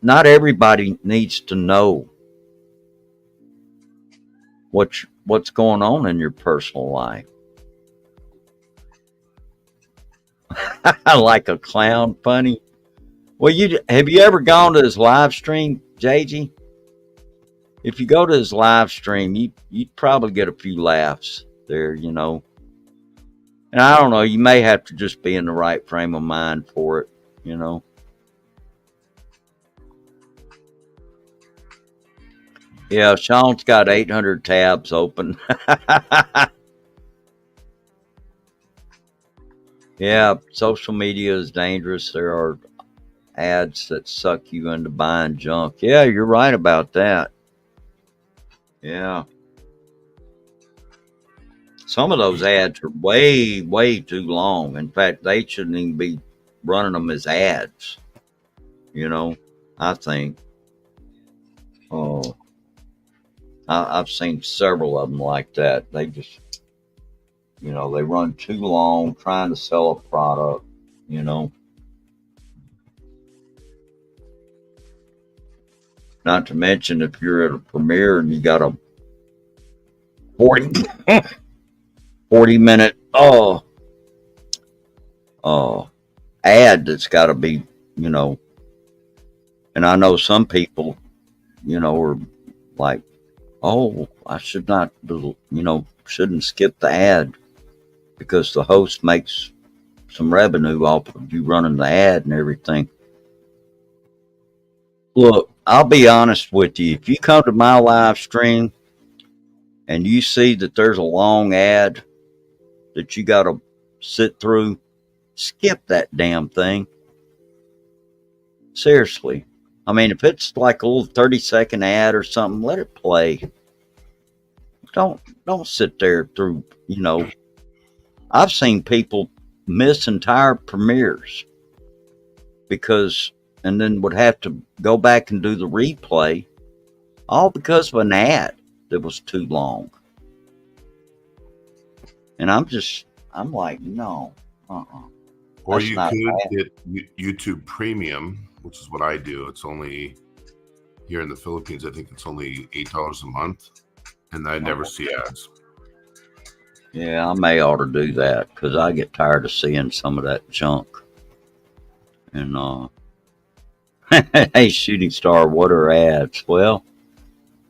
not everybody needs to know what's going on in your personal life. Like a clown funny. Well, have you ever gone to his live stream, JG? If you go to his live stream, you'd probably get a few laughs there, And I don't know, you may have to just be in the right frame of mind for it. Yeah, Sean's got 800 tabs open. Yeah, social media is dangerous. There are ads that suck you into buying junk. Yeah, you're right about that. Yeah. Some of those ads are way, way too long. In fact, they shouldn't even be running them as ads. I think. Oh, I've seen several of them like that. They just, they run too long trying to sell a product, you know. Not to mention if you're at a premiere and you got a 40, 40-minute ad that's got to be, and I know some people, are like, oh, I should not, shouldn't skip the ad because the host makes some revenue off of you running the ad and everything. Look, I'll be honest with you. If you come to my live stream and you see that there's a long ad that you got to sit through, skip that damn thing. Seriously. I mean, if it's like a little 30-second ad or something, let it play. Don't sit there through, I've seen people miss entire premieres and then would have to go back and do the replay, all because of an ad that was too long. And I'm like, no, Or you could get YouTube Premium, which is what I do. It's only here in the Philippines. I think it's only $8 a month, and I never see ads. Yeah, I may ought to do that because I get tired of seeing some of that junk. And hey, Shooting Star, what are ads? Well,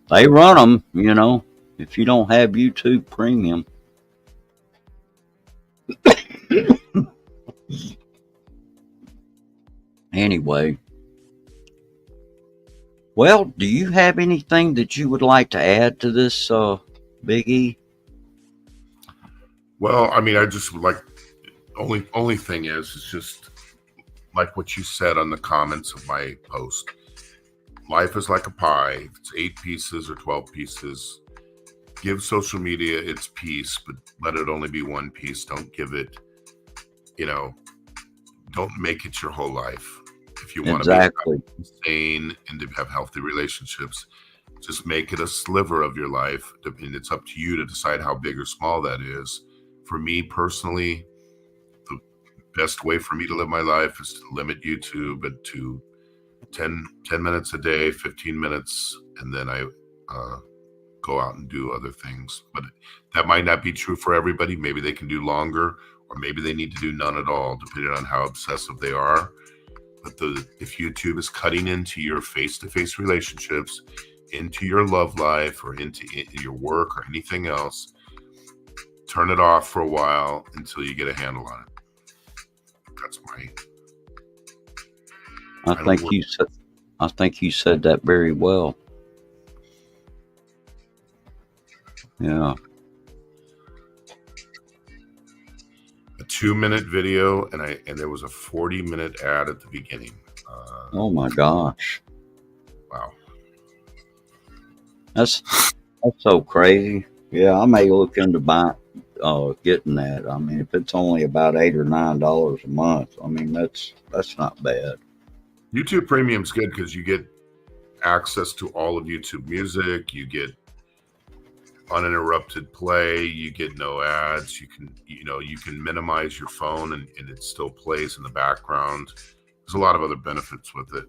they run them, if you don't have YouTube Premium. Anyway. Well, do you have anything that you would like to add to this, Big E? Well, I mean, I just would like, only thing is just like what you said on the comments of my post. Life is like a pie. If it's 8 pieces or 12 pieces, give social media its piece, but let it only be one piece. Don't give it, don't make it your whole life. If you want to Exactly. be sane and to have healthy relationships, just make it a sliver of your life. And it's up to you to decide how big or small that is. For me personally, the best way for me to live my life is to limit YouTube and to 10 minutes a day, 15 minutes, and then I go out and do other things. But that might not be true for everybody. Maybe they can do longer, or maybe they need to do none at all, depending on how obsessive they are. But if YouTube is cutting into your face-to-face relationships, into your love life, or into your work or anything else, turn it off for a while until you get a handle on it. That's my... I think you said that very well. Yeah. A 2-minute video, and there was a 40-minute ad at the beginning. Oh my gosh. Wow. That's so crazy. Yeah, I may look into getting that. I mean, if it's only about $8 or $9 a month, I mean that's not bad. YouTube Premium's good because you get access to all of YouTube Music. You get uninterrupted play. You get no ads. You can minimize your phone and it still plays in the background. There's a lot of other benefits with it.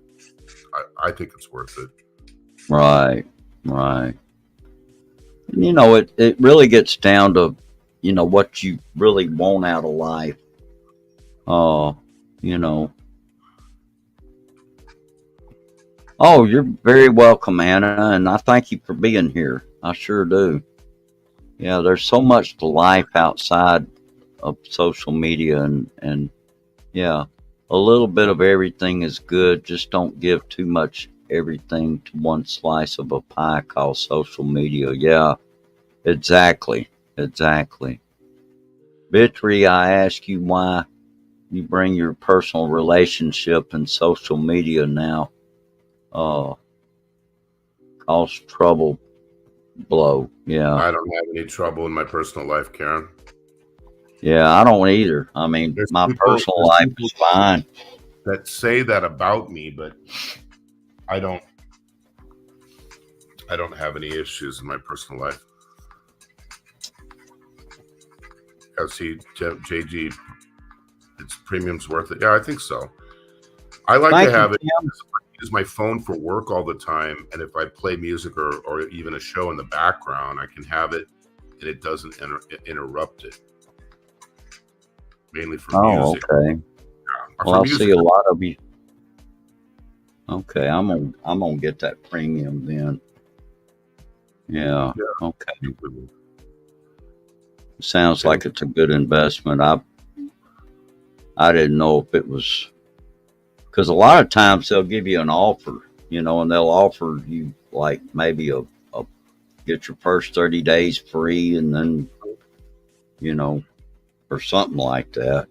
I think it's worth it. Right. And, it really gets down to, what you really want out of life. Oh, you're very welcome, Anna, and I thank you for being here. I sure do. Yeah, there's so much to life outside of social media, and yeah, a little bit of everything is good. Just don't give too much everything to one slice of a pie called social media. Yeah, exactly. Vitri, I ask you why you bring your personal relationship and social media now. Cause trouble blow. Yeah. I don't have any trouble in my personal life, Karen. Yeah, I don't either. I mean, my personal life is fine. That say that about me, but I don't have any issues in my personal life. See, JG, it's Premium's worth it. Yeah, I think so. I like to have it. I use my phone for work all the time, and if I play music or even a show in the background, I can have it, and it doesn't interrupt it. Mainly for music. Okay. Yeah, well, I see a lot of you. Okay, I'm gonna get that Premium then. Yeah. Okay. Sounds like it's a good investment. I didn't know if it was, because a lot of times they'll give you an offer, and they'll offer you like maybe a get your first 30 days free, and then or something like that.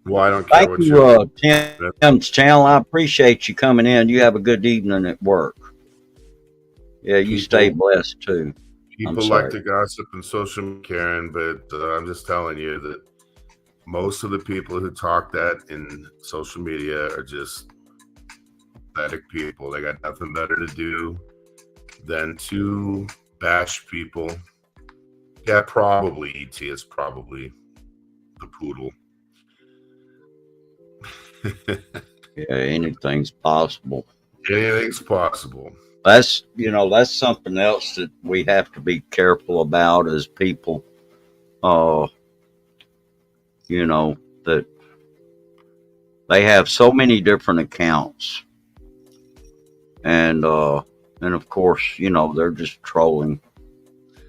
Well, I don't care. Thank you, Tim's channel. I appreciate you coming in. You have a good evening at work. Yeah, you stay blessed too. People like to gossip in social media, Karen, but I'm just telling you that most of the people who talk that in social media are just pathetic people. They got nothing better to do than to bash people. Yeah, probably ET is probably the poodle. Yeah, anything's possible. Anything's possible. That's something else that we have to be careful about as people. That they have so many different accounts, and of course, they're just trolling.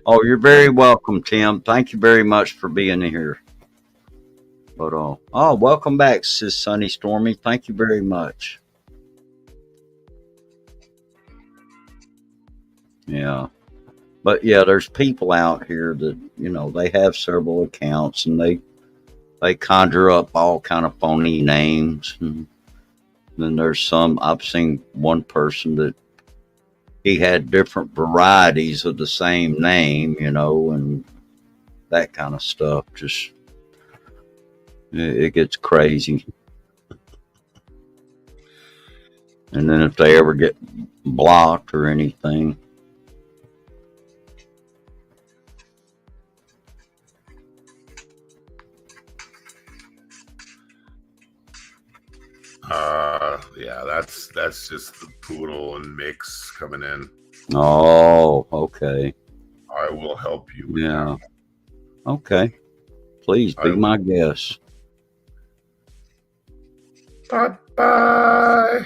Oh, you're very welcome, Tim. Thank you very much for being here. But welcome back, Sis Sunny Stormy. Thank you very much. Yeah. But yeah, there's people out here that, they have several accounts, and they conjure up all kind of phony names. And then there's some, I've seen one person that he had different varieties of the same name, and that kind of stuff. Just it gets crazy. And then if they ever get blocked or anything, Yeah, that's just the poodle and mix coming in. oh, okay, I will help you with yeah, okay. Please be that. my guest. Bye bye.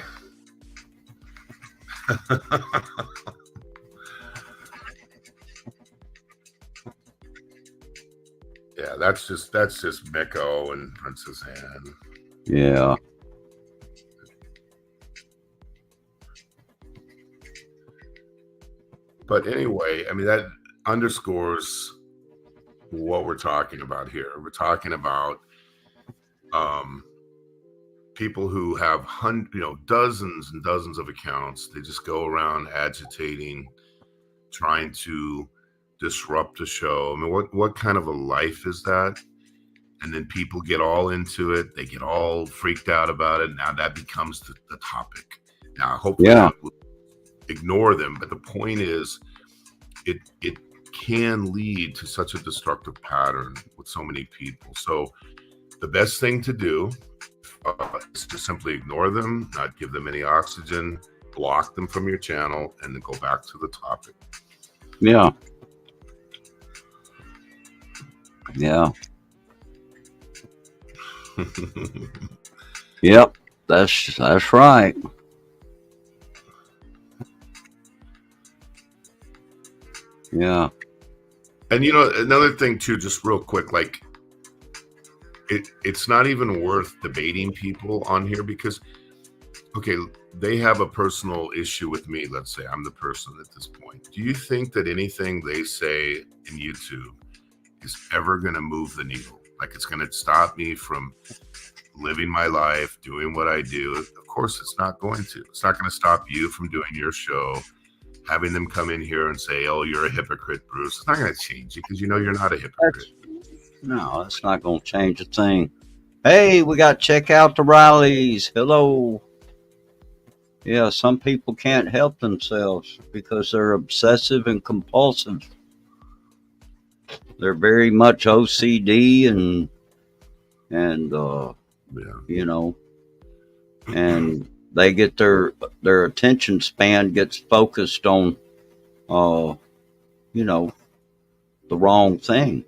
Yeah, that's just Miko and Princess Anne. Yeah, But anyway, I mean that underscores what we're talking about here. We're talking about people who have dozens and dozens of accounts. They just go around agitating, trying to disrupt the show. I mean, what kind of a life is that? And then people get all into it. They get all freaked out about it. Now that becomes the topic. Now, hopefully, yeah, we'll ignore them. But the point is, it can lead to such a destructive pattern with so many people. So the best thing to do is to simply ignore them, not give them any oxygen, block them from your channel, and then go back to the topic. yeah, yeah. Yep, that's right. Yeah, And another thing too, just real quick, like it's not even worth debating people on here because, okay, they have a personal issue with me. Let's say I'm the person at this point. Do you think that anything they say in YouTube is ever going to move the needle? Like it's going to stop me from living my life, doing what I do? Of course, it's not going to. It's not going to stop you from doing your show, having them come in here and say, "Oh, you're a hypocrite, Bruce." It's not going to change you because you're not a hypocrite. no, that's not going to change a thing. Hey, we got to check out the Rileys. Hello. Yeah, some people can't help themselves because they're obsessive and compulsive. They're very much OCD and Yeah. And they get their attention span gets focused on you know the wrong thing.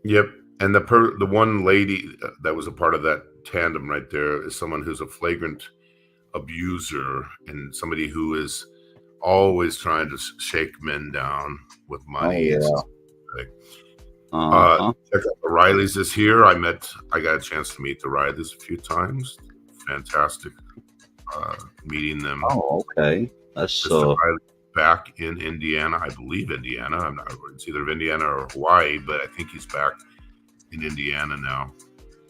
Yep. And the one lady that was a part of that tandem right there is someone who's a flagrant abuser and somebody who is always trying to shake men down with money. Oh, yeah. Check out the Rileys is here. I got a chance to meet the Rileys a few times. Fantastic meeting them. Oh, okay. That's Mr. Riley back in Indiana, I believe Indiana. I'm not. It's either Indiana or Hawaii, but I think he's back in Indiana now.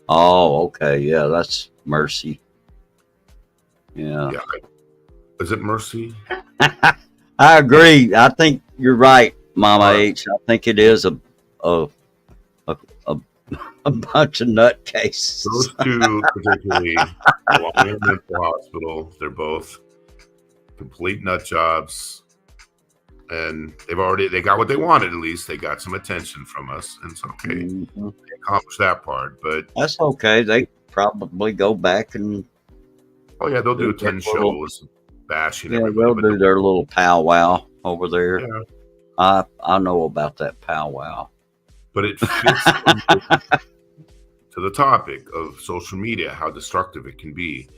Oh, okay. Yeah, that's Mercy. Yeah. Is it Mercy? I agree. I think you're right, Mama H. I think it is a bunch of nutcases. Those two particularly belong in a mental hospital. They're both complete nut jobs. And they got what they wanted. At least they got some attention from us, and it's okay. Mm-hmm. They accomplished that part, but that's okay. They probably go back and they'll do 10 shows bashing. Yeah, they'll do their little powwow over there. Yeah. I know about that powwow, but it fits to the topic of social media, how destructive it can be.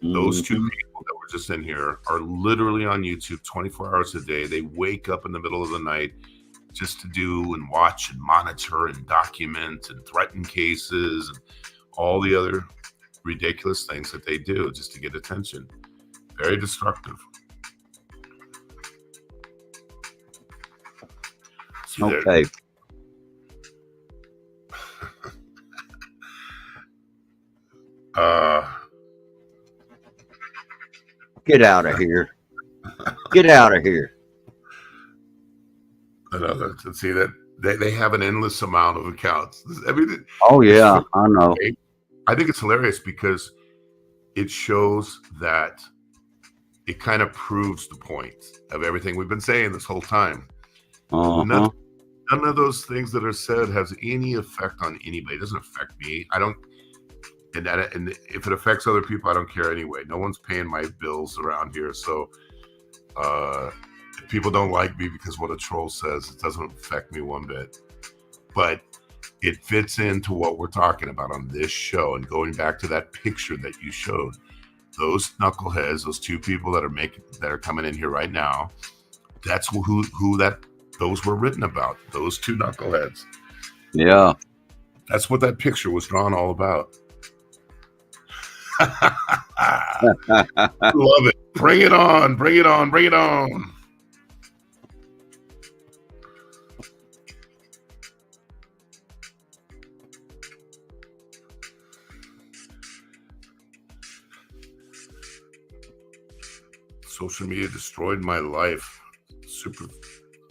Those two people that were just in here are literally on YouTube 24 hours a day. They wake up in the middle of the night just to do and watch and monitor and document and threaten cases and all the other ridiculous things that they do just to get attention. Very destructive. See, okay. Get out of here. Get out of here. I know that. See that they have an endless amount of accounts. I mean, Oh it's yeah, funny. I know. I think it's hilarious because it shows that it kind of proves the point of everything we've been saying this whole time. Uh-huh. None of those things that are said has any effect on anybody. It doesn't affect me. I don't. And if it affects other people, I don't care anyway. No one's paying my bills around here, so if people don't like me because what a troll says, it doesn't affect me one bit. But it fits into what we're talking about on this show. And going back to that picture that you showed, those knuckleheads, those two people that are coming in here right now, that's who those were written about. Those two knuckleheads. Yeah. That's what that picture was drawn all about. Love it. Bring it on. Bring it on. Bring it on. Social media destroyed my life. Super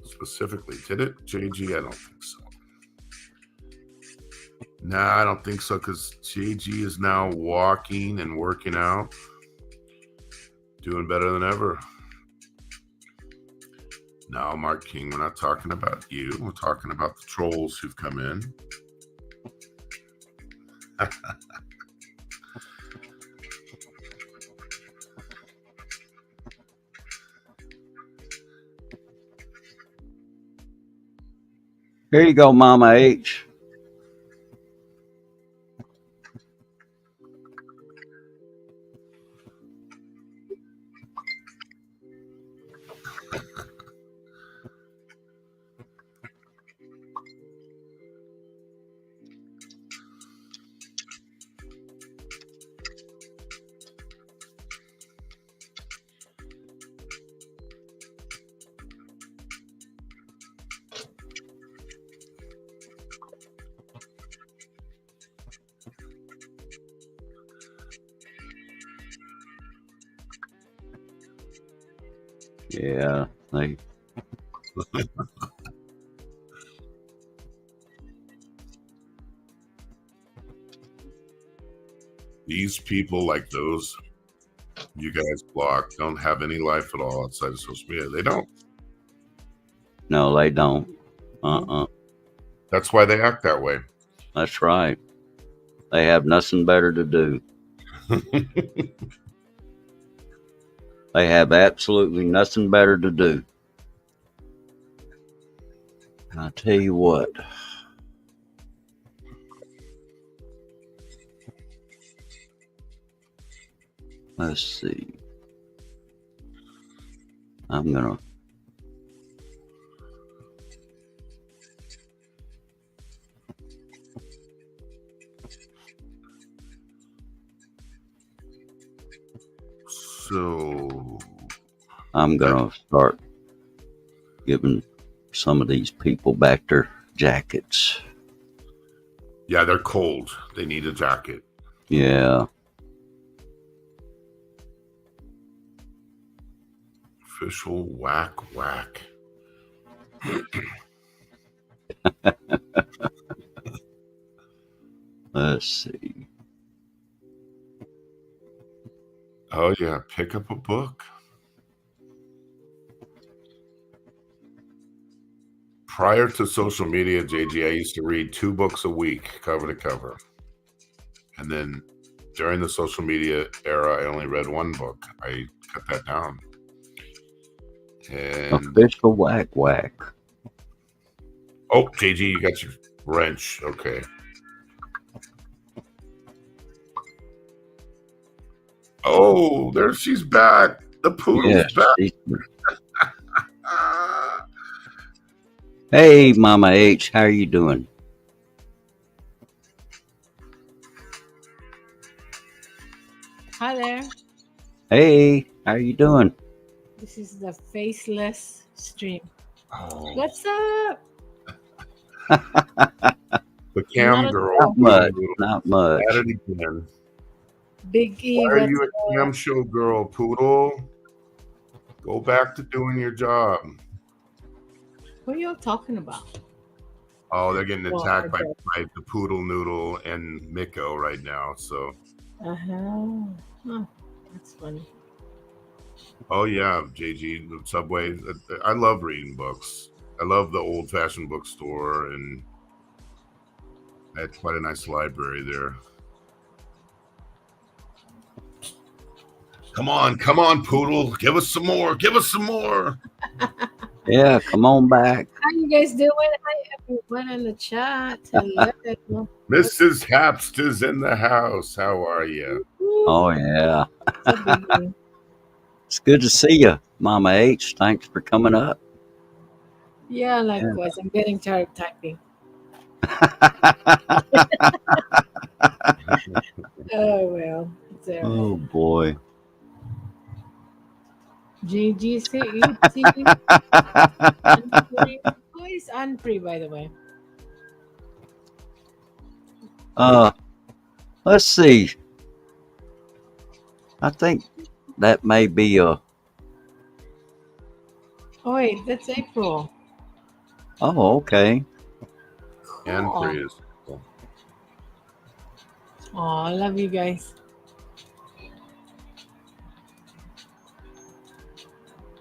specifically. Did it? JG, I don't think so. Nah, I don't think so, because JG is now walking and working out. Doing better than ever. No, Mark King, we're not talking about you. We're talking about the trolls who've come in. Here you go, Mama H. Yeah, These people, like those you guys block, don't have any life at all outside of social media. They don't. no, they don't. Uh-uh. That's why they act that way. That's right. They have nothing better to do. They have absolutely nothing better to do. And I tell you what. Let's see. I'm gonna. So I'm gonna start giving some of these people back their jackets. yeah, they're cold. They need a jacket. Yeah. Official whack whack. Let's see. Oh yeah, pick up a book. Prior to social media, JG, I used to read 2 books a week, cover to cover. And then during the social media era, I only read 1 book. I cut that down. And Official whack whack. oh, JG, you got your wrench. Okay. Oh, there she's back. The poodle's Yes. back. Hey, Mama H, how are you doing? Hi there. Hey, how are you doing? This is the faceless stream. Oh, What's up? the cam Not girl. Not much. Not much. At it again. Big E. Why are What's you a up? cam show girl, Poodle? Go back to doing your job. What are y'all talking about? Oh, they're getting Well, attacked by, okay. by the Poodle Noodle and Miko right now. So, Uh-huh. Oh, that's funny. oh yeah, JG, the Subway. I love reading books. I love the old-fashioned bookstore, and I had quite a nice library there. Come on, Poodle. Give us some more. Give us some more. Yeah, come on back. How you guys doing? Hi, everyone in the chat. Hello. Mrs. Hapst is in the house. How are you? Oh, yeah. It's a biggie. It's good to see you, Mama H. Thanks for coming up. Yeah, likewise. I'm getting tired of typing. Oh, well. It's all right. Oh, boy. GGC. Who is Anpri, by the way? Let's see. I think that may be a. Oh, wait, that's April. Oh, okay. And Cool. praise. Oh, I love you guys.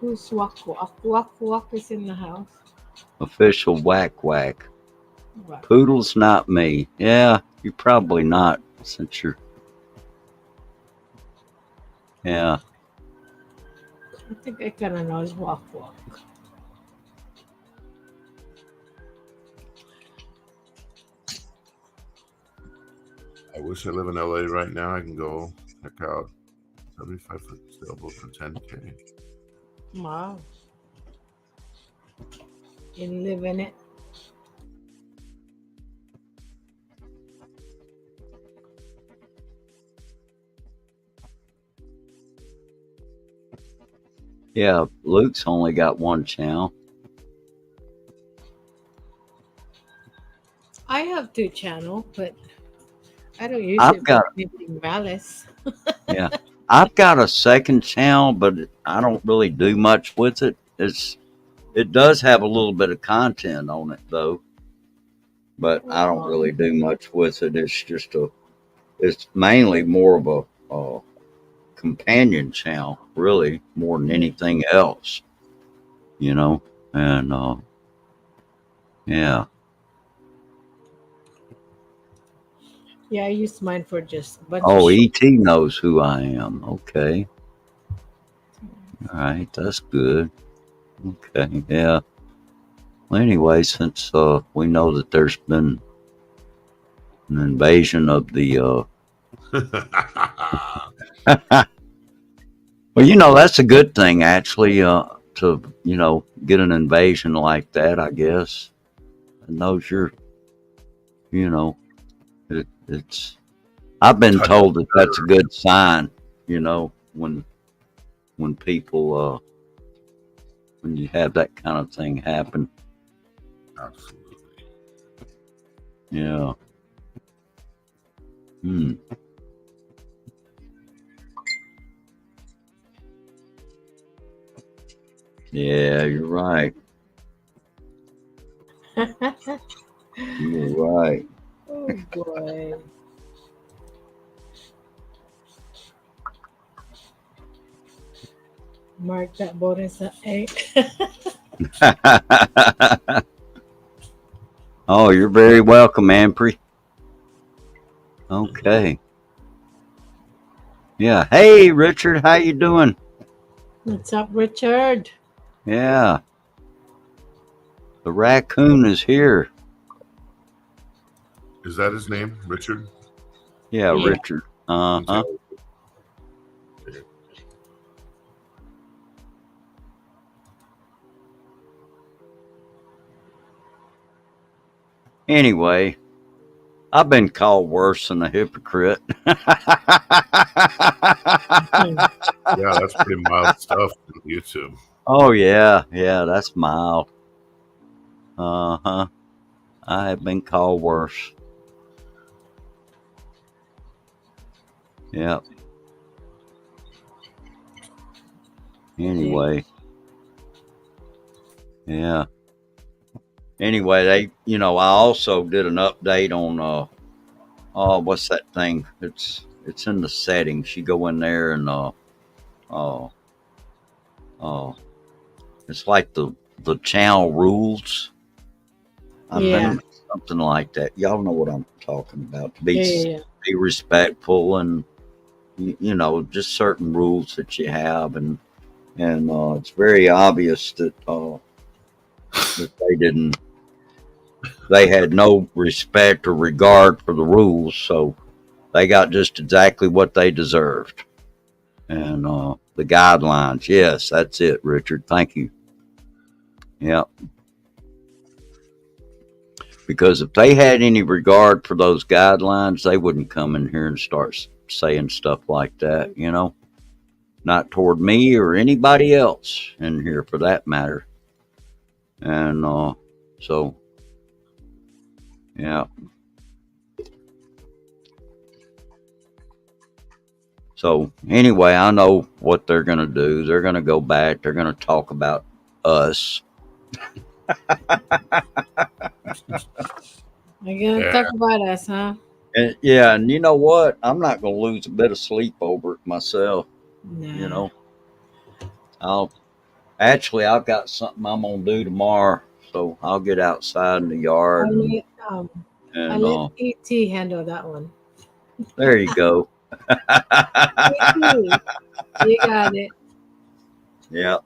Who's Waku? Waku is in the house. Official whack whack. Right. Poodle's not me. Yeah, you're probably not since you're. Yeah. I think I kind of know it's Waku. I wish I live in LA right now. I can go check out 75-foot sailboat for 10K. Wow. You live in it. Yeah, Luke's only got one channel. I have 2 channels, but I don't use I've it got for anything malice. Yeah, I've got a second channel, but I don't really do much with it. It does have a little bit of content on it though, but I don't really do much with it. It's mainly more of a companion channel, really, more than anything else, you know. And yeah, Yeah, I use mine for just a bunch oh, of shit. ET knows who I am. Okay, all right, that's good. Okay, yeah. Well, anyway, since we know that there's been an invasion of the well, that's a good thing actually, to get an invasion like that, I guess. It knows you know it's I've been told that that's a good sign, when people when you have that kind of thing happen. Absolutely. Yeah. Yeah, you're right. You're right. Oh boy. Mark that bonus at 8. Oh, you're very welcome, Ampri. Okay. Yeah. Hey, Richard, how you doing? What's up, Richard? Yeah. The raccoon is here. Is that his name, Richard? Yeah, Yeah. Richard. Uh-huh. Anyway, I've been called worse than a hypocrite. Yeah, that's pretty mild stuff on YouTube. Oh, yeah. Yeah, that's mild. Uh-huh. I have been called worse. Yep. Anyway. Yeah. Anyway, I also did an update on what's that thing? It's in the settings. You go in there and uh, uh, it's like the channel rules. I Yeah. think something like that. Y'all know what I'm talking about. To Yeah. Yeah. Yeah. be respectful and just certain rules that you have, and it's very obvious that they had no respect or regard for the rules, so they got just exactly what they deserved. And the guidelines, yes, that's it, Richard. Thank you. Yeah, because if they had any regard for those guidelines, they wouldn't come in here and start saying stuff like that. Not toward me or anybody else in here for that matter. And so, yeah. So anyway, I know what they're going to do. They're going to go back. They're going to talk about us. You're gonna talk about us, huh? And yeah, and you know what? I'm not going to lose a bit of sleep over it myself. You Nah. know, I'll I've got something I'm going to do tomorrow, so I'll get outside in the yard I'll let I'll and let ET handle that one. there you go. ET, you got it. Yeah.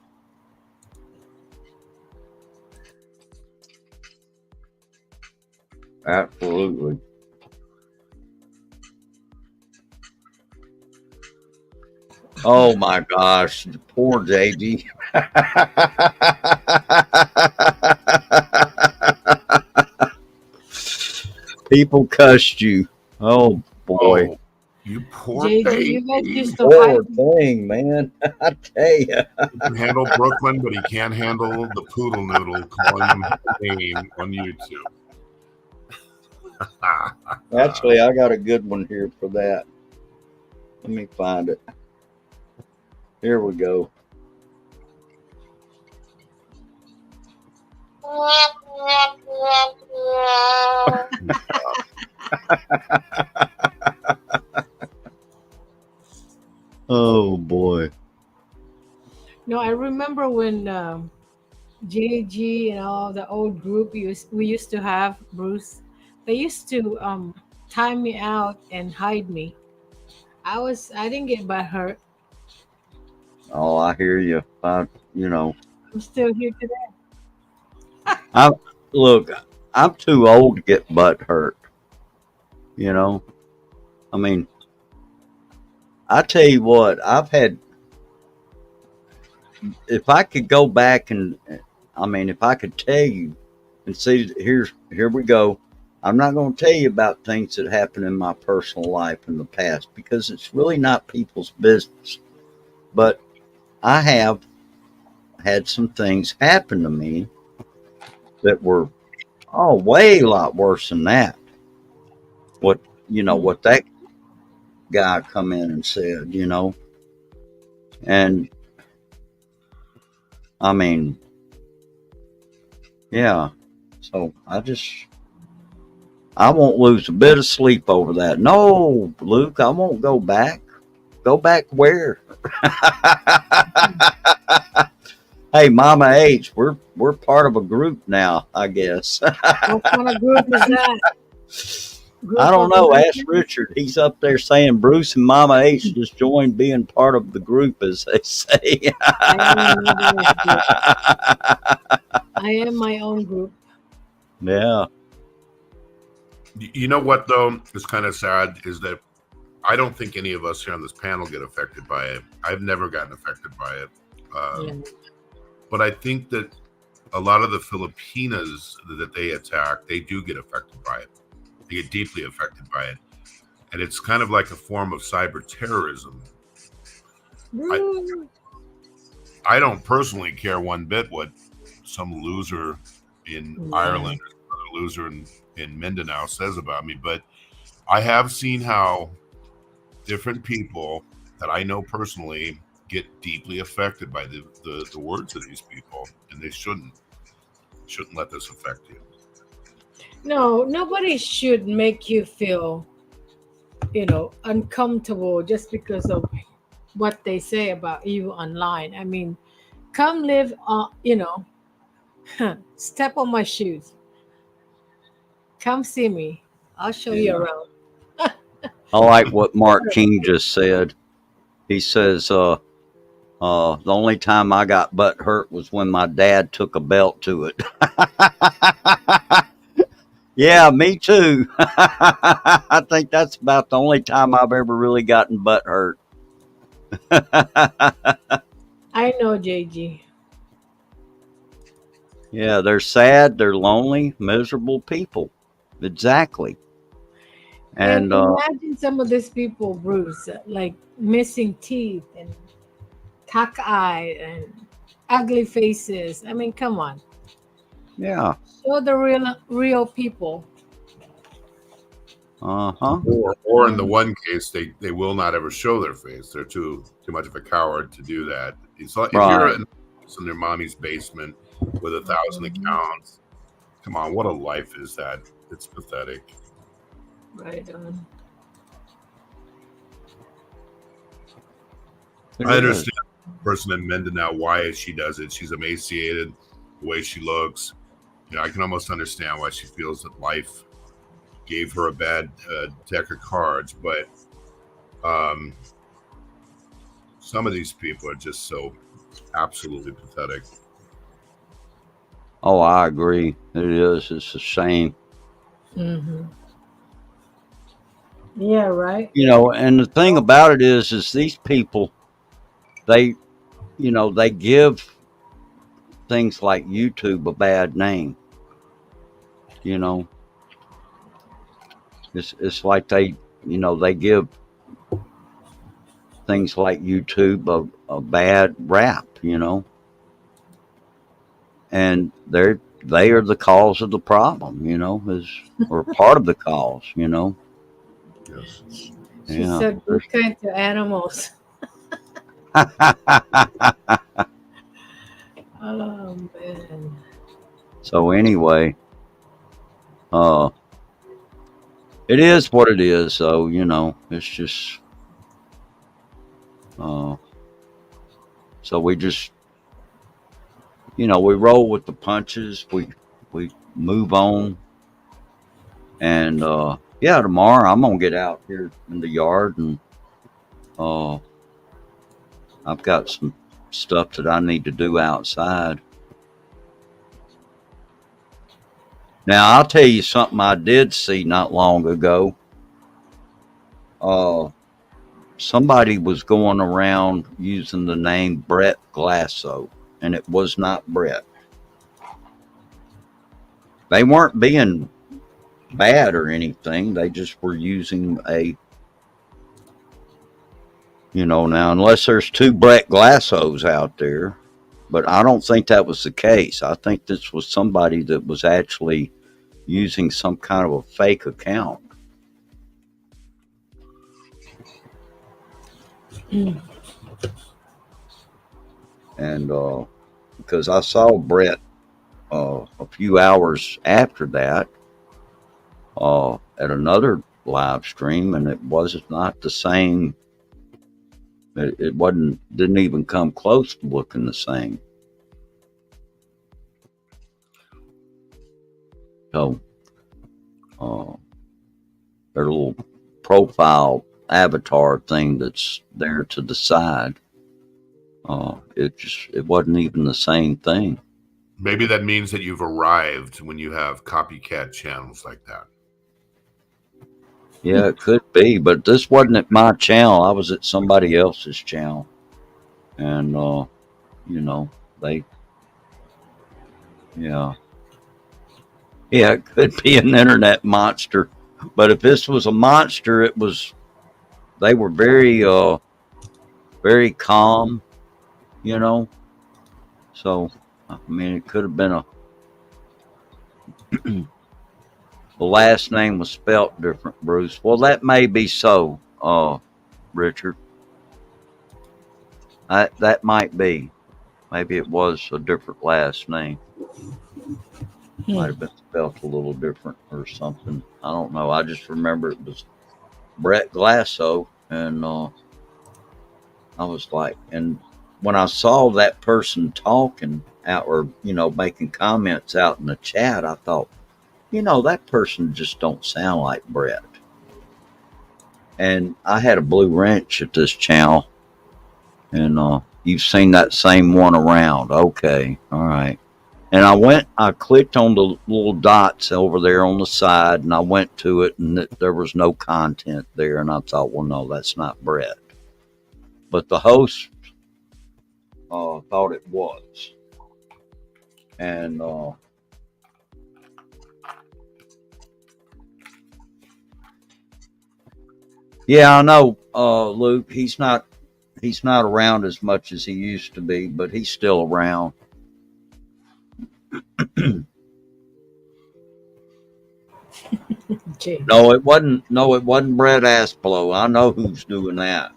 Absolutely. Oh my gosh, poor JD. People cussed you. Oh boy. Oh, you poor JD, you guys baby. used to Poor hide. thing, man. I tell you. He can handle Brooklyn, but he can't handle the poodle noodle calling him name on YouTube. Actually, I got a good one here for that. Let me find it. Here we go. Oh boy. No, I remember when JG and all the old group we used to have, Bruce. They used to time me out and hide me. I didn't get by hurt. Oh, I hear you. You know, I'm still here today. I look. I'm too old to get butt hurt. You know. I mean, I tell you what. I've had. If I could go back and, I mean, if I could tell you and see, here we go. I'm not going to tell you about things that happened in my personal life in the past because it's really not people's business. But I have had some things happen to me that were way a lot worse than that. What what that guy come in and said, and I mean, yeah. So I won't lose a bit of sleep over that. No, Luke, I won't go back. Go back where? Hey, Mama H, we're part of a group now, I guess. What kind of group is that? Group I don't of know. Ask Americans? Richard. He's up there saying Bruce and Mama H just joined being part of the group, as they say. I am a member of group. I am my own group. Yeah. You know what, though, is kind of sad is that I don't think any of us here on this panel get affected by it. I've never gotten affected by it. Yeah. But I think that a lot of the Filipinas that they attack, they do get affected by it. They get deeply affected by it. And it's kind of like a form of cyber terrorism. I don't personally care one bit what some loser in Ireland or some loser in Mindanao says about me, but I have seen how different people that I know personally get deeply affected by the words of these people, and they shouldn't. shouldn't let this affect you. No, nobody should make you feel, uncomfortable just because of what they say about you online. I mean, come live on, step on my shoes. Come see me. I'll show you Yeah. around. I like what Mark King just said. He says, the only time I got butt hurt was when my dad took a belt to it. Yeah, me too. I think that's about the only time I've ever really gotten butt hurt. I know, JG. Yeah, they're sad, they're lonely, miserable people. Exactly. And And imagine some of these people, Bruce, like missing teeth and cockeyed and ugly faces. I mean, come on. yeah, Show the real people. uh-huh. Or in the one case, they will not ever show their face. They're too much of a coward to do that. So if you're Right. in their mommy's basement with 1,000 accounts, come on, what a life is that? It's pathetic. Right on. It I is. understand the person in Mindanao why she does it. She's emaciated, the way she looks. I can almost understand why she feels that life gave her a bad deck of cards. But some of these people are just so absolutely pathetic. Oh, I agree. It is. It's a shame. Mm-hmm. Yeah, right. And the thing about it is these people, they, they give things like YouTube a bad name. It's like they give things like YouTube a bad rap, and they are the cause of the problem, or part of the cause, Yes. She Yeah. said be kind to animals. Oh man. So anyway, it is what it is. So it's just, so we just, we roll with the punches. We move on, and yeah, tomorrow I'm gonna get out here in the yard, and I've got some stuff that I need to do outside. Now I'll tell you something I did see not long ago. Somebody was going around using the name Brett Glasso, and it was not Brett. They weren't being bad or anything. They just were using now, unless there's two Brett Glassos out there, but I don't think that was the case. I think this was somebody that was actually using some kind of a fake account. And because I saw Brett a few hours after that at another live stream, and it was not the same. It didn't even come close to looking the same. So their little profile avatar thing that's there to the side, it wasn't even the same thing. Maybe that means that you've arrived when you have copycat channels like that. Yeah, it could be, but this wasn't at my channel. I was at somebody else's channel, and they, yeah, it could be an internet monster. But if this was a monster, they were very very calm, So I mean, it could have been the last name was spelt different, Bruce. Well, that may be so, Richard. That might be. Maybe it was a different last name. Hmm. Might have been spelled a little different or something. I don't know. I just remember it was Brett Glasso, and I was like, and when I saw that person talking out or making comments out in the chat, I thought, that person just don't sound like Brett. And I had a blue wrench at this channel, and you've seen that same one around. Okay, all right. And I clicked on the little dots over there on the side, and I went to it, and there was no content there. And I thought, well, no, that's not Brett. But the host thought it was. And yeah, I know, Luke. He's not around as much as he used to be, but he's still around. Okay. No, it wasn't. No, it wasn't Brett Asplow. I know who's doing that.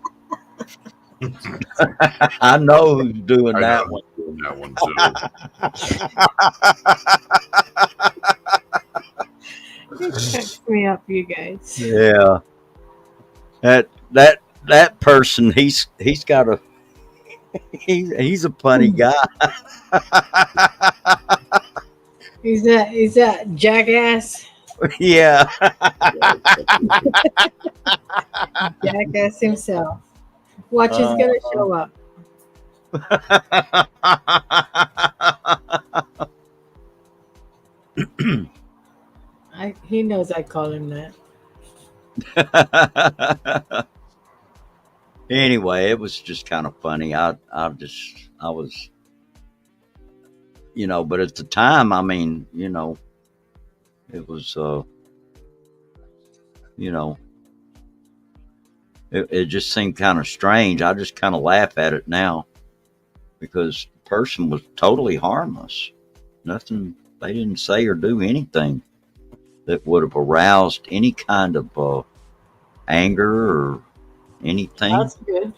I know who's doing I that know one. doing that one too. It cracks me up, you guys. Yeah, that person. He's got a. He's a funny guy. Is that jackass? Yeah. Jackass himself. Watch, he's gonna show up. He knows I call him that. Anyway, it was just kind of funny. I was, but at the time, I mean, it was, it just seemed kind of strange. I just kind of laugh at it now because the person was totally harmless. Nothing, they didn't say or do anything that would have aroused any kind of anger or anything. That's good.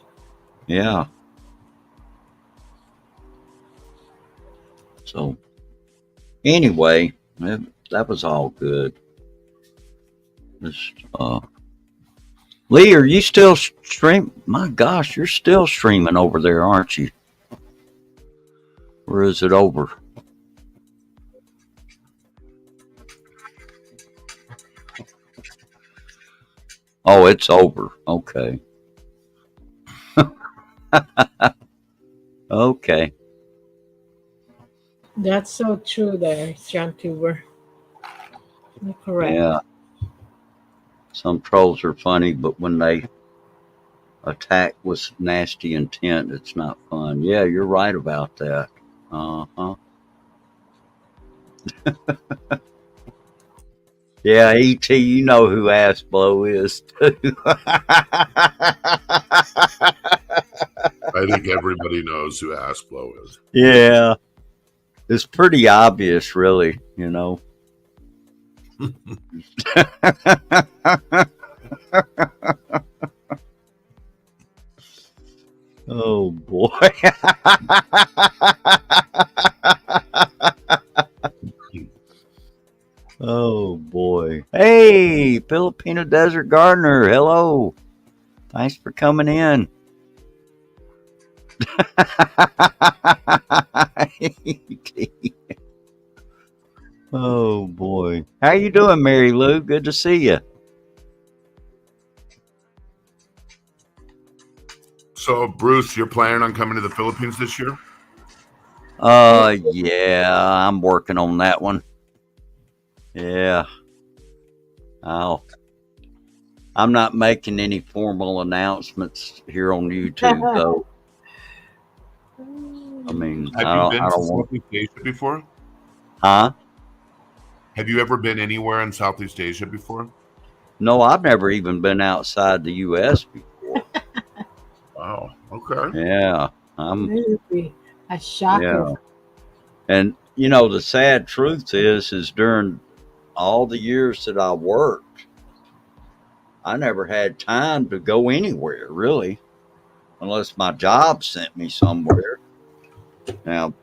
Yeah. So, anyway, that was all good. Just, Lee, are you still stream? My gosh, you're still streaming over there, aren't you? Or is it over? Oh, it's over. Okay. Okay. That's so true there, John Tuber. You're correct. Yeah. Some trolls are funny, but when they attack with nasty intent, it's not fun. Yeah, you're right about that. Uh-huh. Yeah, E.T., you know who Asplow is, too. I think everybody knows who Asplow is. Yeah. It's pretty obvious, really, Oh, boy. Oh, boy. Hey, Filipino Desert Gardener. Hello. Thanks for coming in. Oh, boy. How you doing, Mary Lou? Good to see you. So, Bruce, you're planning on coming to the Philippines this year? Yeah, I'm working on that one. Yeah. I'm not making any formal announcements here on YouTube, though. I mean, Have you been to Southeast Asia before? Huh? Have you ever been anywhere in Southeast Asia before? No, I've never even been outside the U.S. before. Wow. Okay. Yeah. This would be a shocker. Yeah. And, the sad truth is during all the years that I worked, I never had time to go anywhere, really, unless my job sent me somewhere. Now,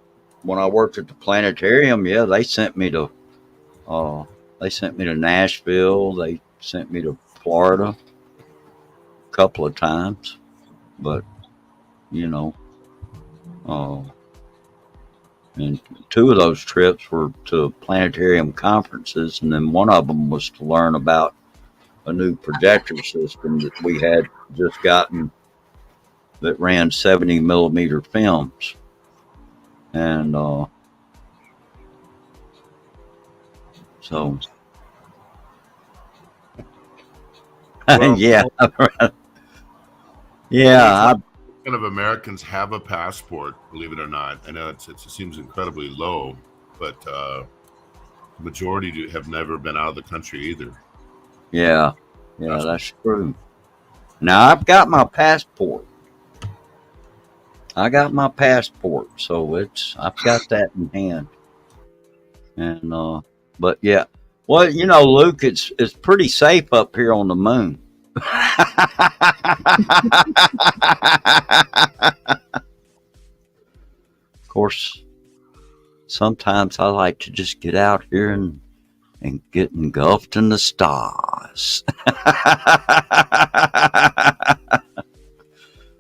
when I worked at the planetarium, yeah, uh, they sent me to Nashville. They sent me to Florida a couple of times, but you know, uh, and two of those trips were to planetarium conferences, and then one of them was to learn about a new projector system that we had just gotten that ran 70 millimeter films, and so Well, yeah, only yeah, 20% of Americans have a passport, believe it or not. I know it seems incredibly low, but majority have never been out of the country either. yeah, that's true. Now I've got my passport. So I've got that in hand, and but yeah, well, Luke, it's pretty safe up here on the moon. Of course, sometimes I like to just get out here and get engulfed in the stars.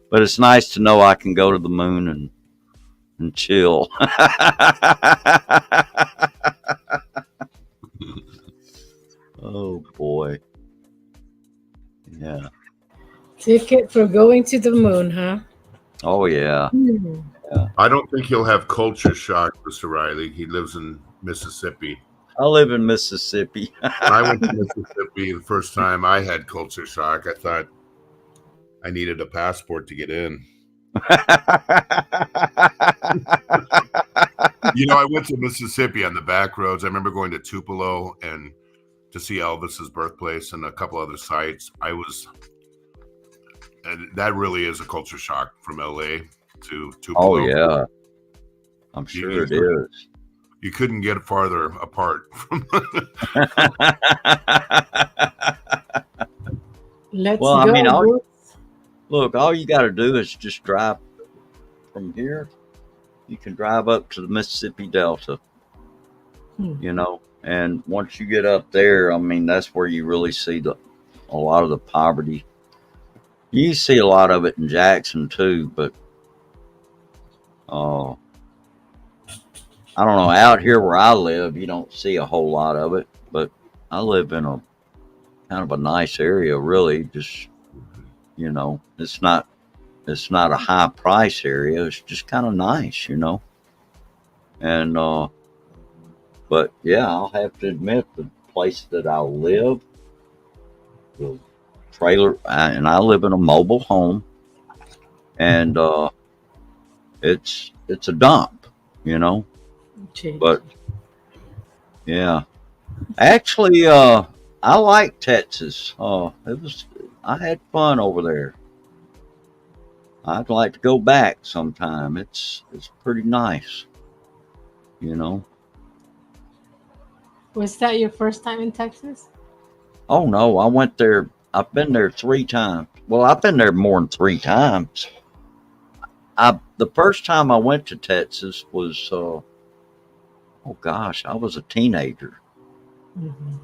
But it's nice to know I can go to the moon and chill. Oh boy. Yeah. Ticket for going to the moon, huh? Oh yeah. I don't think he'll have culture shock, Mr. Riley. He lives in Mississippi. I live in Mississippi. When I went to Mississippi the first time, I had culture shock. I thought I needed a passport to get in. I went to Mississippi on the back roads. I remember going to Tupelo and to see Elvis's birthplace and a couple other sites. And that really is a culture shock from LA to Tupelo. Oh yeah. I'm sure it is. You couldn't get farther apart. Let's Well, I go. mean, Bruce. Look, all you got to do is just drive from here. You can drive up to the Mississippi Delta, and once you get up there, I mean, that's where you really see a lot of the poverty. You see a lot of it in Jackson too, but I don't know. Out here where I live, you don't see a whole lot of it, but I live in a kind of a nice area, really. Just it's not a high price area. It's just kind of nice, And but yeah, I'll have to admit the place that I live, the trailer, and I live in a mobile home, and it's a dump, Jeez. But yeah, actually, I like Texas. I had fun over there. I'd like to go back sometime. It's pretty nice, Was that your first time in Texas? Oh no, I went there. I've been there 3 times. Well, I've been there more than 3 times. The first time I went to Texas was oh gosh, I was a teenager. Mm-hmm.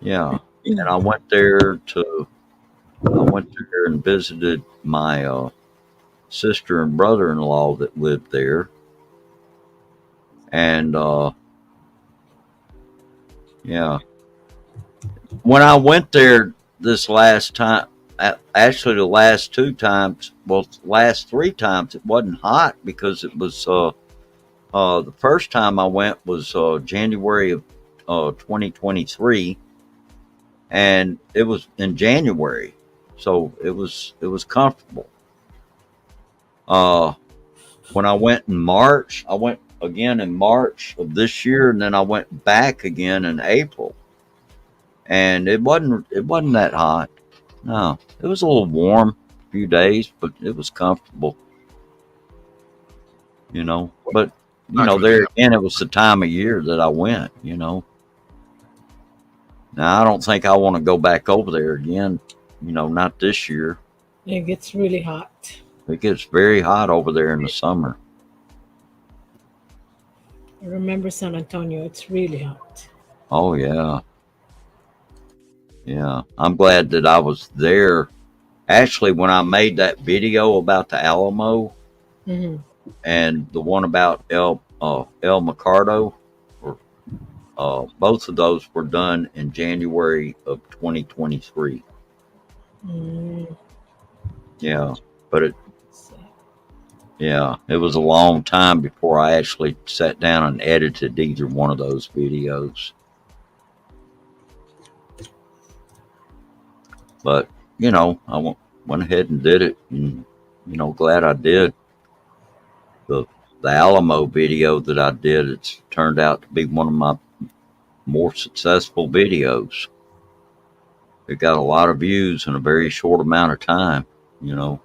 Yeah, and I went there and visited my sister and brother-in-law that lived there, and yeah, when I went there this last time, actually the last 2 times, well, last 3 times, it wasn't hot because it was the first time I went was January of 2023, and it was in January, so it was comfortable. When I went in March, I went again in March of this year, and then I went back again in April, and it wasn't that hot. No, it was a little warm a few days, but it was comfortable. But there again, it was the time of year that I went. Now I don't think I want to go back over there again. Not this year. It gets really hot. It gets very hot over there in the summer. I remember San Antonio. It's really hot. Oh yeah, yeah. I'm glad that I was there. Actually, when I made that video about the Alamo Hmm. and the one about El Micardo, or, both of those were done in January of 2023. Mm, Yeah, but so, it was a long time before I actually sat down and edited either one of those videos. But went ahead and did it, and glad I did. The the Alamo video that I did, it's turned out to be one of my more successful videos. It got a lot of views in a very short amount of time. You know,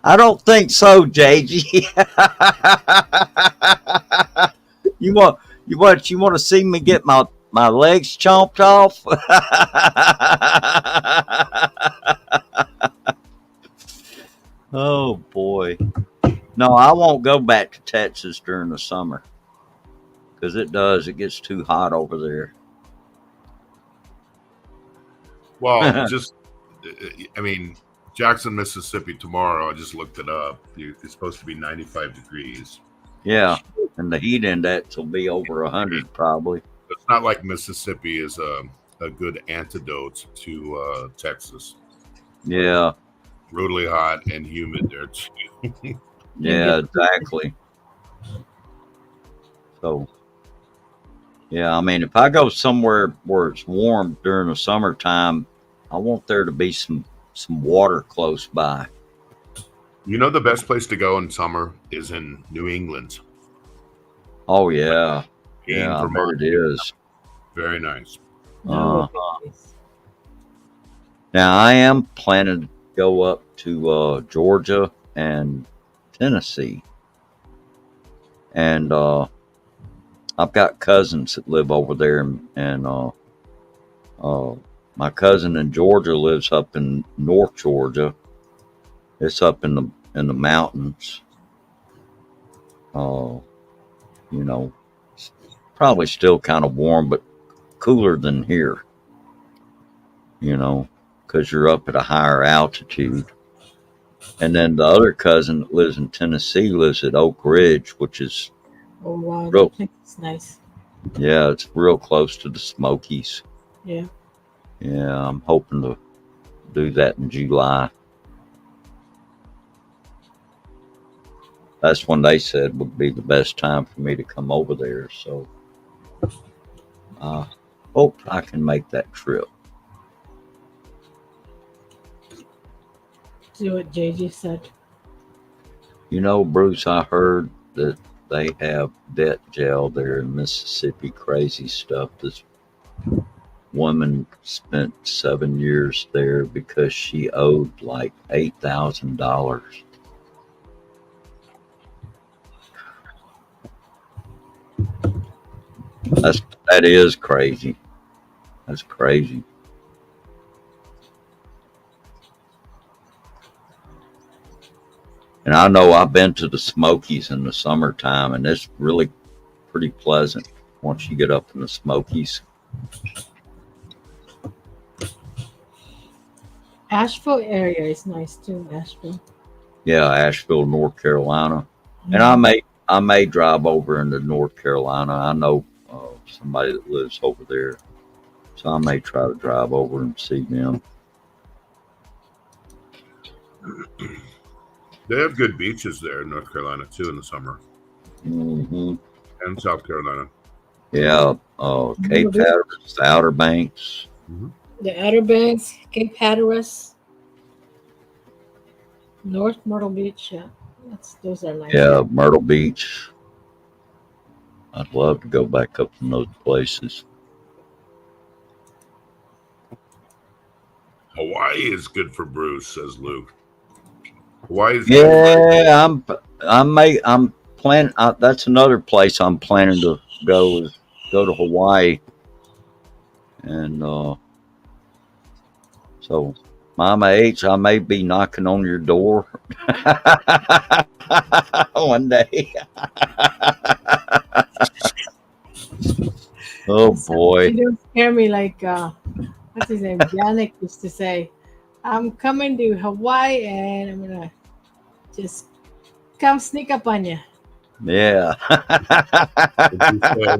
I don't think so, JG. you want you want to see me get my legs chomped off? Oh boy. No, I won't go back to Texas during the summer because it gets too hot over there. Well, just I mean, Jackson, Mississippi tomorrow. I just looked it up. It's supposed to be 95 degrees. Yeah, and the heat index will be over 100 probably. It's not like Mississippi is a good antidote to Texas. Yeah, Brutally hot and humid there too. yeah, exactly. So, yeah, I mean, if I go somewhere where it's warm during the summertime, I want there to be some water close by. You know, the best place to go in summer is in New England. Oh yeah, In yeah, I bet Vermont. it is. Very nice. Uh, that would be nice. Now I am planning to go up to Georgia and Tennessee, and I've got cousins that live over there, and my cousin in Georgia lives up in North Georgia. It's up in the mountains. Uh, you know, it's probably still kind of warm, but cooler than here. Because you're up at a higher altitude. And then the other cousin that lives in Tennessee lives at Oak Ridge, which is Oh wow, real. that place is nice. Yeah, it's real close to the Smokies. Yeah. Yeah, I'm hoping to do that in July. That's when they said would be the best time for me to come over there. So I hope I can make that trip. See what JJ said. Bruce, I heard that they have debt jail there in Mississippi. Crazy stuff. This woman spent 7 years there because she owed like $8,000. That is crazy. That's crazy. And I know I've been to the Smokies in the summertime, and it's really pretty pleasant once you get up in the Smokies. Asheville area is nice too. Asheville. Yeah, Asheville, North Carolina, and Mhm. I may drive over into North Carolina. I know somebody that lives over there, so I may try to drive over and see them. They have good beaches there in North Carolina too in the summer, Hmm. and South Carolina. Yeah, Cape Hatteras, the Outer Banks. The Outer Banks, Cape Hatteras, North Myrtle Beach. Yeah, those are nice. Yeah, Myrtle Beach. I'd love to go back up in those places. Hawaii is good for Bruce, says Luke. Hawaii is Yeah, I'm planning. That's another place I'm planning to go. Is go to Hawaii, and so Mama H, I may be knocking on your door one day. Oh boy. You don't scare me like what's his name? Janek used to say, I'm coming to Hawaii and I'm gonna just come sneak up on you. Yeah. If you say,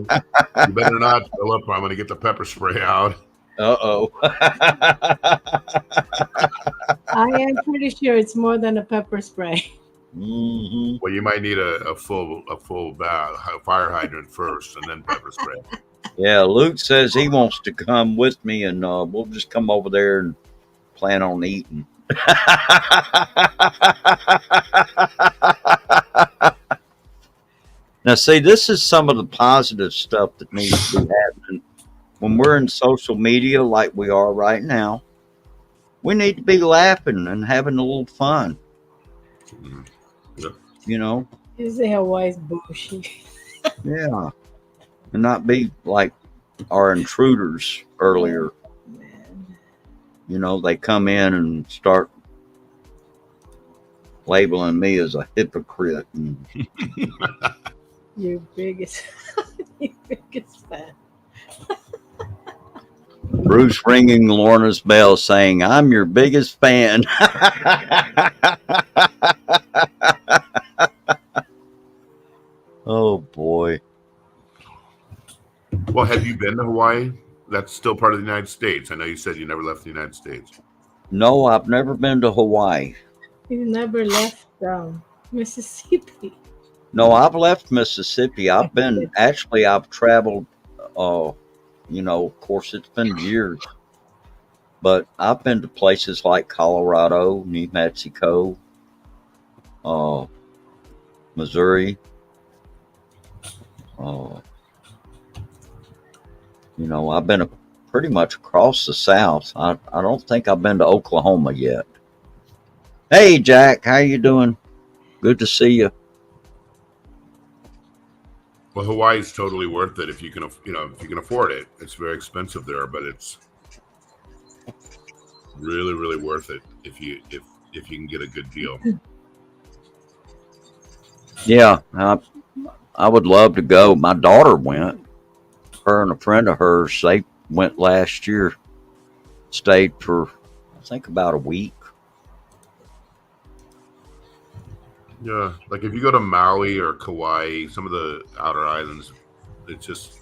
you better not, Philip, or I'm going to get the pepper spray out. Uh-oh. I am pretty sure it's more than a pepper spray. Hmm. Well, you might need a full fire hydrant first, and then pepper spray. Yeah, Luke says he wants to come with me, and we'll just come over there and plan on eating. Now, see, this is some of the positive stuff that needs to be happening when we're in social media like we are right now. We need to be laughing and having a little fun, Mhm. Yep. you know? You say Hawaii's bullshit. Yeah. And not be like our intruders earlier. Man, You know, they come in and start labeling me as a hypocrite. And you biggest, you biggest fan. Bruce ringing Lorna's bell saying, I'm your biggest fan. Oh, boy. Well, have you been to Hawaii? That's still part of the United States. I know you said you never left the United States. No, I've never been to Hawaii. You never left Mississippi. No, I've left Mississippi. I've traveled, of course, it's been years, but I've been to places like Colorado, New Mexico, uh, Missouri. Uh, I've been pretty much across the South. I don't think I've been to Oklahoma yet. Hey, Jack, how you doing? Good to see you. Well, Hawaii is totally worth it if you can, if you can afford it. It's very expensive there, but it's really, really worth it if you can get a good deal. Yeah, I would love to go. My daughter went. Her and a friend of hers, they went last year. Stayed for, I think, about a week. Yeah, like if you go to Maui or Kauai, some of the outer islands, it's just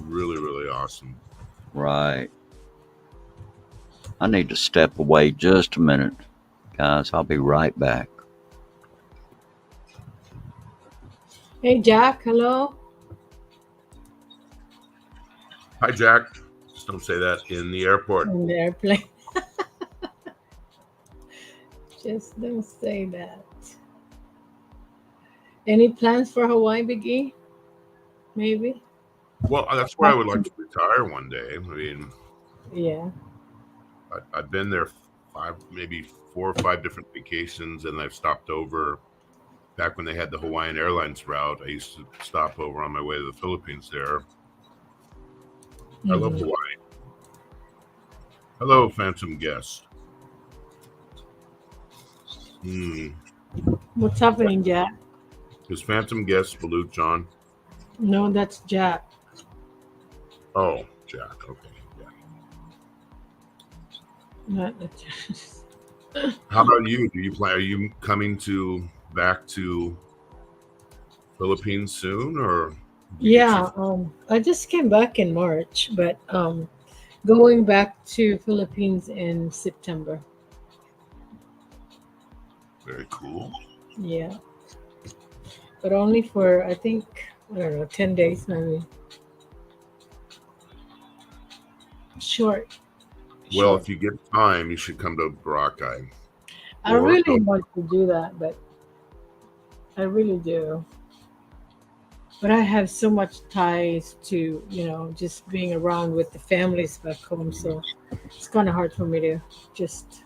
really, really awesome. Right. I need to step away just a minute, guys. I'll be right back. Hey, Jack, hello. Hi, Jack. Just don't say that in the airport. In the airplane. Just don't say that. Any plans for Hawaii, Biggie? Maybe. Well, that's where I would like to retire one day. I mean, Yeah. I've been there maybe 4 or 5 different vacations, and I've stopped over. Back when they had the Hawaiian Airlines route, I used to stop over on my way to the Philippines there. I love Mhm. Hawaii. Hello, phantom guest. What's happening, Jack? Is phantom guest Balut John? No, that's Jack. Oh, Jack. Okay. Yeah. Not the Jack. How about you? Do you plan? Are you coming back to Philippines soon, or? Yeah, I just came back in March, but going back to Philippines in September. Very cool. Yeah, but only for I think I don't know 10 days maybe. Short. Well, Short. if you get time, you should come to Boracay. I or really go- want to do that, but I really do. But I have so much ties to just being around with the families back home, so it's kind of hard for me to just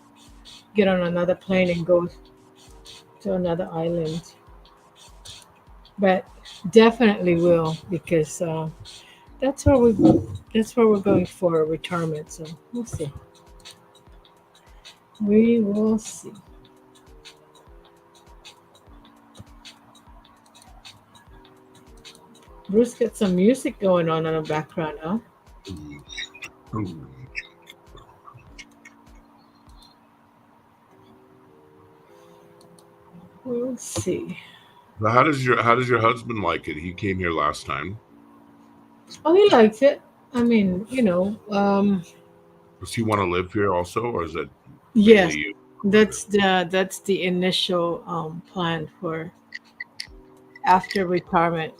get on another plane and go to another island. But definitely will because that's where we that's where we're going for retirement. So we'll see. We will see. Bruce, got some music going on in the background, huh? Mm. We'll see. But how does your husband like it? He came here last time. Oh, he likes it. I mean, Does he want to live here also, or is it mainly yes, you? that's the initial plan for after retirement,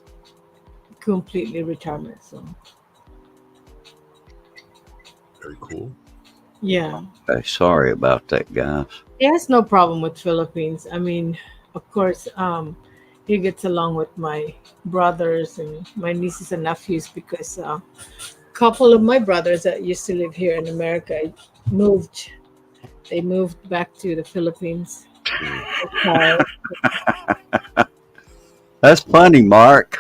completely retirement. So Very cool. yeah, Okay, sorry about that, guys. he has no problem with Philippines. I mean, of course, he gets along with my brothers and my nieces and nephews because a couple of my brothers that used to live here in America moved. They moved back to the Philippines. Mm. Uh, That's funny, Mark.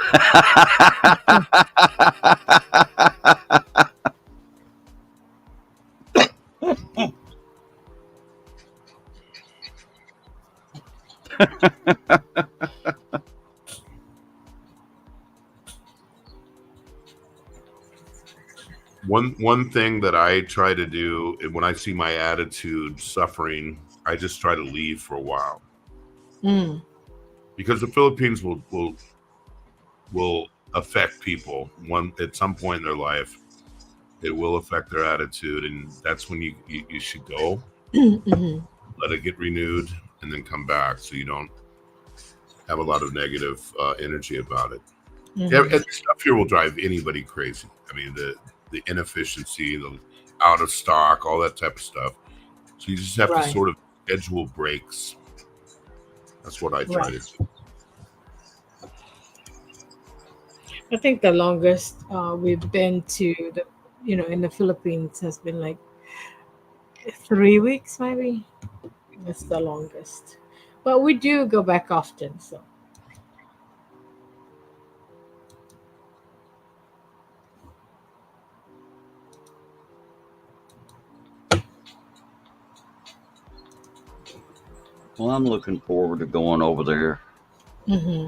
One thing that I try to do when I see my attitude suffering, I just try to leave for a while mm, because the Philippines will affect people one at some point in their life. It will affect their attitude, and that's when you should go, mhm, let it get renewed, and then come back so you don't have a lot of negative energy about it. mhm. And stuff here will drive anybody crazy. I mean, the inefficiency, the out of stock, all that type of stuff. So you just have to Right, sort of schedule breaks. That's what I try right. to do. I think the longest we've been to in the Philippines has been like 3 weeks, maybe. That's the longest. But we do go back often, so. Well, I'm looking forward to going over there. Hmm.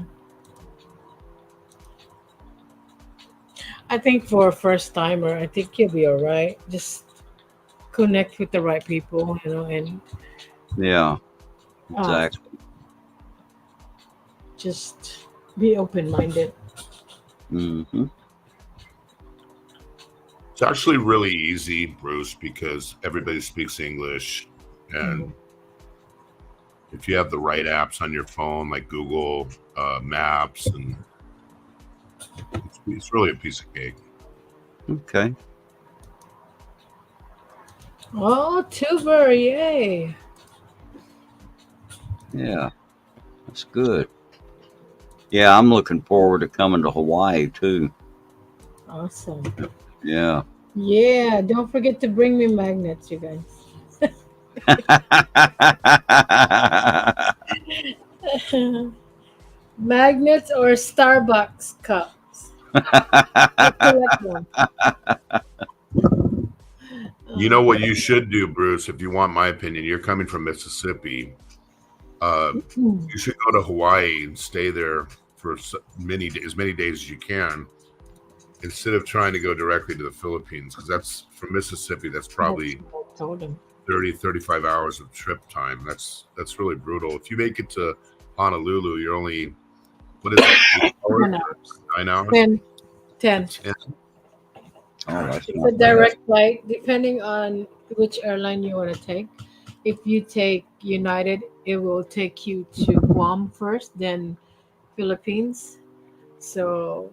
I think for a first timer, I think you'll be all right. Just connect with the right people, and Yeah, uh, exactly. just be open minded. Hmm. It's actually really easy, Bruce, because everybody speaks English, Hmm. and if you have the right apps on your phone, like Google Maps, and it's really a piece of cake. Okay. Oh, tuber, yay! Yeah, that's good. Yeah, I'm looking forward to coming to Hawaii too. Awesome. Yeah. Yeah, don't forget to bring me magnets, you guys. Magnets or Starbucks cups. I collect them. You know Uh, what you should do, Bruce, if you want my opinion. You're coming from Mississippi. Uh, mm, you should go to Hawaii and stay there for as many days as you can, instead of trying to go directly to the Philippines, because that's from Mississippi. That's that's probably what I told him. 30, 35 hours of trip time. That's really brutal. If you make it to Honolulu, you're only, what is it, 8 hours 10 or hours. 9 hours? 10. 10. And Oh, that's It's a not bad. direct flight, depending on which airline you want to take. If you take United, it will take you to Guam first, then Philippines. So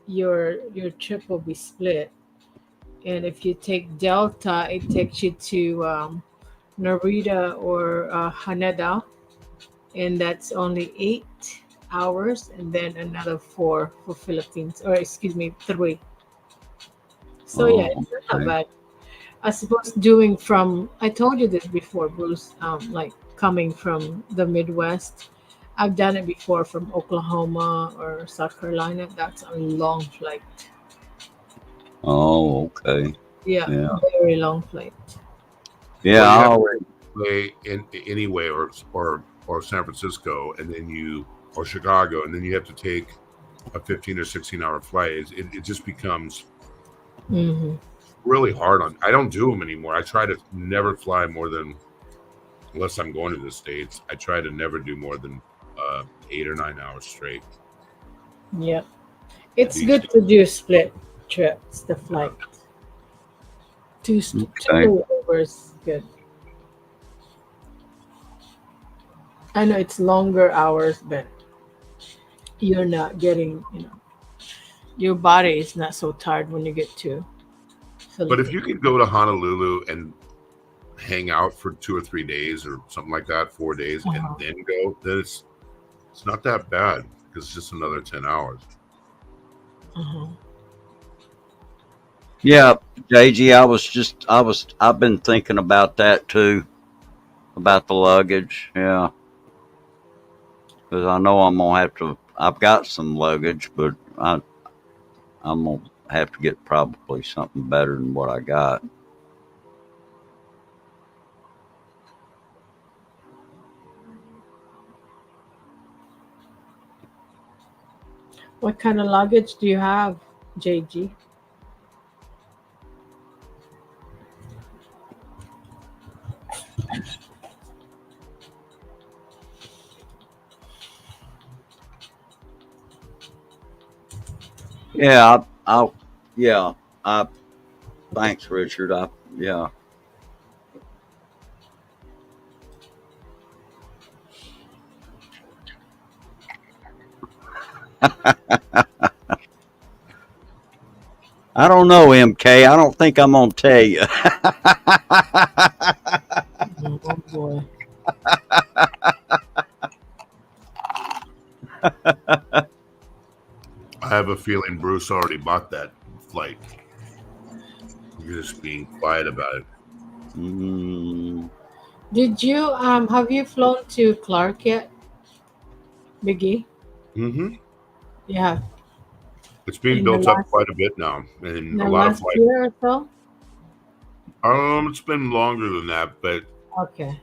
your trip will be split. And if you take Delta, it takes you to Narita or Haneda, and that's only 8 hours, and then another four for Philippines, or excuse me, three. So yeah, Oh, it's not okay. bad. I suppose doing from I told you this before, Bruce. Like coming from the Midwest, I've done it before from Oklahoma or South Carolina. That's a long flight. Oh, okay. Yeah, Yeah. very long flight. Yeah, well, I already. LA in anyway, or San Francisco, and then or Chicago, and then you have to take a 15 or 16 hour flight. It just becomes Mm-hmm. really hard on. I don't do them anymore. I try to never fly more than, unless I'm going to the States, I try to never do more than 8 or 9 hours straight. Yep. It's good to do split trips, the flight. Two, Okay. two hours, good. I know it's longer hours, but you're not getting, your body is not so tired when you get to But if Philippines. you can go to Honolulu and hang out for 2 or 3 days or something like that, 4 days, and Uh-huh. then go, then it's not that bad because it's just another 10 hours. Uh-huh. Yeah, JG, I've been thinking about that too, about the luggage. Yeah, because I know I'm gonna have to. I've got some luggage, but I'm gonna have to get probably something better than what I got. What kind of luggage do you have, JG? Yeah, I'll. Yeah, I. Thanks, Richard. Yeah. I don't know, MK. I don't think I'm gonna tell you. Oh boy. I have a feeling Bruce already bought that flight. You're just being quiet about it. Mm, Did you have you flown to Clark yet, Biggie? Mm-hmm. Yeah, It's being in the built up last quite a bit now, in and a the lot of last flights. year or so. It's been longer than that, but Okay.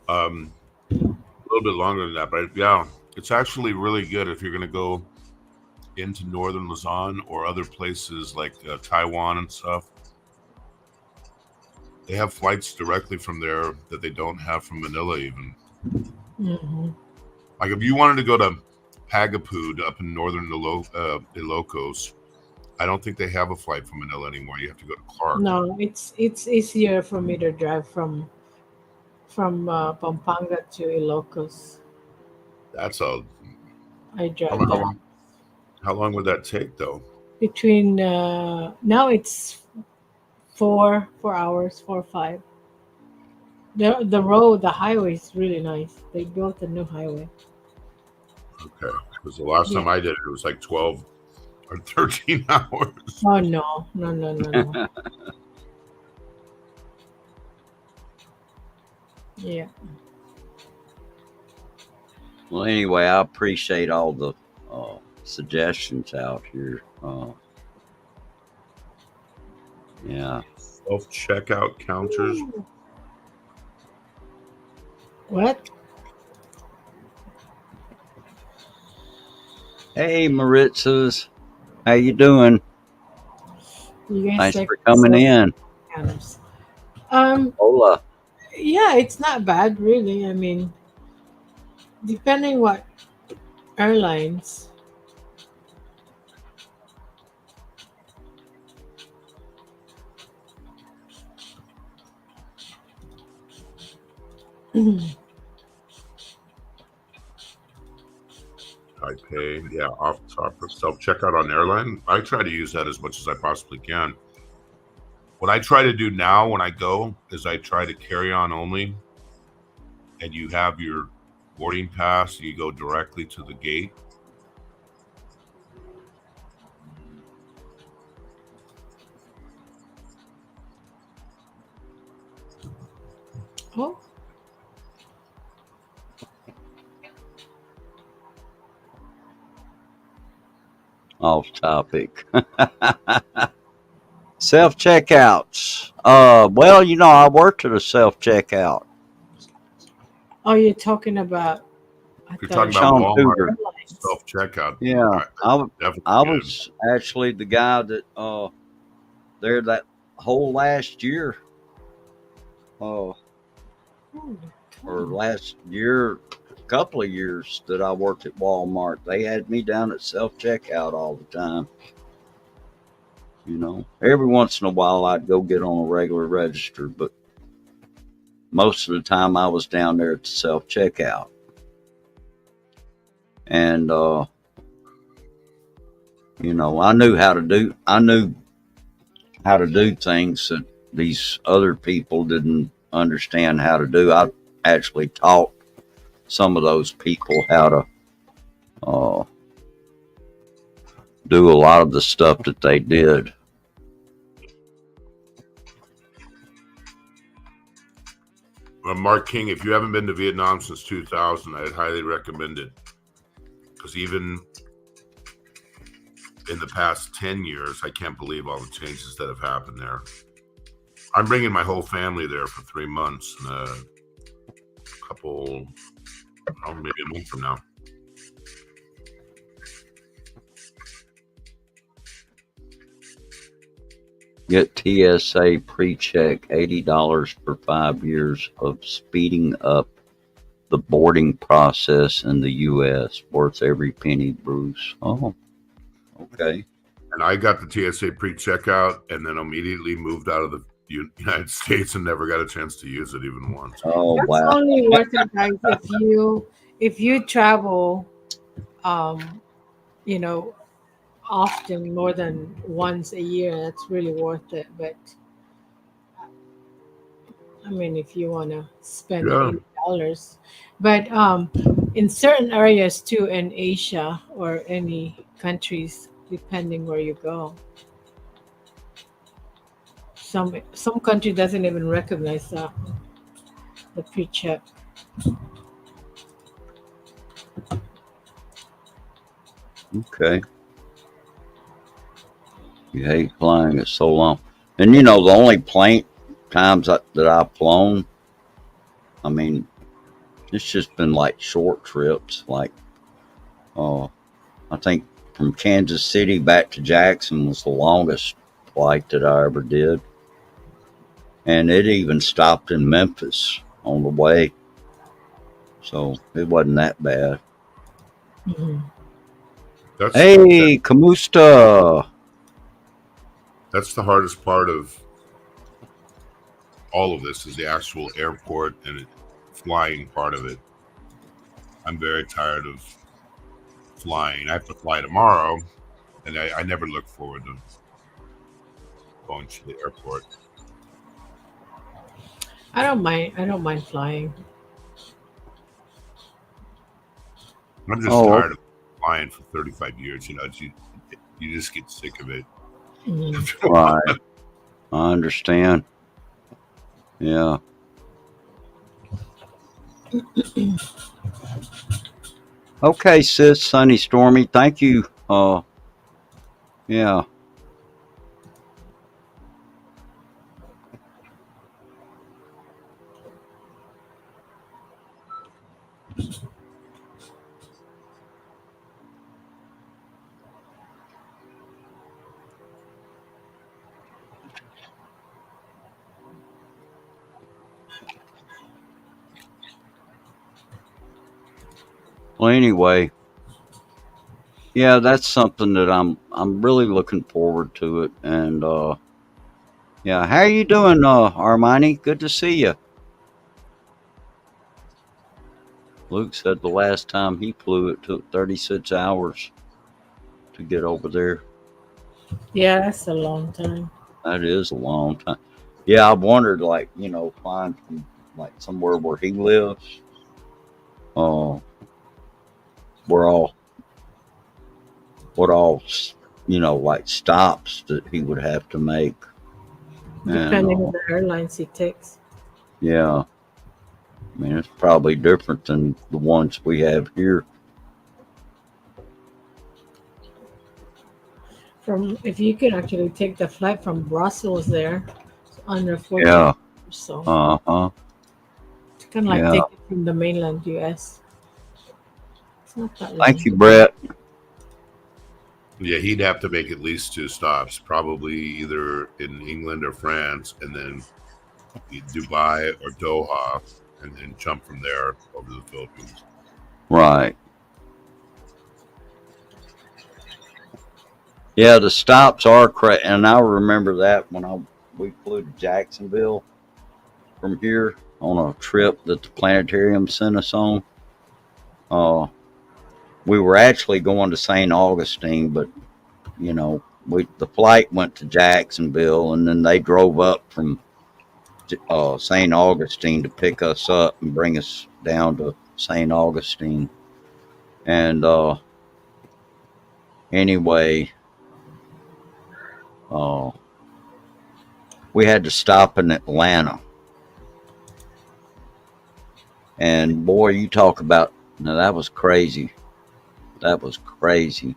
a little bit longer than that. But yeah, it's actually really good if you're going to go into northern Luzon or other places like Taiwan and stuff. They have flights directly from there that they don't have from Manila even. Hmm. Like if you wanted to go to Pagapud up in northern Ilocos, I don't think they have a flight from Manila anymore. You have to go to Clark. No, it's easier for me to drive from Pampanga to Ilocos. That's a I how, drive how there long? How long would that take though? between now it's 4 hours, 4 or 5. The highway is really nice. They built a new highway. Okay, because the last Yeah. time I did it, it was like 12 or 13 hours. Oh no, no, no, no, no. Yeah. well, anyway, I appreciate all the suggestions out here. Yeah. Self checkout counters. Ooh. What? Hey, Maritzas, how you doing? You guys Thanks like for coming self in. scanners? Um, Hola. yeah, it's not bad really. I mean, depending what airlines. I pay, yeah, off the top of self checkout on airline. I try to use that as much as I possibly can. What I try to do now when I go is I try to carry on only, and you have your boarding pass. You go directly to the gate. Oh, Off topic. Self checkouts. Well, I worked at a self checkout. Oh, you're talking about, I If you're thought talking you about Sean Walmart Tudor. airlines. self checkout, Yeah, I definitely I did. was actually the guy that there that whole last year, uh, Holy or cow. last year, couple of years that I worked at Walmart. They had me down at self checkout all the time. You know, every once in a while I'd go get on a regular register, but most of the time I was down there at the self checkout. And you know, I knew how to do things that these other people didn't understand how to do. I actually taught some of those people how to uh, do a lot of the stuff that they did. Mark King, if you haven't been to Vietnam since 2000, I'd highly recommend it. Because even in the past 10 years, I can't believe all the changes that have happened there. I'm bringing my whole family there for 3 months and a couple, oh, maybe a month from now. Get TSA pre-check, $80 for 5 years of speeding up the boarding process in the U.S. Worth every penny, Bruce. Oh, okay. And I got the TSA pre-checkout and then immediately moved out of the United States and never got a chance to use it even once. Oh, That's wow. only worth it, guys, if you travel, um, you know, often more than once a year. That's really worth it. But I mean, if you want to spend Yeah. $80, but in certain areas too, in Asia or any countries, depending where you go, some country doesn't even recognize that the pre-check. Okay. You hate flying it so long. And you know, the only plane times that I've flown, I mean, it's just been like short trips. Like, uh, I think from Kansas City back to Jackson was the longest flight that I ever did. And it even stopped in Memphis on the way. So it wasn't that bad. Mhm. That's Hey, Kamusta. that's the hardest part of all of this is the actual airport and flying part of it. I'm very tired of flying. I have to fly tomorrow, and I never look forward to going to the airport. I don't mind. I don't mind flying. I'm just Oh, tired of flying for 35 years. You just get sick of it. Mhm. right. I understand. Yeah. Okay, sis, Sunny Stormy. Thank you. Yeah. Well, anyway, yeah, that's something that I'm really looking forward to it. And yeah, how are you doing, Armani? Good to see you. Luke said the last time he flew, it took 36 hours to get over there. Yeah, that's a long time. That is a long time. Yeah, I wondered, like, you know, flying from like somewhere where he lives, uh, where all what all you know, like stops that he would have to make. And Depending on the airlines he takes. yeah, I mean, it's probably different than the ones we have here. From if you can actually take the flight from Brussels there, it's under 14 Yeah. hours. So Uh huh. Kind of like Yeah. take it from the mainland U.S. It's not that long. Thank you, Brett. Yeah, he'd have to make at least 2 stops, probably either in England or France, and then Dubai or Doha, and then jump from there over to the Philippines. Right. Yeah, the stops are crazy, and I remember that when we flew to Jacksonville from here on a trip that the planetarium sent us on. We were actually going to St. Augustine, but the flight went to Jacksonville, and then they drove up from St. Augustine to pick us up and bring us down to St. Augustine. And anyway, we had to stop in Atlanta. And boy, you talk about, now that was crazy. That was crazy.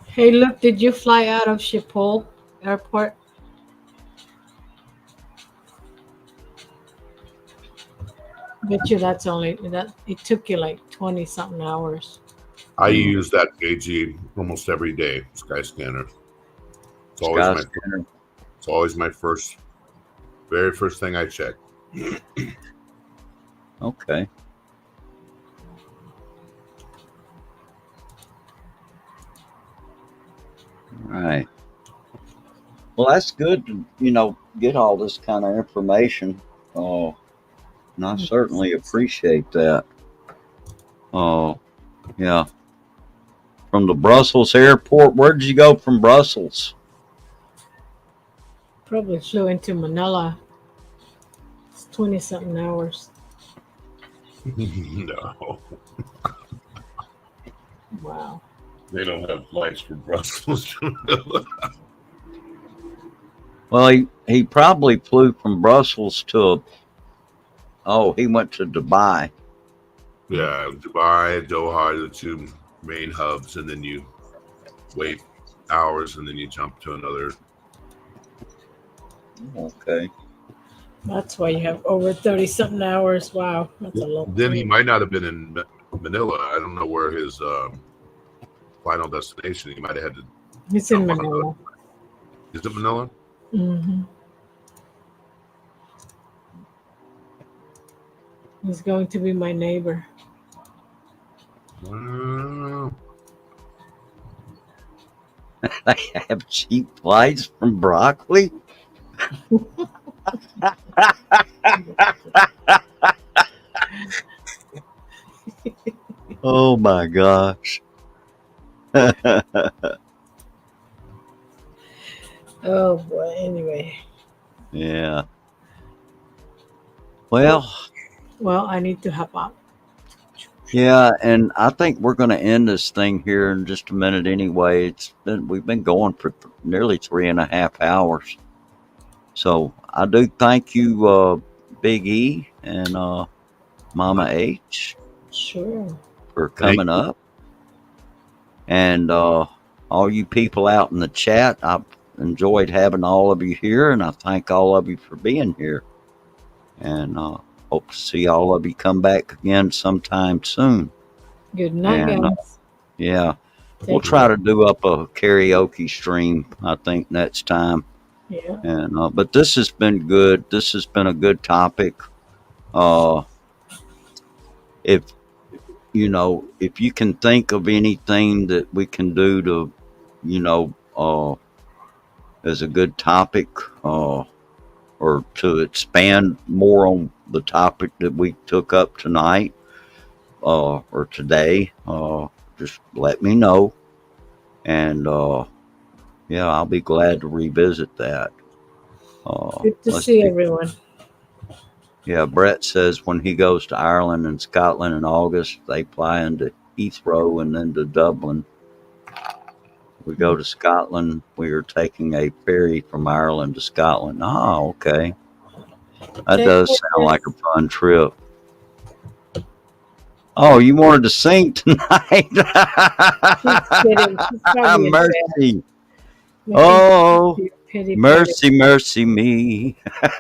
Hey, look, did you fly out of Schiphol Airport? Bet you that's only that it took you like 20 something hours. I use that AG almost every day, Skyscanner. It's always Skyscanner. it's always my very first thing I check. Okay. All right. Well, that's good to, get all this kind of information. And I certainly appreciate that. Yeah. From the Brussels airport, where did you go from Brussels? Probably flew into Manila. It's 20 something hours. No, Wow. they don't have flights from Brussels. Well, he probably flew from Brussels to, he went to Dubai. Yeah, Dubai, Doha are the 2 main hubs, and then you wait hours, and then you jump to another. Okay. That's why you have over 30 something hours. Wow. That's a long Then he time. might not have been in Manila. I don't know where his final destination. He might have had to. It's in jump on Manila. Is it Manila? Mm-hmm. He's going to be my neighbor. They have cheap flights from Broccoli? Oh my gosh. Oh boy. Anyway. Yeah. Well, I need to hop out. yeah, and I think we're going to end this thing here in just a minute anyway. We've been going for nearly 3.5 hours. So I do thank you, Big E and Mama H, Sure. for coming up. And all you people out in the chat, I've enjoyed having all of you here, and I thank all of you for being here. And hope to see all of you come back again sometime soon. Good night, And, guys. Yeah, we'll Take try to do up a karaoke stream, I think, next time. Yeah. And but this has been good. This has been a good topic. If if you can think of anything that we can do to, as a good topic, or to expand more on the topic that we took up tonight, or today, just let me know. And yeah, I'll be glad to revisit that. Good to let's see see. everyone. Yeah, Brett says when he goes to Ireland and Scotland in August, they fly into Heathrow and then to Dublin. We go to Scotland. We are taking a ferry from Ireland to Scotland. Oh, okay. That Take does care, sound like a guys. fun trip. Oh, you wanted to sing tonight? She's kidding. She's probably in bed. Mercy. Making Oh, tea. Pity, Mercy, mercy me. Let's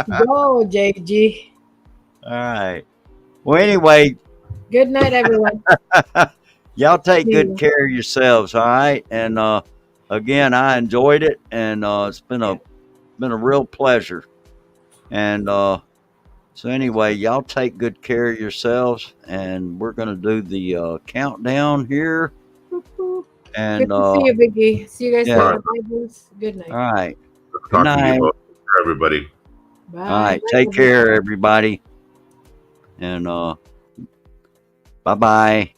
go, JG. All right. Well, anyway, Good night, everyone. y'all take See good you. care of yourselves. All right. And again, I enjoyed it, and it's been a real pleasure. And so anyway, y'all take good care of yourselves, and we're gonna do the countdown here. And Good to see you, Biggie. See you guys yeah. later. Bye, Bruce. Good night. All right. Good Talking to night. you both, everybody. Bye. All right. Bye, Take everyone. care, everybody. And bye bye.